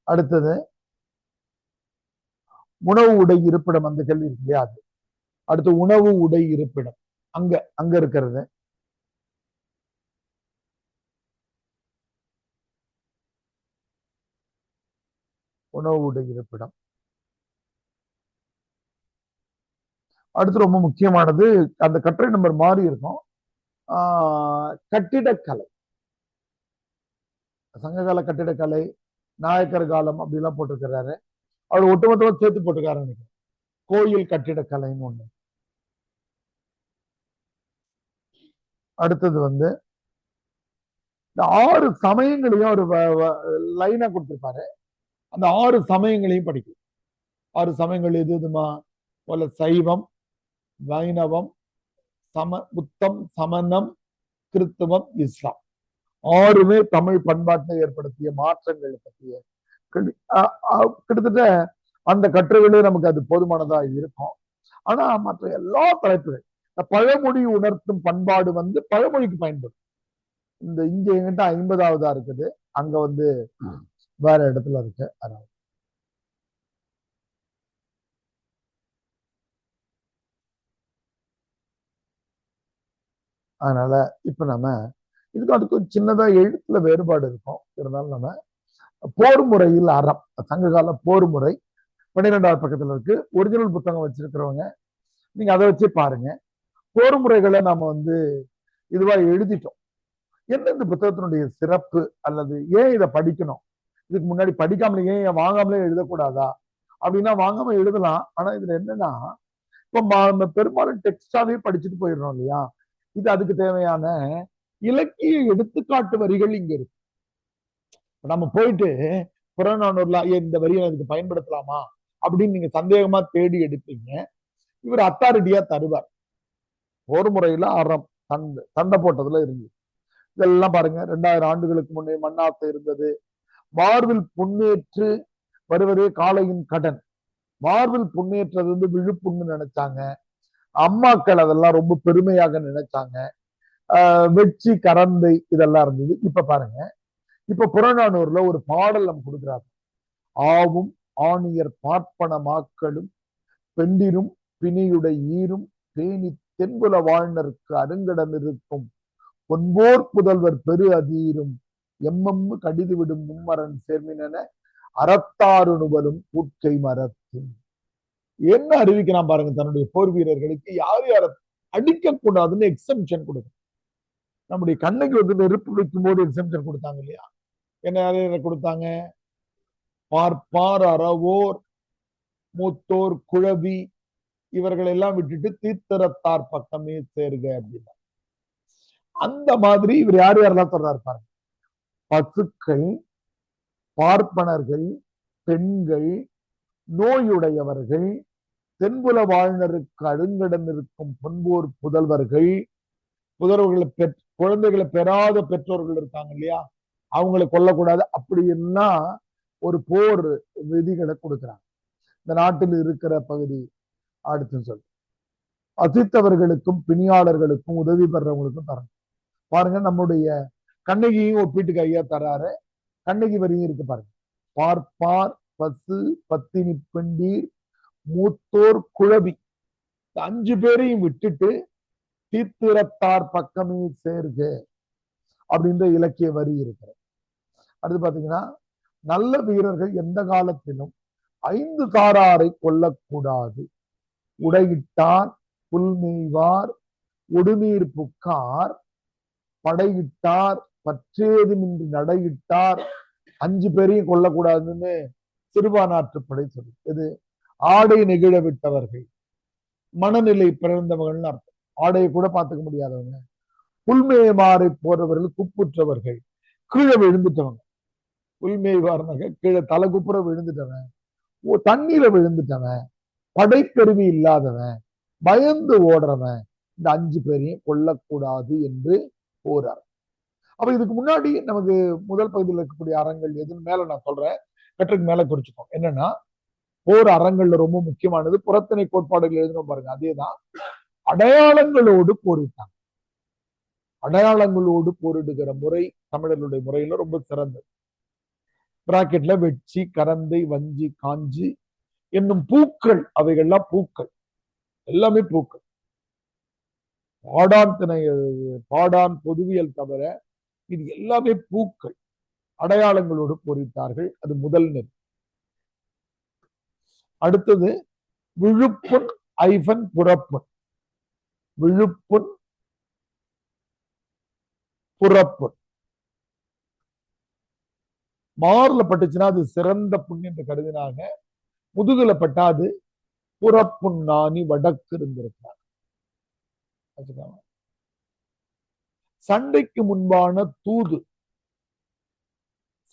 அடுத்தது உணவு உடை இருப்பிடம், அந்த கேள்வி இருக்கு இல்லையா, அது. அடுத்து உணவு உடை இருப்பிடம் அங்க இருக்கிறது. உணவுடைய இருப்பிடம். அடுத்து ரொம்ப முக்கியமானது, அந்த கட்டுரை நம்பர் மாறி இருக்கும். கட்டிடக்கலை, சங்ககால கட்டிடக்கலை, நாயக்கர் காலம் அப்படிலாம் போட்டிருக்கிறாரு. அவர் ஒட்டுமொத்தமா சேர்த்து போட்டிருக்காரு. கோயில் கட்டிடக்கலைன்னு ஒண்ணு. அடுத்தது இந்த 6 சமயங்களையும் ஒரு லைனா கொடுத்திருப்பாரு. அந்த 6 சமயங்களையும் படிக்கும். 6 சமயங்கள் எது எதுமா? சைவம், வைணவம், புத்தம், சமணம், கிறிஸ்தவம், இஸ்லாம். 6மே தமிழ் பண்பாட்டை ஏற்படுத்திய மாற்றங்கள் பற்றிய கிட்டத்தட்ட அந்த கட்டுரைகளே நமக்கு அது போதுமானதா இருக்கும். ஆனா மற்ற எல்லா தலைப்புகள், பழமொழி உணர்த்தும் பண்பாடு பழமொழிக்கு பயன்படும். இங்க என்கிட்ட 50வதா இருக்குது, அங்க வேற இடத்துல இருக்கு. அதனால இப்ப நம்ம இதுக்கு அதுக்கு சின்னதா எழுத்துல வேறுபாடு இருக்கும். இருந்தாலும் நம்ம போர் முறையில் அறம், சங்ககால போர் முறை 12வது பக்கத்துல இருக்கு. ஒரிஜினல் புத்தகம் வச்சிருக்கிறவங்க நீங்க அதை வச்சு பாருங்க. போர் முறைகளை நாம இதுவா எழுதிட்டோம். என்ன இந்த புத்தகத்தினுடைய சிறப்பு, அல்லது ஏன் இதை படிக்கணும், இதுக்கு முன்னாடி படிக்காமலே ஏன் வாங்காமலே எழுதக்கூடாதா அப்படின்னா, வாங்காம எழுதலாம். ஆனா இதுல என்னன்னா, இப்ப பெரும்பாலும் டெக்ஸ்டாவே படிச்சுட்டு போயிடுறோம் இல்லையா. இது அதுக்கு தேவையான இலக்கிய எடுத்துக்காட்டு வரிகள் இங்க இருக்கு. நம்ம போயிட்டு புறநானூறுல இந்த வரியை அதுக்கு பயன்படுத்தலாமா அப்படின்னு நீங்க சந்தேகமா தேடி எடுப்பீங்க. இவர் அத்தாரிட்டியா தருவார். ஒரு முறையில அறம் சண்டை போட்டதுல இருந்து இதெல்லாம் பாருங்க. 2000 ஆண்டுகளுக்கு முன்னே மண்ணாசை இருந்தது. மார்பில் புண்ணேற்று வருவதே காளையின் கடன். மார்பில் புண்ணேற்றது விழுப்புண்ணு நினைச்சாங்க. அம்மாக்கள் அதெல்லாம் ரொம்ப பெருமையாக நினைச்சாங்க. வெச்சி கரந்தை இதெல்லாம் இருந்தது. இப்ப பாருங்க, இப்ப புறநானூறுல ஒரு பாடல் நம்ம கொடுக்குறாங்க. ஆவும் ஆணியர் பார்ப்பன மாக்களும் பெண்டிரும் பிணியுடை ஈரும் பேணி தென்புல வாழ்நருக்கு அருங்கடம் இருக்கும் பொன்போர் புதல்வர் பெரு அதீரும் எம்மம்மு கடிது விடும் மும்மரன் சேர்மின அறத்தாறு நுவலும் கூட்கை மரத்தும். என்ன அறிவிக்கிறான் பாருங்க, தன்னுடைய போர் வீரர்களுக்கு யார் யார அடிக்க கூடாதுன்னு எக்ஸம்ஷன் கொடுக்கும். நம்முடைய கண்ணுக்கு நெருப்பு வைக்கும் போது எக்ஸம்ஷன் கொடுத்தாங்க இல்லையா. என்ன கொடுத்தாங்க? பார்ப்பார், அறவோர், மூத்தோர், குழவி இவர்கள் எல்லாம் விட்டுட்டு தீர்த்தரத்தார் பக்கமே சேருக அப்படின்னா. அந்த மாதிரி இவர் யார் யாரெல்லாம் சொல்றாரு பாருங்க. பசுக்கள், பார்ப்பனர்கள், பெண்கள், நோயுடையவர்கள், தென்புல வாழ்நருக்கு அருங்கடம் இருக்கும் பொன்போர் புதல்வர்கள், குழந்தைகளை பெறாத பெற்றோர்கள் இருக்காங்க இல்லையா, அவங்களை கொல்லக்கூடாது அப்படின்னா ஒரு போர் விதிகளை கொடுக்கிறாங்க. இந்த நாட்டில் இருக்கிற பகுதி அடுத்து சொல்லு. அசித்தவர்களுக்கும் பிணியாளர்களுக்கும் உதவி பெறவங்களுக்கும் தரணும். பாருங்க, நம்முடைய கண்ணகியும் ஒப்பீட்டுக்கு ஐயா தராரு. கண்ணகி வரியும் இருக்கு பாருங்க. பார்ப்பார், பசு, பத்தினி, பெண்டீர், மூத்தோர், குழவி 5 பேரையும் விட்டுட்டு தீர்த்திரத்தார் பக்கமே சேர்க அப்படின்ற இலக்கிய வரி இருக்கிற. அடுத்து பாத்தீங்கன்னா, நல்ல வீரர்கள் எந்த காலத்திலும் 5 சாராரை கொல்லக்கூடாது. உடையிட்டார், புல்மேய்வார், உடுநீர் புக்கார், படையிட்டார், பற்றேதுமின்றி நடையிட்டார், 5 பேரையும் கொல்லக்கூடாதுன்னு சிறுபானாற்றுப்படை சொல்லு. இது ஆடை நெகிழ விட்டவர்கள், மனநிலை பிறந்தவர்கள் அர்த்தம். ஆடையை கூட பார்த்துக்க முடியாதவங்க, புல்மேய்மாரை போறவர்கள், குப்புற்றவர்கள், கீழே விழுந்துட்டவங்க. புல்மேய்வார்னாக கீழே தலை குப்புற விழுந்துட்டவன், தண்ணீர விழுந்துட்டவன், படைக்கருவி இல்லாதவன், பயந்து ஓடுறவன், இந்த 5 பேரையும் கொல்லக்கூடாது என்று போறார். அப்ப இதுக்கு முன்னாடி நமக்கு முதல் பகுதியில் இருக்கக்கூடிய அறங்கள் எதுன்னு மேல நான் சொல்றேன், கட்டுரைக்கு மேல குறிச்சுக்கோம். என்னன்னா, போர் அறங்கள்ல ரொம்ப முக்கியமானது புறத்திணை கோட்பாடுகள் எழுதணும் பாருங்க. அதேதான், அடையாளங்களோடு போரிட்டாங்க. அடையாளங்களோடு போரிடுகிற முறை தமிழர்களுடைய முறையில ரொம்ப சிறந்தது. பிராக்கெட்ல வெச்சி, கரந்தை, வஞ்சி, காஞ்சி என்னும் பூக்கள், அவைகள்லாம் பூக்கள், எல்லாமே பூக்கள். பாடான் பொதுவியல் தவிர இது எல்லாமே பூக்கள். அடையாளங்களோடு போரிட்டார்கள். அது முதல் நெறி. அடுத்தது விழுப்புண் ஐஃபன் புறப்புண். விழுப்புண் புறப்புண். மார்ல பட்டுச்சுன்னா அது சிறந்த புண் என்று கருதினாங்க. முதுகுல பட்டா அது புறப்புண்ணானி வடக்கு இருந்திருக்காங்க. சண்டைக்கு முன்பான தூது,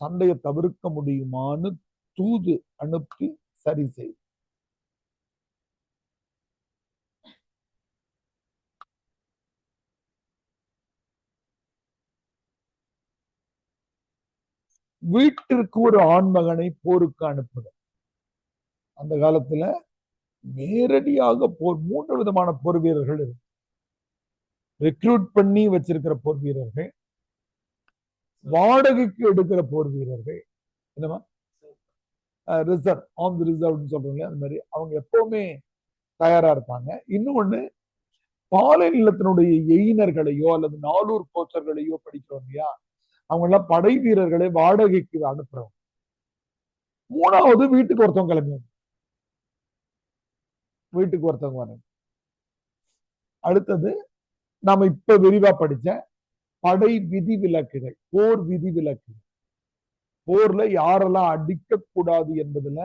சண்டையை தவிர்க்க முடியுமான்னு தூது அனுப்பி சரி செய். வீட்டிற்கு ஒரு ஆண்மகனை போருக்கு அனுப்புது. அந்த காலத்துல நேரடியாக போர், 3 விதமான போர் வீரர்கள் இருக்கு. ரெக்ரூட் பண்ணி வச்சிருக்கிற போர் வீரர்கள், வாடகைக்கு எடுக்கிற போர் வீரர்கள், என்னமா ரிசர்வ், ஆன் தி ரிசர்வ் சொல்றோம், அந்த மாதிரி அவங்க எப்பவுமே தயாரா இருப்பாங்க. இன்னொன்னு, பாலை நிலத்தினுடைய எயினர்களையோ அல்லது நாளூர் கோச்சர்களையோ படிக்கிறோம் இல்லையா, அவங்க எல்லாம் படை வீரர்களை வாடகைக்கு அனுப்புறோம். 3வது, வீட்டுக்கு ஒருத்தவங்க கிளம்புவாங்க. வீட்டுக்கு ஒருத்தவங்க வர. அடுத்தது நாம இப்ப விரிவா படிச்ச படை விதி விலக்குகள், போர் விதி விலக்குகள். போர்ல யாரெல்லாம் அடிக்க கூடாது என்பதுல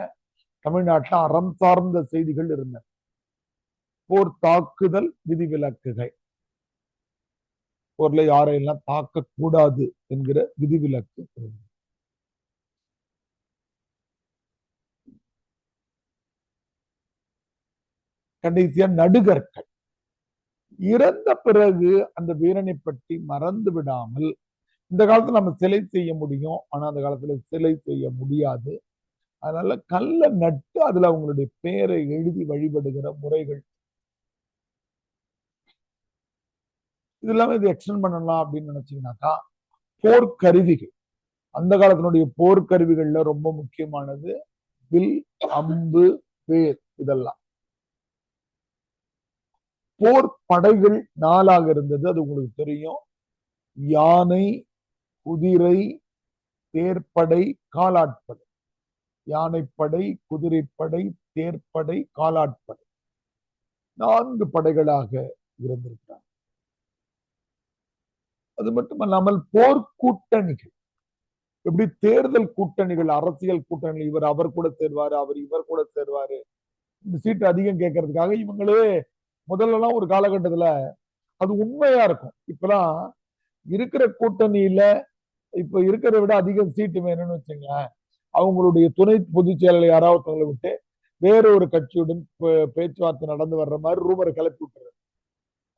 தமிழ்நாட்டில் அறம் சார்ந்த செய்திகள் இருந்தன. போர் தாக்குதல் விதிவிலக்குகள், போர்ல யாரையெல்லாம் தாக்க கூடாது என்கிற விதிவிலக்கு. கடைசியா நடுகற்கள். இறந்த பிறகு அந்த வீரனை பற்றி மறந்து விடாமல், இந்த காலத்துல நம்ம சிலை செய்ய முடியும், ஆனா அந்த காலத்துல சிலை செய்ய முடியாது. அதனால கல்ல நட்டு அதுல அவங்களுடைய பெயரை எழுதி வழிபடுகிற முறைகள். இது இல்லாம இது எக்ஸ்டெண்ட் பண்ணலாம் அப்படின்னு நினைச்சீங்கன்னாக்கா, போர்க்கருவிகள். அந்த காலத்தினுடைய போர்க்கருவிகள்ல ரொம்ப முக்கியமானது வில், அம்பு, வேர். இதெல்லாம் போர் படைகள் 4ஆக இருந்தது, அது உங்களுக்கு தெரியும். யானை, குதிரை, தேர்ப்படை, காலாட்படை. யானைப்படை, குதிரைப்படை, தேர்ப்படை, காலாட்படை, 4 படைகளாக இருந்திருக்கிறார். அது மட்டுமல்லாமல் போர்க்கூட்டணிகள், எப்படி தேர்தல் கூட்டணிகள், அரசியல் கூட்டணி, இவர் அவர் கூட சேர்வாரு, அவர் இவர் கூட சேர்வாரு, இந்த சீட்டு அதிகம் கேட்கறதுக்காக இவங்களே முதல்லலாம் ஒரு காலகட்டத்துல அது உண்மையா இருக்கும். இப்பெல்லாம் இருக்கிற கூட்டணியில இப்ப இருக்கிறத விட அதிகம் சீட்டு வேணும்னு வச்சுங்களேன், அவங்களுடைய துணை பொதுச் செயலர் யாராவது விட்டு வேற ஒரு கட்சியுடன் பேச்சுவார்த்தை நடந்து வர்ற மாதிரி ரூமரை கிளப்பி விட்டுரு.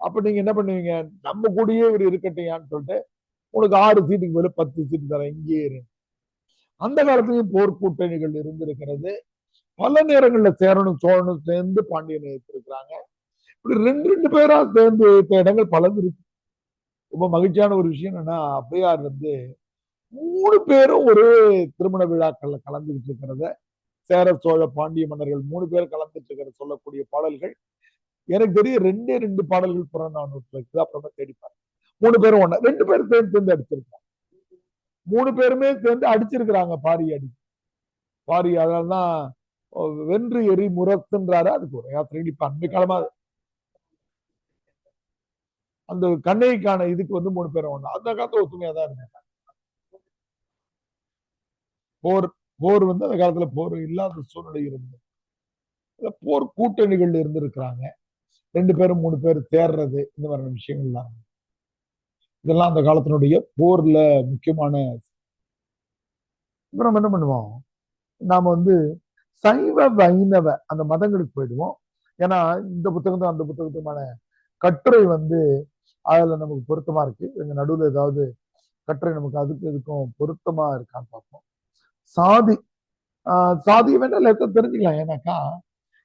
அப்ப நீங்க என்ன பண்ணுவீங்க, நம்ம கூடயே இவர் இருக்கட்டையான்னு சொல்லிட்டு உனக்கு 6 சீட்டுக்கு மேல 10 சீட்டு தரேன், இங்கே இரு. அந்த காலத்திலையும் போர் கூட்டணிகள் இருந்திருக்கிறது. பல நேரங்கள்ல சேரனும் சோழனும் சேர்ந்து பாண்டியனை எடுத்திருக்கிறாங்க. இப்படி 2 பேரா சேர்ந்து இடங்கள் பலது இருக்கு. ரொம்ப மகிழ்ச்சியான ஒரு விஷயம் என்னன்னா, ஔவையார் 3 பேரும் ஒரே திருமண விழாக்கள்ல கலந்துகிட்டு இருக்கிறத, சேர சோழ பாண்டிய மன்னர்கள் 3 பேர் கலந்துட்டு இருக்கிற சொல்லக்கூடிய பாடல்கள் எனக்கு தெரிய 2 பாடல்கள் புறநானூற்றுல இருக்குது. அப்புறமா தேடிப்பாரு. 3 பேரும் ஒண்ணா, 2 பேரும் சேர்ந்து அடிச்சிருக்காங்க. 3 பேருமே சேர்ந்து அடிச்சிருக்கிறாங்க பாரி அடி. பாரி, அதனாலதான் வென்று எரி முரத்துன்றாரு. அதுக்கு ஒரு யாத்திரை. இப்ப அண்மை காலமா அந்த கண்ணைக்கான இதுக்கு 3 பேரும் ஒண்ணா, அந்த காலத்துல ஒத்துமையா தான் இருந்தாங்க. போர் போர் அந்த காலத்துல போர் இல்லாத சூழ்நிலை இருந்தது. போர் கூட்டணிகள் இருந்திருக்கிறாங்க. 2 பேரும் 3 பேர் தேர்றது, இந்த மாதிரி விஷயங்கள்லாம் இதெல்லாம் அந்த காலத்தினுடைய போர்ல முக்கியமான. இப்ப நம்ம என்ன பண்ணுவோம், நாம சைவ வைணவ அந்த மதங்களுக்கு போயிடுவோம். ஏன்னா இந்த புத்தகத்தும் அந்த புத்தகத்துமான கட்டுரை அதுல நமக்கு பொருத்தமா இருக்கு. எங்க நடுவில் ஏதாவது கட்டுரை நமக்கு அதுக்கு இதுக்கும் பொருத்தமா இருக்கான்னு பார்ப்போம். சாதி சாதியை வேணா தெரிஞ்சுக்கலாம். ஏன்னாக்கா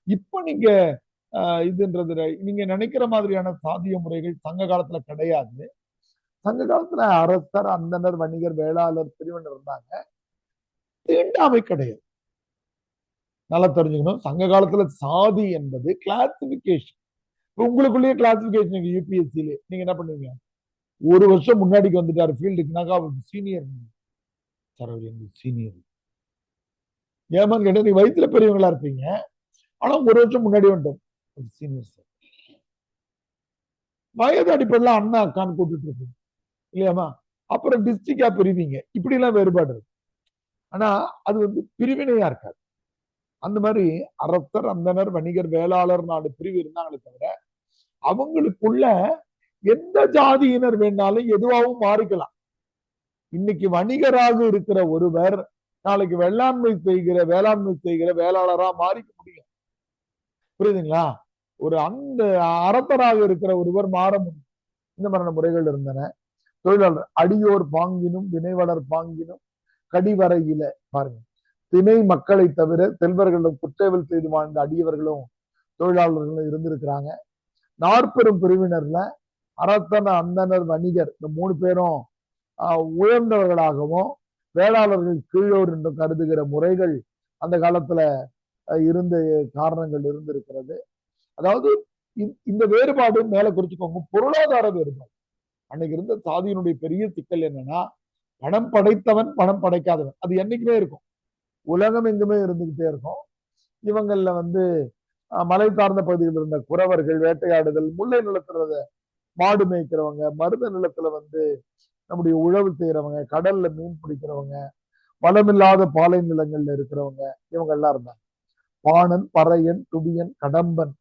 இப்ப நீங்க இதுன்றது நீங்க நினைக்கிற மாதிரியான சாதிய முறைகள் சங்க காலத்துல கிடையாது. சங்க காலத்துல அரசர், அந்தனர், வணிகர், வேளாளர், பிரிவினர் இருந்தாங்க. தீண்டாமை கிடையாது. நல்லா தெரிஞ்சுக்கணும். சங்க காலத்துல சாதி என்பது கிளாசிபிகேஷன். உங்களுக்குள்ளேயே கிளாசிபிகேஷன் யூபிஎஸ்சியில நீங்க என்ன பண்ணுவீங்க, 1 வருஷம் முன்னாடிக்கு வந்துட்டாரு ஃபீல்டுக்குனாக்கா சீனியர் சார், அவர் எங்க சீனியர். ஏமான்னு கேட்டா நீங்க வயிற்றுல பெரியவங்களா இருப்பீங்க. ஆனா 1 வருஷம் முன்னாடி வந்துட்டோம் சீனியர் சார். வயது அடிப்படையில அண்ணா அக்கான்னு கூப்பிட்டு இருக்கு இல்லையாமா? அப்புறம் டிஸ்ட்ரிக்டா பிரிவீங்க, இப்படி எல்லாம் வேறுபாடு இருக்கு. ஆனா அது வந்து பிரிவினையா இருக்காது. அந்த மாதிரி அரசர், அந்தனர், வணிகர், வேளாளர் 4 பிரிவு இருந்தாங்களே தவிர அவங்களுக்குள்ள எந்த ஜாதியினர் வேணாலும் எதுவாகவும் மாறிக்கலாம். இன்னைக்கு வணிகராக இருக்கிற ஒருவர் நாளைக்கு வேளாண்மை செய்கிற வேளாளரா மாறிக்க முடியும். புரியுதுங்களா? ஒரு அந்த அரசராக இருக்கிற ஒருவர் மாற முடியும். இந்த மாதிரியான முறைகள் இருந்தன. தொழிலாளர் அடியோர் பாங்கினும் வினைவளர் பாங்கினும் கடிவரையில பாருங்க, திணை மக்களை தவிர செல்வர்களும் குற்றவியல் செய்து வாழ்ந்த அடியவர்களும் தொழிலாளர்களும் இருந்திருக்கிறாங்க. 4 பிரிவினர்ல அரசன், அந்தனர், வணிகர் இந்த 3 பேரும் உயர்ந்தவர்களாகவும் வேளாளர்கள் கீழோர் என்று கருதுகிற முறைகள் அந்த காலத்துல இருந்த காரணங்கள் இருந்திருக்கிறது. அதாவது இந்த வேறுபாடு மேல குறிச்சுக்கோங்க, பொருளாதார வேறுபாடு. அன்னைக்கு இருந்த சாதியினுடைய பெரிய சிக்கல் என்னன்னா, பணம் படைத்தவன் பணம் படைக்காதவன், அது என்னைக்குமே இருக்கும், உலகம் எங்குமே இருந்துகிட்டே இருக்கும். இவங்கள்ல வந்து மலை சார்ந்த பகுதியில் இருந்த குறவர்கள், வேட்டையாடுதல், முல்லை நிலத்துல மாடு மேய்க்கிறவங்க, மருத நிலத்துல வந்து நம்முடைய உழவு செய்யறவங்க, கடல்ல மீன் பிடிக்கிறவங்க, வளமில்லாத பாலை நிலங்கள்ல இருக்கிறவங்க, இவங்க எல்லாம் இருந்தாங்க. பாணன், பறையன், துடியன், கடம்பன்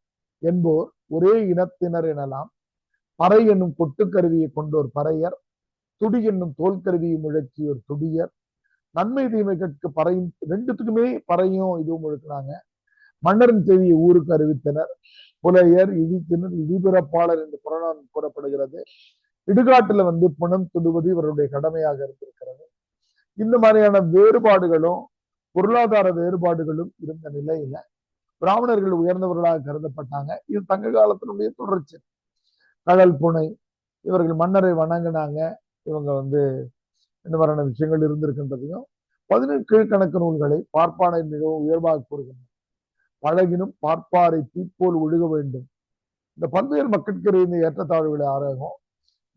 என்போர் ஒரே இனத்தினர் எனலாம். பறை என்னும் கொட்டுக்கருவியை கொண்டோர் பறையர், துடி என்னும் தோல் கருவியை முழக்கியோர் துடியர், நன்மை தீமைகளுக்கு பறையும், ரெண்டுத்துக்குமே பறையும் இதுவும் முழுக்கினாங்க. மன்னரின் செய்தியை ஊருக்கு அறிவித்தனர். புலையர், இழித்தினர், இடிபிறப்பாளர் என்று புறநான் கூறப்படுகிறது. இடுகாட்டுல வந்து புனம் துடுவது இவருடைய கடமையாக இருந்திருக்கிறது. இந்த மாதிரியான வேறுபாடுகளும் பொருளாதார வேறுபாடுகளும் இருந்த நிலையில பிராமணர்கள் உயர்ந்தவர்களாக கருதப்பட்டாங்க. இது தங்க காலத்தினுடைய தொடர்ச்சி. கடல் புனை, இவர்கள் மன்னரை வணங்கினாங்க. இவங்க வந்து இந்த மாதிரியான விஷயங்கள் இருந்திருக்கின்றதையும் 17 கீழ்கணக்கு நூல்களை பார்ப்பானை மிகவும் உயர்வாக கூறுகின்றன. பழகினும் பார்ப்பாரை தீப்போல் ஒழுக வேண்டும். இந்த பல்வேறு மக்களுக்கு இந்த ஏற்றத்தாழ்வுகளை ஆராயும்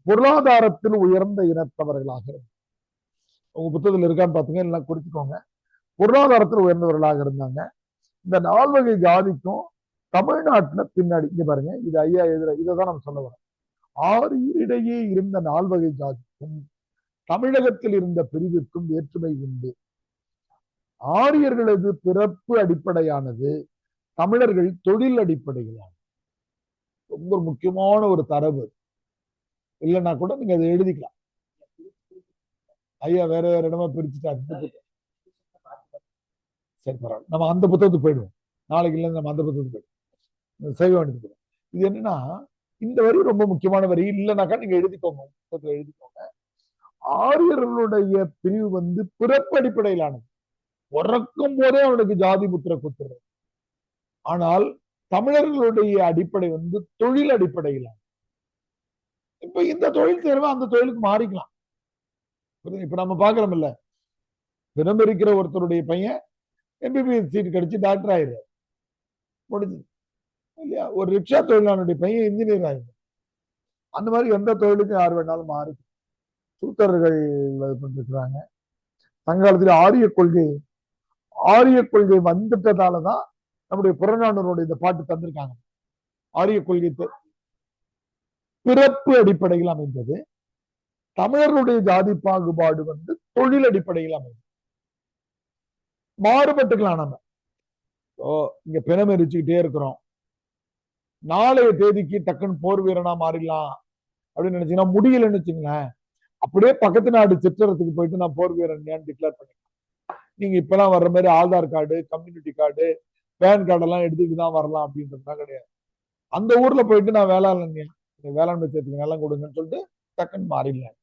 பொருளாதாரத்தில் உயர்ந்த இனத்தவர்களாக, உங்க புத்தகத்தில் இருக்கான்னு பாத்தீங்க, எல்லாம் குறிச்சுக்கோங்க. பொருளாதாரத்தில் உயர்ந்தவர்களாக இருந்தாங்க. இந்த 4 வகை ஜாதிக்கும் தமிழ்நாட்டுல பின்னாடி இங்க பாருங்க, இது ஐயா எதிர இதைதான் நம்ம சொல்ல வரோம். ஆரியரிடையே இருந்த 4 வகை ஜாதிக்கும் தமிழகத்தில் இருந்த பிரிவிற்கும் வேற்றுமை உண்டு. ஆரியர்களது பிறப்பு அடிப்படையானது, தமிழர்கள் தொழில் அடிப்படையிலான. ரொம்ப முக்கியமான ஒரு தரவு. இல்லைன்னா கூட நீங்க அதை எழுதிக்கலாம். ஐயா வேற வேற இடமா பிரிச்சுட்டாரு. சரி பரவாயில்ல, நம்ம அந்த புத்தகத்துக்கு போயிடுவோம். நாளைக்கு இல்லை, நம்ம அந்த புத்தகத்துக்கு போயிடுவோம். செய்ய வேண்டியது இது என்னன்னா, இந்த வரி ரொம்ப முக்கியமான வரி. இல்லைனாக்கா நீங்க எழுதிக்கோங்க, புத்தகத்துல எழுதிக்கோங்க. ஆரியர்களுடைய பிரிவு வந்து பிறப்பு அடிப்படையிலானது. பிறக்கும் போதே அவனுக்கு ஜாதி முத்திரை குத்துறது. ஆனால் தமிழர்களுடைய அடிப்படை வந்து தொழில் அடிப்படையிலான. இப்ப இந்த தொழில் தேர்வு அந்த தொழிலுக்கு மாறிக்கலாம். இப்ப நம்ம பாக்குறோம் இல்ல, தினம் இருக்கிற ஒருத்தருடைய பையன் எம்பிபிஎஸ் சீட் கிடைச்சு டாக்டர் ஆயிடுறாரு, முடிஞ்சு இல்லையா? ஒரு ரிக்ஷா தொழிலாளனுடைய பையன் இன்ஜினியர் ஆயிடுறாரு. அந்த மாதிரி எந்த தொழிலுக்கும் யார் வேணாலும் மாறி சூத்தர்கள் பண்ணிருக்கிறாங்க. சங்ககாலத்தில் ஆரிய கொள்கை வந்துட்டதாலதான் நம்முடைய புறநானூருடைய இந்த பாட்டு தந்திருக்காங்க. ஆரிய கொள்கை பிறப்பு அடிப்படையில் அமைந்தது. தமிழர்களுடைய ஜாதி பாகுபாடு வந்து தொழில் அடிப்படையில் அமைந்தது. மாறுபட்டுக்கலாம். நம்ம இங்க பிணம் எரிச்சுக்கிட்டே இருக்கிறோம், நாளைய தேதிக்கு டக்குன்னு போர் வீரனா மாறிடலாம் அப்படின்னு நினைச்சீங்கன்னா முடியலன்னு வச்சுங்களேன். அப்படியே பக்கத்து நாடு சிற்றரத்துக்கு போயிட்டு நான் போர் வீரன் டிக்ளேர் பண்ணிக்கலாம். நீங்க இப்பெல்லாம் வர்ற மாதிரி Aadhaar card, community card, PAN card எல்லாம் எடுத்துட்டு தான் வரலாம் அப்படின்றதுதான் கிடையாது. அந்த ஊர்ல போயிட்டு நான் வேளாண்மை சேர்த்துக்கு நிலம் கொடுங்கன்னு சொல்லிட்டு டக்குன்னு மாறிடலாம்.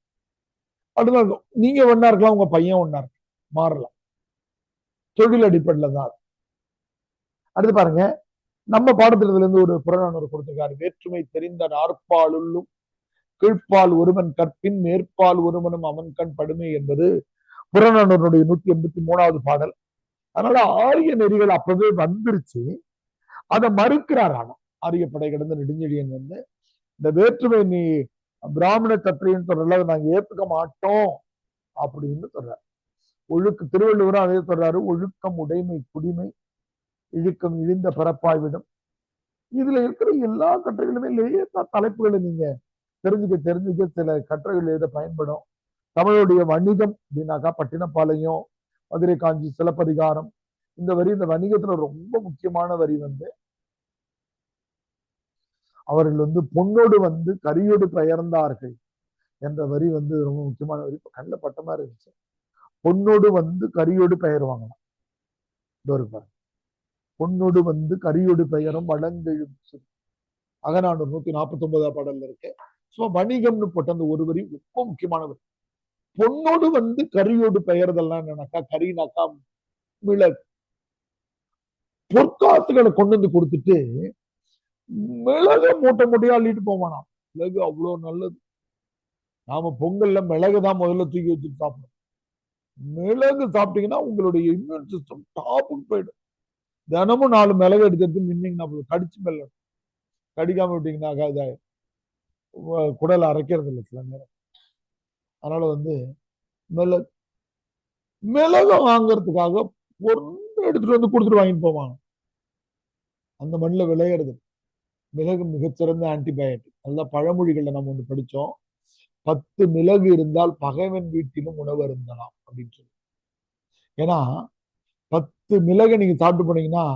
அடுத்த நீங்க ஒன்னா இருக்கலாம், உங்க பையன் ஒன்னா இருக்கலாம், மாறலாம். தொழில் அடிப்படையில தான். அடுத்து பாருங்க, நம்ம பாடத்திட்டத்துல இருந்து ஒரு புறநானூறு கொடுத்திருக்காரு. வேற்றுமை தெரிந்த நாற்பாலுள்ளும் கீழ்ப்பால் ஒருவன் கற்பின் மேற்பால் ஒருவனும் அவன் கண் படுமை என்பது புறநானூருடைய 183வது பாடல். அதனால ஆரிய நெறிகள் அப்பவே வந்துருச்சு, அதை மறுக்கிறார். ஆனா ஆரிய படை கடந்த நெடுஞ்செழியன் வந்து இந்த வேற்றுமை நீ பிராமண கத்திரின்னு சொல்றல நாங்க ஏத்துக்க மாட்டோம் அப்படின்னு சொல்றாரு. திருவள்ளுவரும் அதே சொல்றாரு. ஒழுக்கம், உடைமை, குடிமை, இழுக்கம் இழிந்த பிறப்பாய்விடும். இதுல இருக்கிற எல்லா கட்டுரைகளுமே லேசா தலைப்புகளை நீங்க தெரிஞ்சுக்க சில கட்டுரைகள் எழுத பயன்படும். தமிழுடைய வணிகம் அப்படின்னாக்கா பட்டினப்பாளையம், மதுரை காஞ்சி சிலப்பதிகாரம். இந்த வரி, இந்த வணிகத்துல ரொம்ப முக்கியமான வரி வந்து, அவர்கள் வந்து பொன்னோடு வந்து கரியோடு பெயர்ந்தார்கள் என்ற வரி வந்து ரொம்ப முக்கியமான வரி. இப்ப கண்ணில் பட்ட மாதிரி இருந்துச்சு. பொன்னோடு வந்து கரியோடு பெயருவாங்களாம். இருப்பாரு, பொன்னோடு வந்து கரியோடு பெயரும் வளங்கெழும் அகநானூறு 149 பாடல்ல இருக்கு. வணிகம்னு போட்ட அந்த ஒரு வரி ரொம்ப முக்கியமான வரி. பொன்னோடு வந்து கரியோடு பெயர்தெல்லாம் என்னன்னாக்கா, கரினாக்கா மிளகு. பொற்காத்துகளை கொண்டு வந்து கொடுத்துட்டு மிளக மூட்டை மூட்டையா அள்ளிட்டு போவானா. மிளகு அவ்வளவு நல்லது. நாம பொங்கல்ல மிளகு தான் முதல்ல தூக்கி வச்சுட்டு சாப்பிடணும். மிளகு சாப்பிட்டீங்கன்னா உங்களுடைய இம்யூன் சிஸ்டம் டாப்புக்கு போயிடும். தினமும் 4 மிளகு எடுத்து நின்னீங்கன்னா கடிச்சு மெல்ல, கடிக்காம விட்டீங்கன்னாக்கா இதாய குடலை அரைக்கிறது இல்லை சில நேரம். அதனால வந்து மிளகு மிளகு வாங்கறதுக்காக பொருள் எடுத்துட்டு வந்து கொடுத்துட்டு வாங்கிட்டு போவாங்க. அந்த மண்ணில் விளையிறது. மிளகு மிகச்சிறந்த ஆன்டிபயோட்டிக். நல்ல பழமொழிகள்ல நம்ம ஒன்று படிச்சோம். 10 மிளகு இருந்தால் பகைவன் வீட்டிலும் உணவு இருந்தலாம் அப்படின்னு சொல்லி. ஏன்னா 10 மிளகு நீங்க சாப்பிட்டு போனீங்கன்னா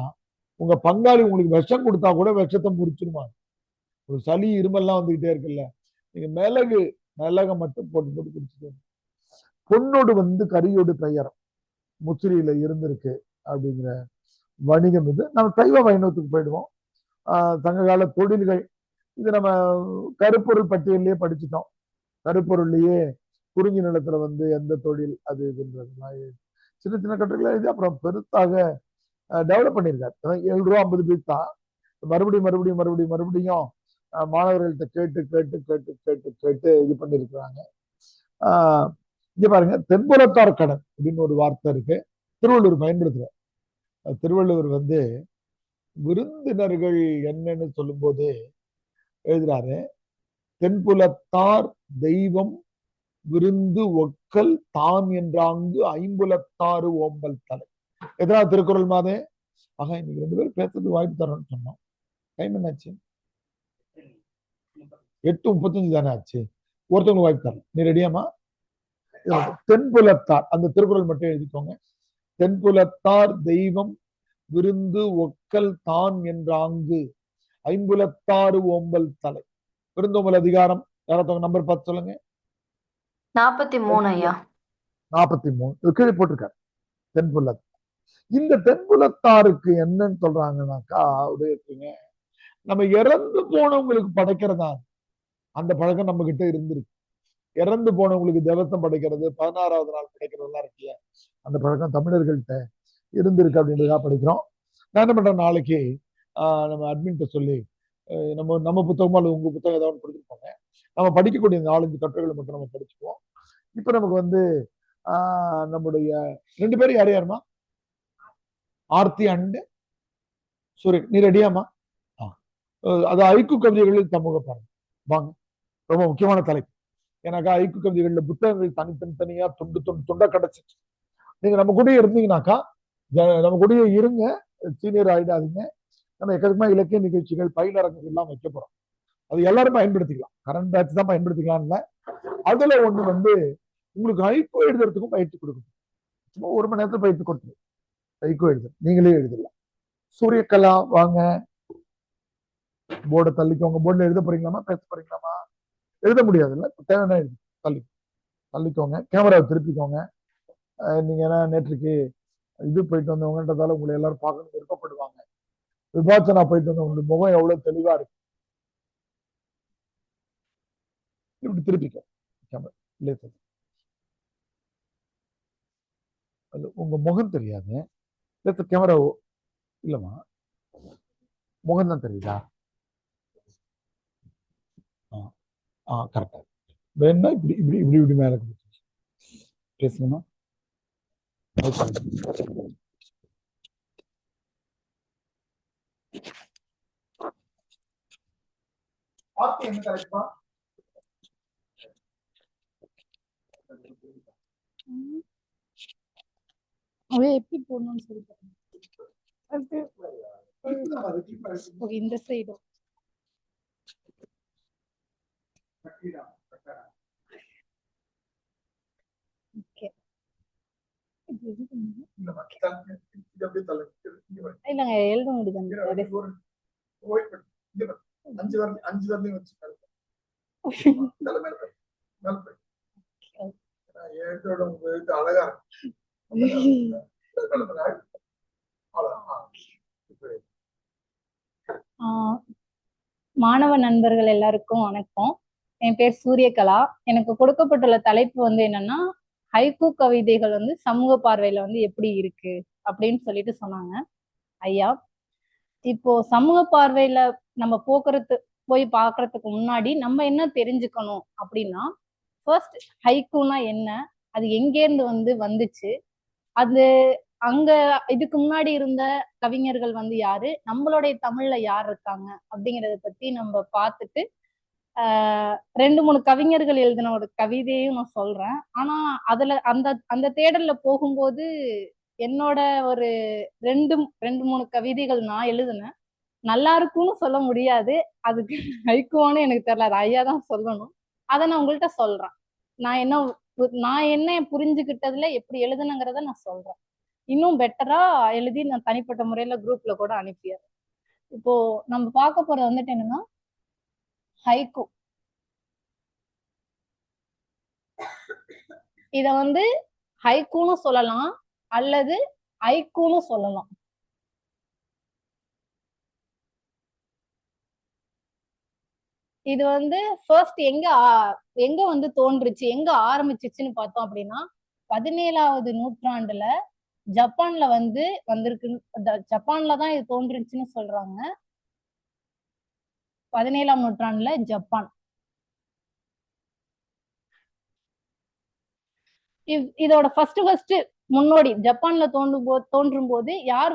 உங்க பங்காளி உங்களுக்கு விஷம் கொடுத்தா கூட விஷத்தை முறிச்சிருமா. ஒரு சளி இருமெல்லாம் வந்துகிட்டே இருக்குல்ல, நீங்க மிளகை மட்டும் போட்டு போட்டு குடிச்சுட்டு. பொன்னோடு வந்து கரியோடு பெயர் முசிறியில இருந்திருக்கு அப்படிங்கிற வணிகம் இது. நம்ம சைவ வைணவத்துக்கு போயிடுவோம். சங்ககால தொழில்கள் இது நம்ம கருப்பொருள் பட்டியலே படிச்சுட்டோம். கருப்பொருள்லயே குறிஞ்சி நிலத்துல வந்து எந்த தொழில் அது இதுன்றது சின்ன சின்ன கட்டுரைகள் எழுதி அப்புறம் பெருசாக டெவலப் பண்ணியிருக்காரு. 7 ரூபா 50 பைசா மறுபடியும் மாணவர்கள்ட்ட கேட்டு கேட்டு கேட்டு கேட்டு கேட்டு இது பண்ணிருக்கிறாங்க. இங்க பாருங்க, தென்புலத்தார் கடன் அப்படின்னு ஒரு வார்த்தை இருக்கு, திருவள்ளுவர் பயன்படுத்துற. திருவள்ளுவர் வந்து விருந்தினர்கள் என்னன்னு சொல்லும் போது எழுதுறாரு, தென்புலத்தார் தெய்வம் விருந்து ஒக்கல் தான் என்றாங்கு ஐம்புலத்தாறு ஓம்பல் தலை. எதனா திருக்குறள் மாதே. ஆக இன்னைக்கு 2 பேரும் பேசுறதுக்கு வாய்ப்பு தரோம்னு சொன்னோம். டைம் என்னாச்சு? 8:35 தானே ஆச்சு. ஒருத்தவங்களுக்கு வாய்ப்பு தரணும். நீ ரெடியாமா? தென்புலத்தார் அந்த திருக்குறள் மட்டும் எழுதிக்கோங்க. தென்புலத்தார் தெய்வம் விருந்து ஒக்கல் தான் என்றாங்கு ஐம்புலத்தாறு ஓம்பல் தலை. விருந்தோம்பல் அதிகாரம் யாராவது நம்பர் 10 சொல்லுங்க. 43 ஐயா. 43 கீழே போட்டிருக்காரு. தென்புலத்தார். இந்த தென்புலத்தாருக்கு என்னன்னு சொல்றாங்கன்னாக்கா, நம்ம இறந்து போனவங்களுக்கு படைக்கிறதா அந்த பழக்கம் நம்ம கிட்ட இருந்திருக்கு. இறந்து போனவங்களுக்கு தேவத்தம் படைக்கிறது, 16வது நாள் படைக்கிறதெல்லாம் இருக்குல்ல, அந்த பழக்கம் தமிழர்கள்ட்ட இருந்திருக்கு அப்படின்றதா படிக்கிறோம். நான் என்ன பண்றேன், நாளைக்கு நம்ம அட்மின்ட்ட சொல்லி நம்ம புத்தகமா அல்லது உங்க புத்தகம் ஏதாவது கொடுத்துருப்போங்க. நம்ம படிக்கக்கூடிய 4-5 கட்டுரைகளை மட்டும் நம்ம படிச்சுக்குவோம். இப்ப நமக்கு வந்து நம்முடைய 2 பேரும் யாருமா? ஆர்த்தி அண்ட் சூரியன். நீ ரெடியாமா? அது ஐக்கு கவிதைகளில் சமூக பாருங்க வாங்க. ரொம்ப முக்கியமான தலைப்பு. ஏன்னாக்கா ஐக்கு கவிதைகள்ல புத்தகங்கள் தனியா துண்டா கிடைச்சிச்சு. நீங்க நம்ம கூட இருந்தீங்கன்னாக்கா, நம்ம கூட இருங்க, சீனியர் ஆயிடாதீங்க. நம்ம எக்கச்சக்கமா இலக்கிய நிகழ்ச்சிகள் பயிலரங்குகள் எல்லாம் வைக்க போறோம். அது எல்லாரும் பயன்படுத்திக்கலாம். கரண்ட் பேட்ச் தான் பயன்படுத்திக்கலாம் இல்ல. அதுல ஒண்ணு வந்து உங்களுக்கு ஐக்கோ எழுதுறதுக்கும் பயிற்சி கொடுக்கணும். சும்மா 1 மணி நேரத்துல பயிற்சி கொடுத்துரு. ஐக்கோ எழுது, நீங்களே எழுதலாம். சூரியகலா வாங்க, போர்டை தள்ளிக்கோங்க. போர்டில் எழுத போறீங்களாமா, பேச போறீங்களாமா? எழுத முடியாதுல்ல, தேவையான எழுது, தள்ளிக்கோங்க. கேமராவை திருப்பிக்கோங்க. நீங்க என்ன நேற்றுக்கு இது போயிட்டு வந்தவங்கன்றதால உங்களை எல்லாரும் பார்க்கணும் விருப்பப்படுவாங்க. விபாச்சனா போயிட்டு வந்த உங்களுக்கு முகம் எவ்வளவு தெளிவா இருக்கு. இப்படி திருப்பிக்கோ கேமரா. உங்க முகம் தெரியாது, கேமரா இல்லமா, முகம் தான் தெரியுதா? கரெக்டா. வேணா இப்படி இப்படி இப்படி இப்படி மேல பேசணுமா? என்ன கரெக்டா? அவன் எப்படி போடணும்னு சொல்லி ஓகே, இந்த சைடு. ஓகே, இல்லைங்க, எழுத முடியுது. மாணவ நண்பர்கள் எல்லாருக்கும் வணக்கம். என் பேர் சூரியகலா. எனக்கு கொடுக்கப்பட்டுள்ள தலைப்பு வந்து என்னன்னா, ஹைக்கூ கவிதைகள் வந்து சமூக பார்வையில வந்து எப்படி இருக்கு அப்படின்னு சொல்லிட்டு சொன்னாங்க ஐயா. இப்போ சமூக பார்வையில நம்ம போய் பாக்குறதுக்கு முன்னாடி நம்ம என்ன தெரிஞ்சுக்கணும் அப்படின்னா, ஃபர்ஸ்ட் ஹைக்கூனா என்ன, அது எங்கேருந்து வந்துச்சு, அது அங்க இதுக்கு முன்னாடி இருந்த கவிஞர்கள் வந்து யாரு, நம்மளுடைய தமிழ்ல யார் இருக்காங்க அப்படிங்கறத பத்தி நம்ம பார்த்துட்டு 2-3 கவிஞர்கள் எழுதின ஒரு கவிதையும் நான் சொல்றேன். ஆனா அதுல அந்த அந்த தேடல்ல போகும்போது என்னோட ஒரு 2-3 கவிதைகள் நான் எழுதுனேன். நல்லா இருக்கும்னு சொல்ல முடியாது, அதுக்கு ஹைக்கூவானு எனக்கு தெரியல, அது ஐயா தான் சொல்லணும். அதை நான் உங்கள்கிட்ட சொல்றேன். நான் என்ன புரிஞ்சுக்கிட்டதுல எப்படி எழுதுனங்கிறத நான் சொல்றேன். இன்னும் பெட்டரா எழுதி நான் தனிப்பட்ட முறையில குரூப்ல கூட அனுப்பிடுறேன். இப்போ நம்ம பார்க்க போறது வந்துட்டு என்னன்னா, ஹைக்கூ. இத ஹைக்கூன்னு சொல்லலாம் அல்லது ஐக்கூன்னு சொல்லலாம். இது ஃபர்ஸ்ட் எங்க தோன்றுச்சு, எங்க ஆரம்பிச்சிச்சுன்னு பார்த்தோம் அப்படின்னா, 17வது நூற்றாண்டுல ஜப்பான்ல வந்திருக்கு. ஜப்பான்ல தான் இது தோன்றுச்சுன்னு சொல்றாங்க. 17ஆம் நூற்றாண்டுல ஜப்பான். இதோட ஃபர்ஸ்ட் முன்னோடி ஜப்பான்ல தோன்றும் போது யார்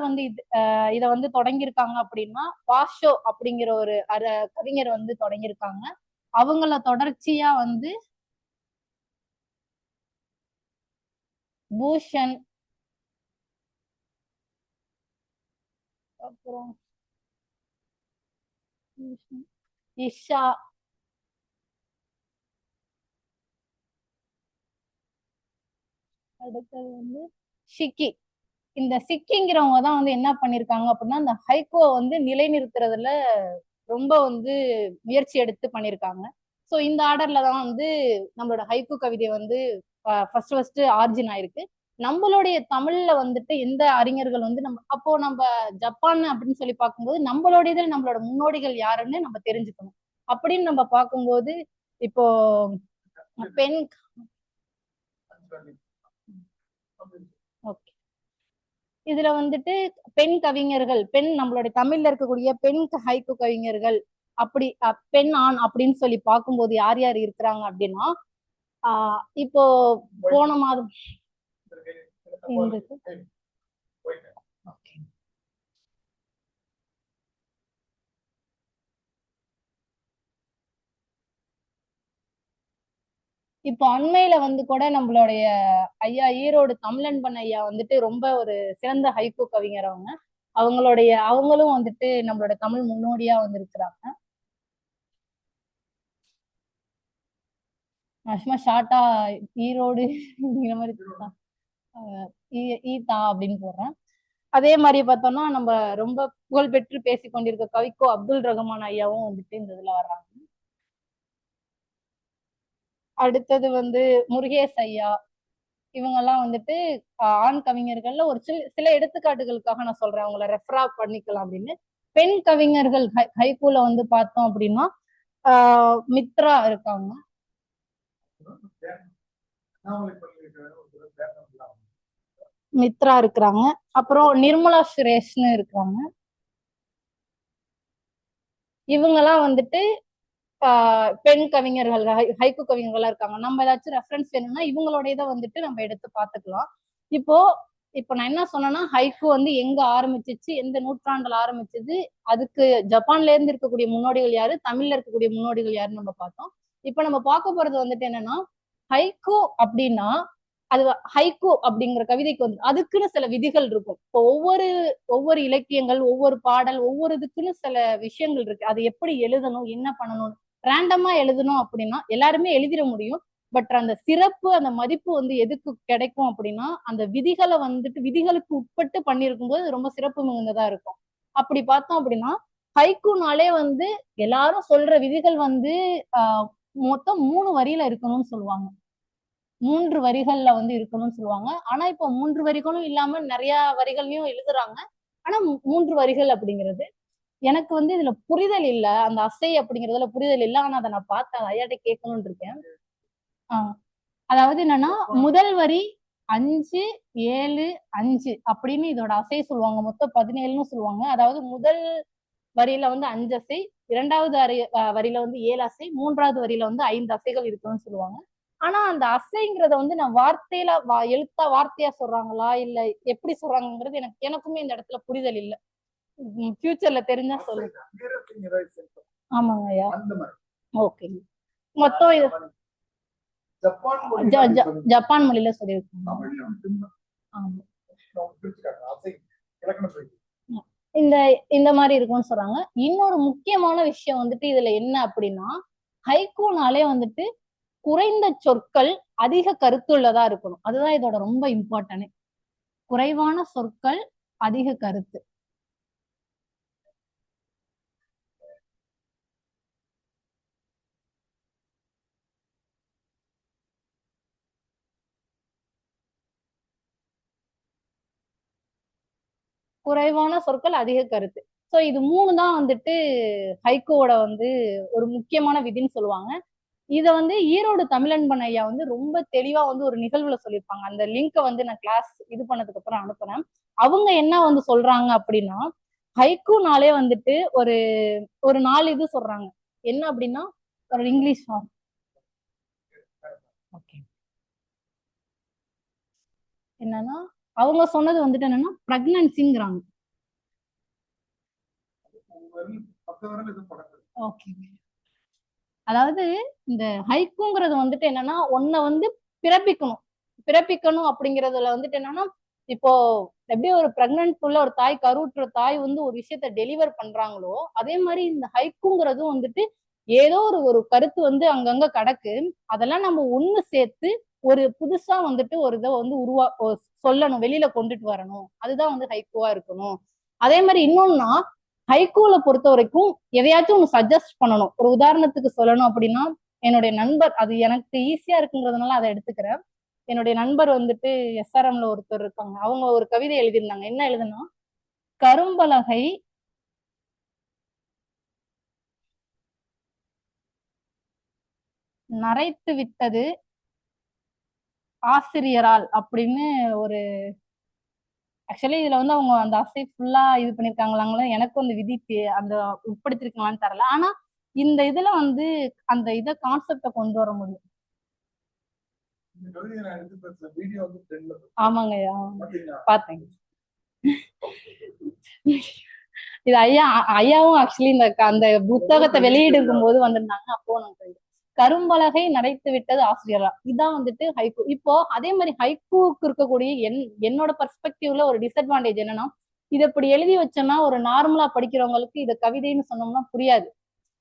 இத தொடங்கியிருக்காங்க அப்படின்னா, பாஷோ அப்படிங்கிற ஒரு கவிஞர் தொடங்கியிருக்காங்க. அவங்கள தொடர்ச்சியா பூஷன், அப்புறம் இஷா, அடுத்தது ஷிக்கி. இந்த சிக்கிங்கிறவங்க தான் என்ன பண்ணிருக்காங்க அப்படின்னா, அந்த ஹைக்கூவை நிலைநிறுத்துறதுல ரொம்ப முயற்சி எடுத்து பண்ணிருக்காங்க. ஸோ இந்த ஆர்டர்ல தான் நம்மளோட ஹைக்கூ கவிதை ஃபர்ஸ்ட் ஆர்ஜின் ஆயிருக்கு. நம்மளுடைய தமிழ்ல எந்த அறிஞர்கள் நம்ம ஜப்பான் அப்படின்னு சொல்லி பார்க்கும்போது நம்மளோட இதில் நம்மளோட முன்னோடிகள் யாருன்னு நம்ம தெரிஞ்சுக்கணும். அப்படின்னு நம்ம பார்க்கும்போது இப்போ பெண் ஓகே, இதுல பெண் கவிஞர்கள், நம்மளுடைய தமிழ்ல இருக்கக்கூடிய பெண் ஹைக்கூ கவிஞர்கள் அப்படி பெண் ஆண் அப்படின்னு சொல்லி பார்க்கும்போது யார் யார் இருக்கிறாங்க அப்படின்னா, இப்போ போன மாதம் இப்போ அண்மையில கூட நம்மளுடைய ஐயா ஈரோடு தமிழன்பன் ஐயா ரொம்ப ஒரு சிறந்த ஹைக்கூ கவிஞர். அவங்களும் நம்மளோட தமிழ் முன்னோடியா இருக்கிறாங்க. சும்மா ஷார்ட்டா ஈரோடு மாதிரி ஈதா அப்படின்னு போடுறேன். அதே மாதிரி பார்த்தோம்னா, நம்ம ரொம்ப புகழ்பெற்று பேசி கொண்டிருக்க கவிக்கோ அப்துல் ரஹ்மான் ஐயாவும் இந்த இதுல வர்றாங்க. அடுத்தது முருகேஷ் ஐயா. இவங்கெல்லாம் ஆண் கவிஞர்கள்ல ஒரு சில எடுத்துக்காட்டுகளுக்காக நான் சொல்றேன், அவங்கள ரெஃபரா பண்ணிக்கலாம் அப்படின்னு. பெண் கவிஞர்கள் ஹைக்கூல பார்த்தோம் அப்படின்னா, மித்ரா இருக்காங்க, மித்ரா இருக்கிறாங்க. அப்புறம் நிர்மலா சுரேஷ்னு இருக்கிறாங்க. இவங்கெல்லாம் பெண் கவிஞர்கள், ஹைக்கூ கவிஞர்களா இருக்காங்க. நம்ம ஏதாச்சும் ரெஃபரன்ஸ் வேணும்னா இவங்களோட இதை நம்ம எடுத்து பார்த்துக்கலாம். இப்போ நான் என்ன சொன்னேன்னா, ஹைக்கூ எங்க ஆரம்பிச்சிச்சு, எந்த நூற்றாண்டுல ஆரம்பிச்சது, அதுக்கு ஜப்பான்ல இருந்து இருக்கக்கூடிய முன்னோடிகள் யாரு, தமிழ்ல இருக்கக்கூடிய முன்னோடிகள் யாருன்னு நம்ம பார்த்தோம். இப்ப நம்ம பார்க்க போறது என்னன்னா, ஹைக்கூ அப்படின்னா அது ஹைக்கூ அப்படிங்கிற கவிதைக்கு வந்து அதுக்குன்னு சில விதிகள் இருக்கும். இப்போ ஒவ்வொரு இலக்கியங்கள், ஒவ்வொரு பாடல், ஒவ்வொரு இதுக்குன்னு சில விஷயங்கள் இருக்கு. அது எப்படி எழுதணும், என்ன பண்ணணும், ரேண்டமா எழுதணும் அப்படின்னா எல்லாருமே எழுதிட முடியும். பட் அந்த சிறப்பு, அந்த மதிப்பு வந்து எதுக்கு கிடைக்கும் அப்படின்னா அந்த விதிகளை வந்துட்டு விதிகளுக்கு உட்பட்டு பண்ணியிருக்கும் போது ரொம்ப சிறப்பு மிகுந்ததா இருக்கும். அப்படி பார்த்தோம் அப்படின்னா ஹைக்கூனாலே வந்து எல்லாரும் சொல்ற விதிகள் வந்து மொத்தம் 3 வரியில இருக்கணும்னு சொல்லுவாங்க. 3 வரிகள்ல வந்து இருக்கணும்னு சொல்லுவாங்க. ஆனா இப்போ 3 வரிகளும் இல்லாம நிறைய வரிகள்லயும் எழுதுறாங்க. ஆனா 3 வரிகள் அப்படிங்கிறது எனக்கு வந்து இதுல புரிதல் இல்ல. அந்த அசை அப்படிங்கறதுல புரிதல் இல்ல. ஆனா அதை நான் பார்த்தேன், ஐயாட்ட கேட்கணும்னு இருக்கேன். அதாவது என்னன்னா முதல் வரி 5, 7, 5 அப்படின்னு இதோட அசை சொல்லுவாங்க. மொத்தம் 17ன்னு சொல்லுவாங்க. அதாவது முதல் வரியில வந்து 5 அசை, 2வது வரியில வந்து 7 அசை, 3வது வரியில வந்து 5 அசைகள் இருக்குன்னு சொல்லுவாங்க. ஆனா அந்த அசைங்கிறத வந்து நான் வார்த்தையில வார்த்தையா சொல்றாங்களா இல்ல எப்படி சொல்றாங்கிறது எனக்குமே இந்த இடத்துல புரிதல் இல்ல. ஃபியூச்சர்ல தெரிஞ்சா சொல்லுங்க. ஆமாங்க ஐயா. ஓகே. மொத்தம் இது ஜப்பான் மொழியில சொல்லியிருக்காங்க. ஆமா. இந்த மாதிரி இருக்கும்னு சொல்றாங்க. இன்னொரு முக்கியமான விஷயம் வந்துட்டு இதுல என்ன அப்படின்னா ஹைக்கூனாலே வந்துட்டு குறைந்த சொற்கள் அதிக கருத்துள்ளதா இருக்கணும். அதுதான் இதோட ரொம்ப இம்பார்ட்டன்ட். குறைவான சொற்கள் அதிக கருத்து. குறைவான சொற்கள் அதிக கருத்து. ஸோ இது 3 தான் வந்துட்டு ஹைக்கூவோட வந்து ஒரு முக்கியமான விதின்னு சொல்லுவாங்க. இத வந்து ஈரோடு தமிழன்பன் ஐயா வந்து ரொம்ப தெளிவா வந்து ஒரு நிகழ்வுல சொல்லியிருப்பாங்க. அந்த லிங்கை வந்து நான் கிளாஸ் இது பண்ணதுக்கு அப்புறம் அனுப்புறேன். அவங்க என்ன வந்து சொல்றாங்க அப்படின்னா ஹைக்கூனாலே வந்துட்டு ஒரு 4 இது சொல்றாங்க. என்ன அப்படின்னா ஒரு இங்கிலீஷ் ஃபார்ம். ஓகே. என்னன்னா அவங்க சொன்னது வந்துட்டு என்னன்னா பிரெக்னன்சிங்கிறாங்க. ஓகே. அதாவது இந்த ஹைக்கூங்கிறது வந்துட்டு என்னன்னா ஒன்ன வந்து பிறப்பிக்கணும் அப்படிங்கறதுல வந்துட்டு என்னன்னா இப்போ எப்படி ஒரு பிரெக்னன்ட் உள்ள ஒரு தாய், கருவுற்ற தாய் வந்து ஒரு விஷயத்த டெலிவர் பண்றாங்களோ அதே மாதிரி இந்த ஹைக்கூங்கிறதும் வந்துட்டு ஏதோ ஒரு கருத்து வந்து அங்கங்க கிடக்கு. அதெல்லாம் நம்ம ஒண்ணு சேர்த்து ஒரு புதுசா வந்துட்டு ஒரு இதை வந்து சொல்லணும், வெளியில கொண்டுட்டு வரணும். அதுதான் வந்து ஹைக்கூவா இருக்கணும். அதே மாதிரி இன்னொன்னா ஹைக்கூல பொறுத்த வரைக்கும் எதையாச்சும் ஒன்று சஜஸ்ட் பண்ணணும். ஒரு உதாரணத்துக்கு சொல்லணும் அப்படின்னா என்னுடைய நண்பர், அது எனக்கு ஈஸியா இருக்குங்கிறதுனால அதை எடுத்துக்கிறேன். என்னுடைய நண்பர் வந்துட்டு எஸ்ஆர்எம்ல ஒருத்தர் இருக்காங்க. அவங்க ஒரு கவிதை எழுதியிருந்தாங்க. என்ன எழுதுனா கரும்பலகை நரைத்து விட்டது ஆசிரியரால் அப்படின்னு ஒரு ஆக்சுவலி இதுல வந்து அவங்க அந்த அசை ஃபுல்லா இது பண்ணிருக்காங்களாங்களோ எனக்கும் அந்த விதி அந்த உட்படுத்திருக்காங்களான்னு தெரியல. ஆனா இந்த இதுல வந்து அந்த இதை கான்செப்ட கொண்டு வர முடியும். ஆமாங்க பார்த்தேன். இது ஐயாவும் ஆக்சுவலி அந்த புத்தகத்தை வெளியிடும் போது வந்திருந்தாங்க. அப்போ நான் கரும்பலகை நரைத்து விட்டது ஆசிரியரா, இதான் வந்துட்டு ஹைக்கூ. இப்போ அதே மாதிரி ஹைக்கூக்கு இருக்கக்கூடிய என்னோட பெர்ஸ்பெக்டிவ்ல ஒரு டிஸ்அட்வான்டேஜ் என்னன்னா இதை இப்படி எழுதி வச்சோம்னா ஒரு நார்மலா படிக்கிறவங்களுக்கு இதை கவிதைன்னு சொன்னோம்னா புரியாது.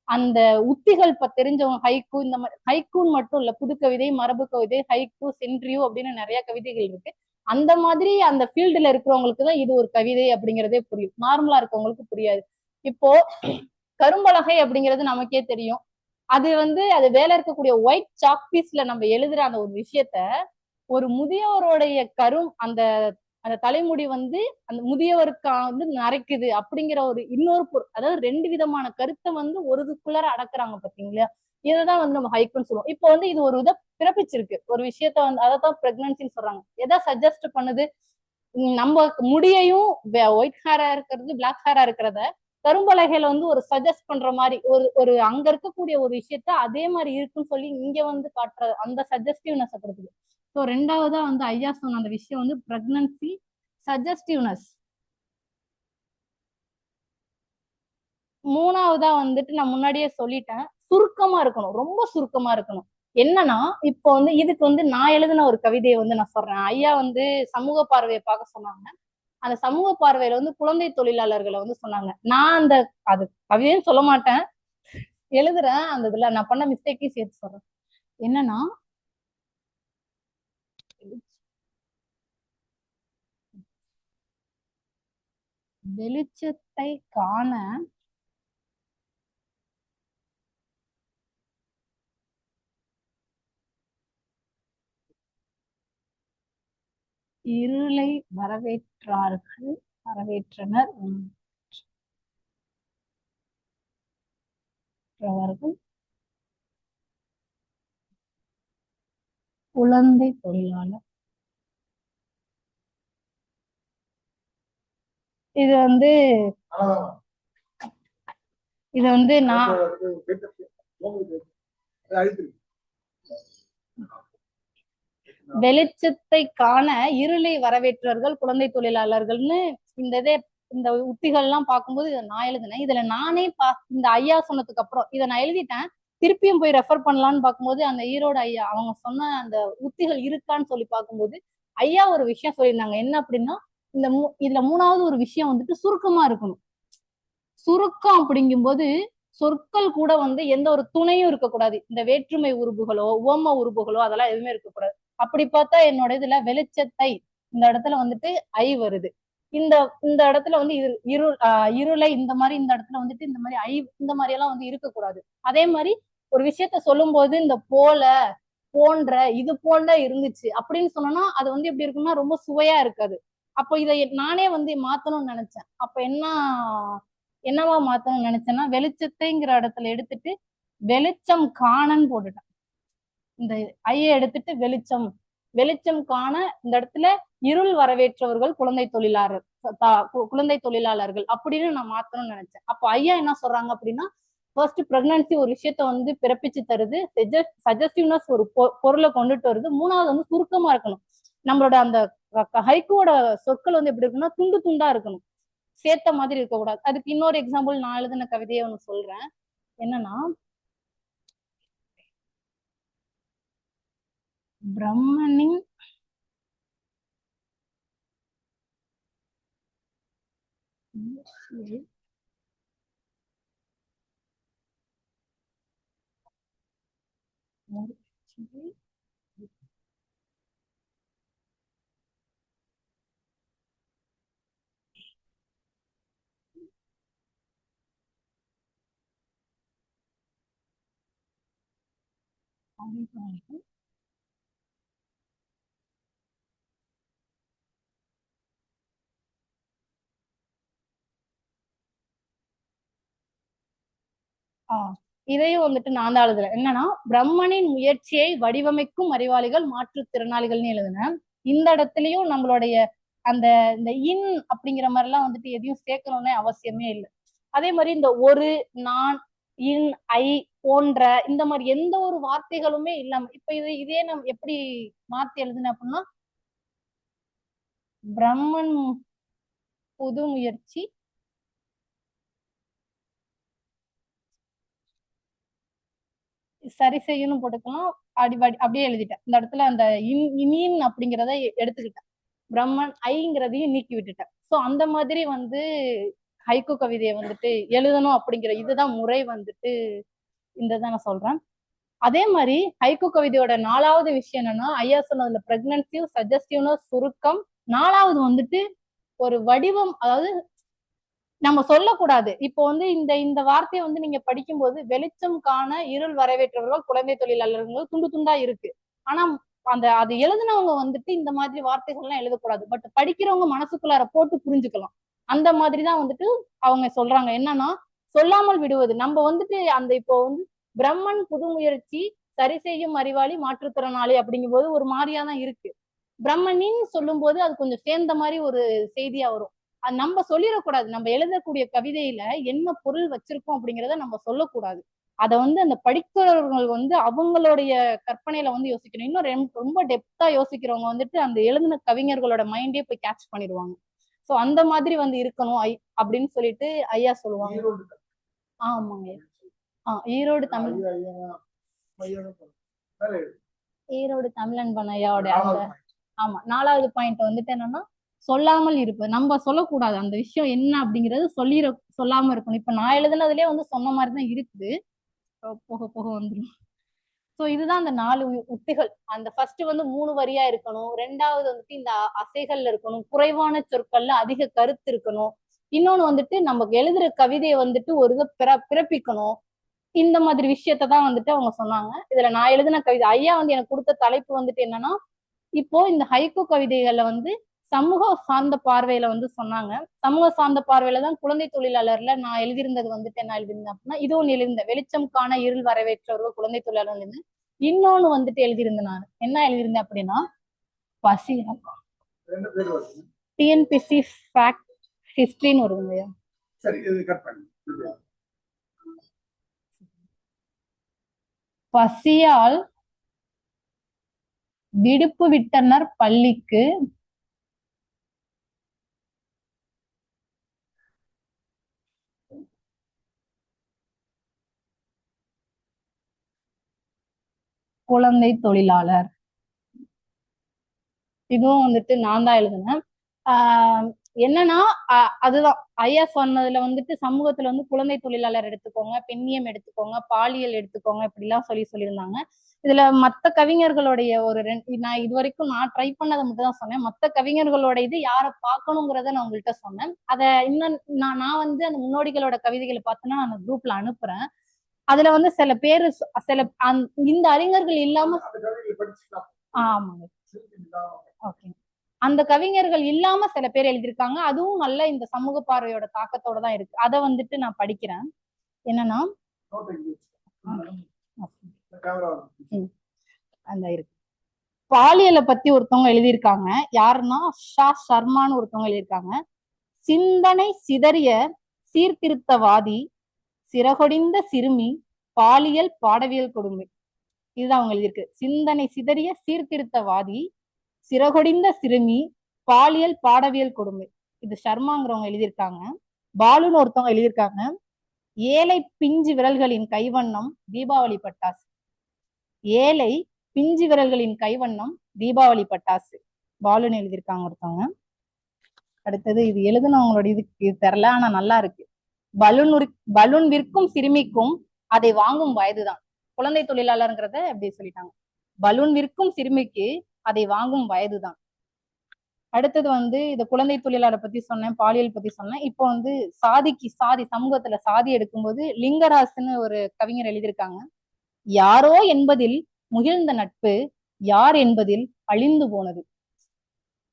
அந்த உத்திகள் தெரிஞ்சவங்க ஹைக்கூ இந்த மாதிரி ஹைக்கூன்னு மட்டும் இல்ல, புது கவிதை, மரபு கவிதை, ஹைக்கூ, சென்ட்ரியோ அப்படின்னு நிறைய கவிதைகள் இருக்கு. அந்த மாதிரி அந்த ஃபீல்டுல இருக்கிறவங்களுக்கு தான் இது ஒரு கவிதை அப்படிங்கிறதே புரியும். நார்மலா இருக்கவங்களுக்கு புரியாது. இப்போ கரும்பலகை அப்படிங்கிறது நமக்கே தெரியும். அது வந்து அது வேலை இருக்கக்கூடிய ஒயிட் சாக் பீஸ்ல நம்ம எழுதுற அந்த ஒரு விஷயத்த ஒரு முதியவருடைய அந்த அந்த தலைமுடி வந்து அந்த முதியவருக்கு வந்து நரைக்குது அப்படிங்கிற ஒரு இன்னொரு அதாவது 2 விதமான கருத்தை வந்து ஒரு இதுக்குள்ளார அடக்குறாங்க பாத்தீங்களா. இதைதான் வந்து நம்ம ஹைக்குன்னு சொல்லுவோம். இப்போ வந்து இது ஒரு இதை பிறப்பிச்சிருக்கு ஒரு விஷயத்த வந்து அதைத்தான் பிரெக்னன்சின்னு சொல்றாங்க. எதை சஜஸ்ட் பண்ணுது, நம்ம முடியையும் ஒயிட் ஹேரா இருக்கிறது பிளாக் ஹேரா இருக்கிறத கரும்பலகையில வந்து ஒரு சஜஸ்ட் பண்ற மாதிரி ஒரு அங்க இருக்கக்கூடிய ஒரு விஷயத்த அதே மாதிரி இருக்குன்னு சொல்லி இங்க வந்து காட்டுற அந்த சஜஸ்டிவ்னஸ் கொடுக்குது. ஸோ 2வதா வந்து ஐயா சொன்ன அந்த விஷயம் வந்து பிரெக்னன்சி சஜஸ்டிவ்னஸ். 3வதா வந்துட்டு நான் முன்னாடியே சொல்லிட்டேன், சுருக்கமா இருக்கணும், ரொம்ப சுருக்கமா இருக்கணும். என்னன்னா இப்போ வந்து இதுக்கு வந்து நான் எழுதின ஒரு கவிதையை வந்து நான் சொல்றேன். ஐயா வந்து சமூக பார்வையை பார்க்க சொன்னாங்க. அந்த சமூக பார்வையில வந்து குழந்தை தொழிலாளர்களை வந்து சொன்னாங்க. நான் அந்த அது கவிதைன்னு சொல்ல மாட்டேன், எழுதுறேன். அந்த இதுல நான் பண்ண மிஸ்டேக்கையும் சேர்த்து சொல்றேன். என்னன்னா, வெளிச்சத்தை காண இருளை வரவேற்றனர் குழந்தை தொழிலாளர். இது வந்து நான் வெளிச்சத்தை காண இருளை வரவேற்றவர்கள் குழந்தை தொழிலாளர்கள்னு இந்த உத்திகள் எல்லாம் பார்க்கும்போது இதை நான் எழுதினேன். இதுல நானே இந்த ஐயா சொன்னதுக்கு அப்புறம் இதை நான் எழுதிட்டேன். திருப்பியும் போய் ரெஃபர் பண்ணலான்னு பார்க்கும்போது அந்த ஈரோடு ஐயா அவங்க சொன்ன அந்த உத்திகள் இருக்கான்னு சொல்லி பார்க்கும்போது ஐயா ஒரு விஷயம் சொல்லியிருந்தாங்க. என்ன அப்படின்னா, இதுல மூணாவது ஒரு விஷயம் வந்துட்டு சுருக்கமா இருக்கணும். சுருக்கம் அப்படிங்கும்போது சொற்கள் கூட வந்து எந்த ஒரு துணையும் இருக்கக்கூடாது. இந்த வேற்றுமை உருபுகளோ உவம உருபுகளோ அதெல்லாம் எதுவுமே இருக்கக்கூடாது. அப்படி பார்த்தா என்னோட இதுல வெளிச்சத்தை இந்த இடத்துல வந்துட்டு ஐ வருது. இந்த இந்த இடத்துல வந்து இருளை இந்த மாதிரி இந்த இடத்துல வந்துட்டு இந்த மாதிரி ஐ இந்த மாதிரி எல்லாம் வந்து இருக்கக்கூடாது. அதே மாதிரி ஒரு விஷயத்த சொல்லும் போது இந்த போல போன்ற இது போன்ற இருந்துச்சு அப்படின்னு சொன்னோம்னா அது வந்து எப்படி இருக்குன்னா ரொம்ப சுவையா இருக்காது. அப்போ இதை நானே வந்து மாத்தணும்னு நினைச்சேன். அப்ப என்னவா மாத்தணும்னு நினைச்சேன்னா வெளிச்சத்தைங்கிற இடத்துல எடுத்துட்டு வெளிச்சம் காணன்னு போட்டுட்டேன். இந்த ஐயை எடுத்துட்டு வெளிச்சம் காண இந்த இடத்துல இருள் வரவேற்றவர்கள் குழந்தை தொழிலாளர்கள் அப்படின்னு நான் மாத்தணும்னு நினைச்சேன். அப்போ ஐயா என்ன சொல்றாங்க அப்படின்னா, ஃபர்ஸ்ட் பிரெக்னன்சி ஒரு விஷயத்த வந்து பிறப்பிச்சு தருது, சஜஸ்டிவ்னஸ் ஒரு பொருளை கொண்டுட்டு வருது. மூணாவது வந்து சுருக்கமா இருக்கணும். நம்மளோட அந்த ஹைக்கூவோட சொற்கள் வந்து எப்படி இருக்குன்னா துண்டு துண்டா இருக்கணும், சேர்த்த மாதிரி இருக்கக்கூடாது. அதுக்கு இன்னொரு எக்ஸாம்பிள் நான் எழுதின கவிதையை ஒன்று சொல்றேன். என்னன்னா, பிரம்மனின் இதையும் வந்துட்டு நான் தான் எழுதுறேன். என்னன்னா, பிரம்மனின் முயற்சியை வடிவமைக்கும் அறிவாளிகள் மாற்றுத்திறனாளிகள்னு எழுதுனேன். இந்த இடத்துலயும் நம்மளுடைய அந்த இந்த இன் அப்படிங்கிற மாதிரி எல்லாம் வந்துட்டு எதையும் சேர்க்கணும்னே அவசியமே இல்லை. அதே மாதிரி இந்த ஒரு, நான், இன், ஐ போன்ற இந்த மாதிரி எந்த ஒரு வார்த்தைகளுமே இல்லாம இப்ப இதே நம்ம எப்படி மாத்தி எழுதுன அப்படின்னா, பிரம்மன் புது முயற்சி சரி செய்யணும் போட்டுக்கலாம். அப்படியே எழுதிட்டேன். இந்த இடத்துல அந்த இன் அப்படிங்கிறத எடுத்துக்கிட்டேன். பிரம்மன் ஐங்கிறதையும் நீக்கி விட்டுட்டேன். சோ அந்த மாதிரி வந்து ஹைக்கூ கவிதையை வந்துட்டு எழுதணும் அப்படிங்கிற இதுதான் முறை வந்துட்டு இந்த தான் நான் சொல்றேன். அதே மாதிரி ஹைக்கூ கவிதையோட 4வது விஷயம் என்னன்னா, ஐயா சொன்னதுல பிரெக்னன்சிவ், சஜஸ்டிவ்னஸ், சுருக்கம். 4வது வந்துட்டு ஒரு வடிவம், அதாவது நம்ம சொல்லக்கூடாது. இப்போ வந்து இந்த வார்த்தையை வந்து நீங்க படிக்கும்போது வெளிச்சம் காண இருள் வரவேற்றவர்கள் குழந்தை தொழிலாளர்கள் துண்டு துண்டா இருக்கு. ஆனா அது எழுதினவங்க வந்துட்டு இந்த மாதிரி வார்த்தைகள்லாம் எழுதக்கூடாது. பட் படிக்கிறவங்க மனசுக்குள்ளார போட்டு புரிஞ்சுக்கலாம். அந்த மாதிரிதான் வந்துட்டு அவங்க சொல்றாங்க. என்னன்னா, சொல்லாமல் விடுவது. நம்ம வந்துட்டு அந்த இப்போ வந்து பிரம்மன் புது முயற்சி சரி செய்யும் அறிவாளி மாற்றுத்திறனாளி அப்படிங்கும் போது ஒரு மாதிரியாதான் இருக்கு. பிரம்மனின் சொல்லும் போது அது கொஞ்சம் சேர்ந்த மாதிரி ஒரு செய்தியா வரும். அது நம்ம சொல்லிடக்கூடாது. நம்ம எழுதக்கூடிய கவிதையில என்ன பொருள் வச்சிருக்கோம் அப்படிங்கிறத நம்ம சொல்லக்கூடாது. அதை வந்து அந்த படிக்கிறவர்கள் வந்து அவங்களுடைய கற்பனையில வந்து யோசிக்கணும். இன்னும் ரொம்ப டெப்தா யோசிக்கிறவங்க வந்துட்டு அந்த எழுதின கவிஞர்களோட மைண்டே போய் கேட்ச் பண்ணிடுவாங்க. சோ அந்த மாதிரி வந்து இருக்கணும் அப்படின்னு சொல்லிட்டு ஐயா சொல்லுவாங்க. ஆமாங்க. ஈரோடு தமிழ் ஈரோடு தமிழன்பன் ஐயாவோட அந்த ஆமா 4வது பாயிண்ட் வந்துட்டு என்னன்னா சொல்லாமல் இருப்பது. நம்ம சொல்லக்கூடாது அந்த விஷயம் என்ன அப்படிங்கிறது சொல்லாம இருக்கணும். இப்ப நான் எழுதுனதுலயே வந்து சொன்ன மாதிரிதான் இருக்குது, போக போக வந்துடும். சோ இதுதான் அந்த 4 உத்திகள். அந்த ஃபர்ஸ்ட் வந்து 3 வரியா இருக்கணும், 2வது வந்துட்டு இந்த அசைகள்ல இருக்கணும், குறைவான சொற்கள்ல அதிக கருத்து இருக்கணும், இன்னொன்னு வந்துட்டு நமக்கு எழுதுற கவிதையை வந்துட்டு ஒரு இதை பிறப்பிக்கணும். இந்த மாதிரி விஷயத்த தான் வந்துட்டு அவங்க சொன்னாங்க. இதுல நான் எழுதின கவிதை ஐயா வந்து எனக்கு கொடுத்த தலைப்பு வந்துட்டு என்னன்னா, இப்போ இந்த ஹைக்கூ கவிதைகள்ல வந்து சமூக சார்ந்த பார்வையில வந்து சொன்னாங்க. சமூக சார்ந்த பார்வையில தான் குழந்தை தொழிலாளர்ல நான் எழுதியிருந்தது வந்துட்டு என்ன எழுதியிருந்தேன் அப்படின்னா, இது ஒண்ணு எழுதியிருந்தேன், வெளிச்சம் காண இருள் வரவேற்றவர்கள் குழந்தை தொழிலாளர் எழுதியிருந்தேன். இன்னொன்னு வந்துட்டு எழுதியிருந்தேன், நான் என்ன எழுதியிருந்தேன் அப்படின்னா, பசி டிஎன்பிசி ஃபேக்ட் ஹிஸ்டரின்னு வருதுங்க. பசியால் விடுப்பு விட்டனர் பள்ளிக்கு, குழந்தை தொழிலாளர். இதுவும் வந்துட்டு நான் தான் எழுதினேன். என்னன்னா அதுதான் ஐயா சொன்னதுல வந்துட்டு சமூகத்துல வந்து குழந்தை தொழிலாளர் எடுத்துக்கோங்க, பெண்ணியம் எடுத்துக்கோங்க, பாலியல் எடுத்துக்கோங்க, இப்படிலாம் சொல்லியிருந்தாங்க. இதுல மத்த கவிஞர்களுடைய நான் இது வரைக்கும் நான் ட்ரை பண்ணதை மட்டும் தான் சொன்னேன். மத்த கவிஞர்களோட இது யாரை பார்க்கணுங்கிறத நான் உங்கள்கிட்ட சொன்னேன். அதை இன்னும் நான் வந்து அந்த முன்னோடிகளோட கவிதைகளை பார்த்தோன்னா நான் குரூப்ல அனுப்புறேன். அதுல வந்து சில பேரு இந்த அறிஞர்கள் இல்லாம ஆமாங்க ஓகே, அந்த கவிஞர்கள் இல்லாம சில பேர் எழுதியிருக்காங்க. அதுவும் நல்ல இந்த சமூக பார்வையோட தாக்கத்தோட தான் இருக்கு. அதை வந்துட்டு நான் படிக்கிறேன். என்னன்னா அந்த இருக்கு, பாலியலை பத்தி ஒருத்தவங்க எழுதியிருக்காங்க. யாருன்னா ஷா சர்மான்னு ஒருத்தவங்க எழுதியிருக்காங்க. சிந்தனை சிதறிய சீர்திருத்தவாதி, சிறகொடிந்த சிறுமி, பாலியல் பாடவியல் கொடுமை. இதுதான் அவங்க எழுதியிருக்கு. சிந்தனை சிதறிய சீர்திருத்தவாதி, சிறகொடிந்த சிறுமி, பாலியல் பாடவியல் கொடுமை. இது சர்மாங்கிறவங்க எழுதியிருக்காங்க. பாலுன்னு ஒருத்தவங்க எழுதியிருக்காங்க. ஏழை பிஞ்சு விரல்களின் கைவண்ணம் தீபாவளி பட்டாசு. ஏழை பிஞ்சு விரல்களின் கைவண்ணம் தீபாவளி பட்டாசு, பாலுன்னு எழுதியிருக்காங்க ஒருத்தவங்க. அடுத்தது இது எழுதுனவங்களோட இதுக்கு தெரியல, ஆனா நல்லா இருக்கு. பலூன் விற்கும் சிறுமிக்கும் அதை வாங்கும் வயதுதான். குழந்தை தொழிலாளர்ங்கிறத எப்படி சொல்லிட்டாங்க, பலூன் விற்கும் சிறுமிக்கு அதை வாங்கும் வயதுதான். அடுத்தது வந்து இந்த குழந்தை தொழிலாளர் பத்தி சொன்னேன், பாலியல் பத்தி சொன்னேன். இப்போ வந்து சாதி சமூகத்துல சாதி எடுக்கும்போது லிங்கராசுன்னு ஒரு கவிஞர் எழுதியிருக்காங்க. யாரோ என்பதில் முகிழ்ந்த நட்பு யார் என்பதில் அழிந்து போனது.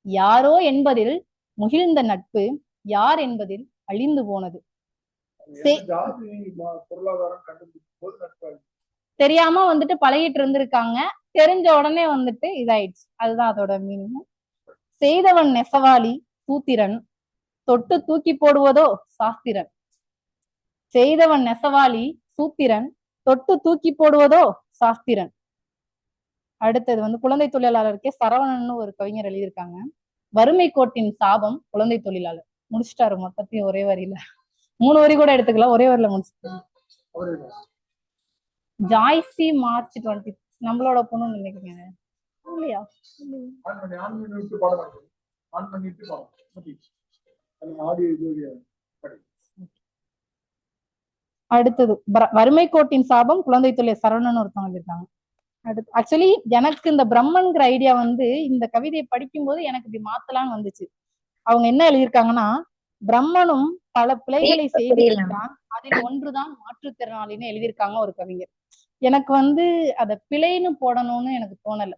யாரோ என்பதில் முகிழ்ந்த நட்பு யார் என்பதில் அழிந்து போனது. தெரியாம வந்துட்டு பழகிட்டு இருந்திருக்காங்க, தெரிஞ்ச உடனே வந்துட்டு இதாயிடுச்சு. அதுதான் அதோட மீனிங். செய்தவன் நெசவாளி சூத்திரன், தொட்டு தூக்கி போடுவதோ சாஸ்திரன். செய்தவன் நெசவாளி சூத்திரன், தொட்டு தூக்கி போடுவதோ சாஸ்திரன். அடுத்தது வந்து குழந்தை தொழிலாளருக்கே சரவணன்னு ஒரு கவிஞர் எழுதியிருக்காங்க. வறுமை கோட்டின் சாபம் குழந்தை தொழிலாளர். முடிச்சிட்டாரு மொத்தத்தையும் ஒரே வரியில. 3 வரி கூட எடுத்துக்கலாம், ஒரே வரியில முடிச்சுட்டாங்க. ஜாய்சி மார்ச் 20 நம்மளோட பொண்ணு நினைக்கிறீங்க இல்லையா? அடுத்தது வறுமை கோட்டின் சாபம் குழந்தை தொழில் சரவணன் ஒருத்தவங்க இருக்காங்க. அடுத்து ஆக்சுவலி எனக்கு இந்த பிரம்மன்கிற ஐடியா வந்து இந்த கவிதையை படிக்கும்போது எனக்கு இப்படி மாத்தலாம்னு வந்துச்சு. அவங்க என்ன எழுதியிருக்காங்கன்னா, பிரம்மனும் பல பிழைகளை செய்திருக்கிறான், அதில் ஒன்றுதான் மாற்றுத்திறனாளின்னு எழுதியிருக்காங்க ஒரு கவிஞர். எனக்கு வந்து அத பிழைன்னு போடணும்னு எனக்கு தோணல.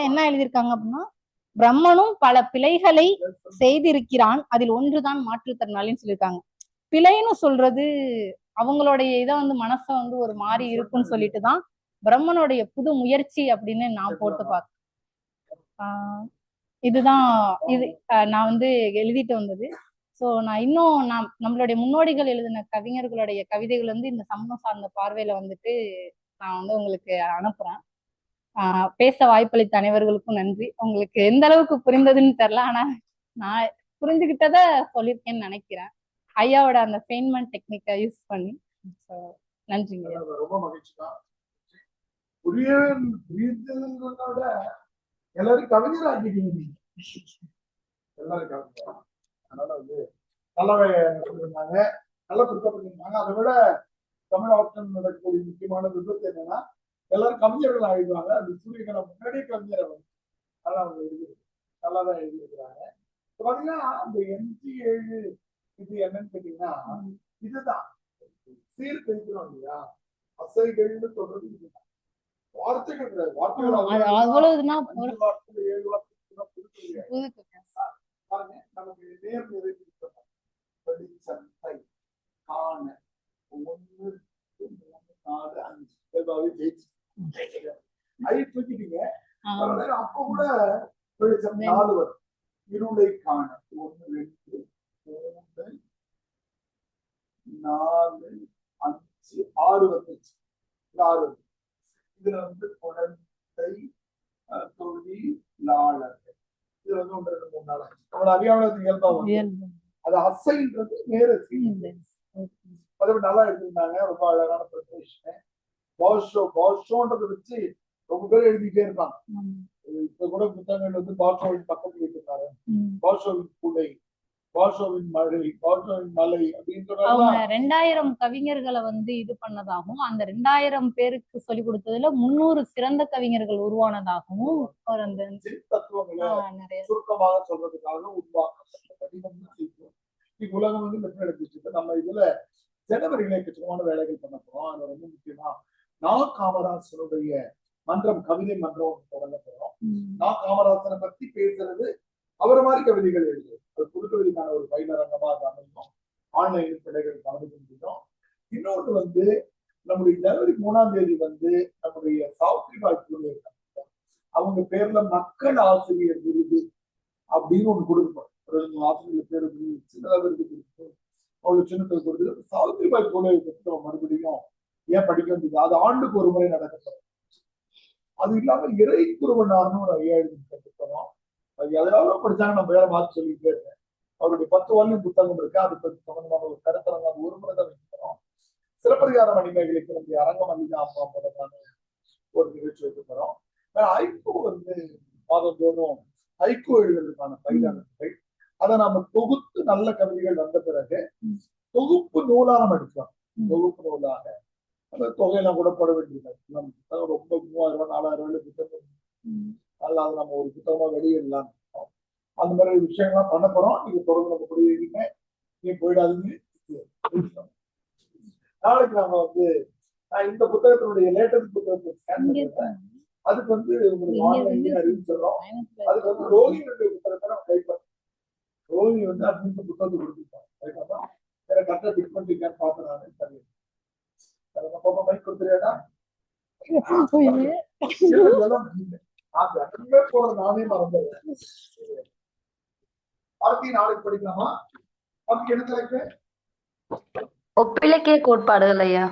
என்ன எழுதியிருக்காங்க அப்படின்னா, பிரம்மனும் பல பிழைகளை செய்திருக்கிறான், அதில் ஒன்றுதான் மாற்றுத்திறனாளின்னு சொல்லியிருக்காங்க. பிழைன்னு சொல்றது அவங்களுடைய இதை வந்து மனச வந்து ஒரு மாதிரி இருக்குன்னு சொல்லிட்டுதான் பிரம்மனுடைய புது முயற்சி அப்படின்னு நான் போட்டு பார்த்தேன். இதுதான் இது நான் வந்து எழுதிட்டு வந்தது. ஸோ நான் இன்னும் நம்மளுடைய முன்னோடிகள் எழுதின கவிஞர்களுடைய கவிதைகள் வந்து இந்த சமூகம் சார்ந்த பார்வையில வந்துட்டு நான் வந்து உங்களுக்கு அனுப்புறேன். பேச வாய்ப்பளித்த அனைவர்களுக்கும் நன்றி. உங்களுக்கு எந்த அளவுக்கு புரிந்ததுன்னு தெரியல, ஆனா நான் புரிஞ்சுக்கிட்டத சொல்லியிருக்கேன்னு நினைக்கிறேன். ஐயாவோட அந்த ஃபெயின்மெண்ட் டெக்னிக்கை யூஸ் பண்ணி. So, நன்றிங்க ஐயா. ரொம்ப மகிழ்ச்சி தான். புரியுதுன்றத எல்லாரும் கவிஞர் ஆக்கிட்டீங்க நீங்க. எல்லாரும் கவிஞர். அதனால வந்து நல்லாவே சொல்லியிருந்தாங்க, நல்லா கொடுக்கப்பட்டிருந்தாங்க. அதை விட தமிழ் ஆப்ஷன் நடக்கக்கூடிய முக்கியமான விபத்து என்னன்னா, எல்லாரும் கவிஞர்கள் ஆயிடுவாங்க. அது சூரியகலா முன்னாடியே கவிஞரை வந்து நல்லா அவங்க எழுதி நல்லா தான் எழுதியிருக்கிறாங்க. பாத்தீங்கன்னா அந்த 87 இது என்னன்னு கேட்டீங்கன்னா, இதுதான் சீர்திருத்தம் இல்லையா? அசைகள்னு சொல்றது இதுதான். வார்த்தைகள் கிடையாது. வார்த்தைகள் அவ்வளவுதான் 5 வார்த்தை 7 வார்த்தை புதுக்கவிதை. புது பாருங்க, நமக்கு நேர் நிறை வெளிச்சம் கை காண 1 2 3 4 5 இயல்பாவே ஜெயிச்சு ஐ தூக்கிட்டீங்க. அப்ப கூட வெளிச்சம் 4 வரும். இருளை காண 1 2 3 4 5 6 வந்துச்சு. 6 இதுல வந்து குழந்தை தொழிலாளர்கள் இதுல வந்து 1 2 3 4 நம்மள அறியாமல் இயல்பா வந்து அது அசைன்றது நேர அதை நல்லா எடுத்திருந்தாங்க. ரொம்ப அழகான ப்ரிப்பரேஷன். பாஷோன்றதை வச்சு ரொம்ப பேர் எழுதிட்டே இருப்பாங்க. இப்ப கூட புத்தகங்கள் வந்து பாஷோவின் பக்கத்தில் வச்சிருக்காரு. பாஷோவின் குடை, பாஷோவின் மழை, பாஷோவின் மலை அப்படின்னு அவங்க 2000 கவிஞர்களை வந்து இது பண்ணதாகவும், அந்த 2000 பேருக்கு சொல்லி கொடுத்ததுல 300 சிறந்த கவிஞர்கள் உருவானதாகவும் ஒரு அந்த தத்துவங்களை நிறைய சுருக்கமாக சொல்றதுக்காக உருவாக்க உலகம் வந்து மெட்ரோ எடுத்துட்டு நம்ம இதுல ஜனவரியில எக்கச்சக்கமான வேலைகள் பண்ண போறோம். அதுல ரொம்ப முக்கியமா காமராசனுடைய மன்றம், கவிதை மன்றம் தொடங்க போறோம். காமராசனை பத்தி பேசுறது, அவரை மாதிரி கவிதைகள் எழுதுறது, அது புதுக்கவிதைக்கான ஒரு பயிலரங்கமா அது அமையும். ஆன்லைன் பிள்ளைகள் கவனிக்க முடியும். இன்னொன்று வந்து நம்முடைய ஜனவரி 3ஆம் தேதி வந்து நம்முடைய சாவித்ரிபாய் பூலே இருக்காங்க, அவங்க பேர்ல மக்கள் ஆசிரியர் விருது அப்படின்னு ஒண்ணு கொடுப்போம். 2 ஆசிரியர் பேரு சின்னதாக விருது கொடுத்து அவங்களுக்கு சின்னத்தில் கொடுத்து சாவித்ரிபாய் பூலே புத்தகம் மறுபடியும் ஏன் படிக்க வேண்டியது, அது ஆண்டுக்கு ஒரு முறை நடக்கப்படும். அது இல்லாம இறை குருவனார்னு ஒரு ஐயா எழுதியிருக்க புத்தகம், அது எதனால படிச்சாங்க நம்ம வேற மாற்றி சொல்லிட்டே இருக்கேன். அவருடைய 10 வால்யூம் புத்தகம் இருக்கு. அது சம்பந்தமான ஒரு கருத்தரங்கம் அது ஒரு முறை தான் வைக்கிறோம். சிலப்பதிகார மணிமேகலைக்கு நம்முடைய அரங்கம் அல்லா அப்பா மூலமான ஒரு நிகழ்ச்சி வைக்க போறோம். ஐக்கூ வந்து மாதந்தோறும் ஐக்கூ எழுதுறதுக்கான பயிலாளர்கள் அதை நாம தொகுத்து நல்ல கவிதைகள் வந்த பிறகு தொகுப்பு நூலா நம்ம எடுக்கலாம். தொகுப்பு நூலாக அந்த தொகையெல்லாம் கூட போட வேண்டியது. நம்ம புத்தகம் ரொம்ப 3000 4000 புத்தகம் நல்லா அது நம்ம ஒரு புத்தகமா வெளியிடலாம். அந்த மாதிரி விஷயங்கள்லாம் பண்ண போறோம். நீங்க தொடர்ந்து நம்ம முடிவீங்க, நீங்க போயிடாதீங்க. நாளைக்கு நாம வந்து இந்த புத்தகத்தினுடைய லேட்டஸ்ட் புத்தகத்தை ஸ்கேன் பண்ணிருக்கேன். அதுக்கு வந்து உங்களுக்கு ஆன்லைன்ல அறிவிச்சிடறோம். அதுக்கு வந்து ரோஹினுடைய புத்தகத்தை நம்ம கைப்பற்றோம். ரோஹினி வந்து அந்த புத்தகத்தை கொடுத்துருக்கோம். வேற கரெக்டா பிக் பண்ணிருக்கேன்னு பார்த்து நான் சரி பாப்பா மைக் கொடுத்துறியாடா போற நானே மறந்துடுறேன். நாளைக்கு படிக்கலாமா? அதுக்கு என்ன தலைப்பு? ஒப்பிலக்கிய கோட்பாடுகள் ஐயா.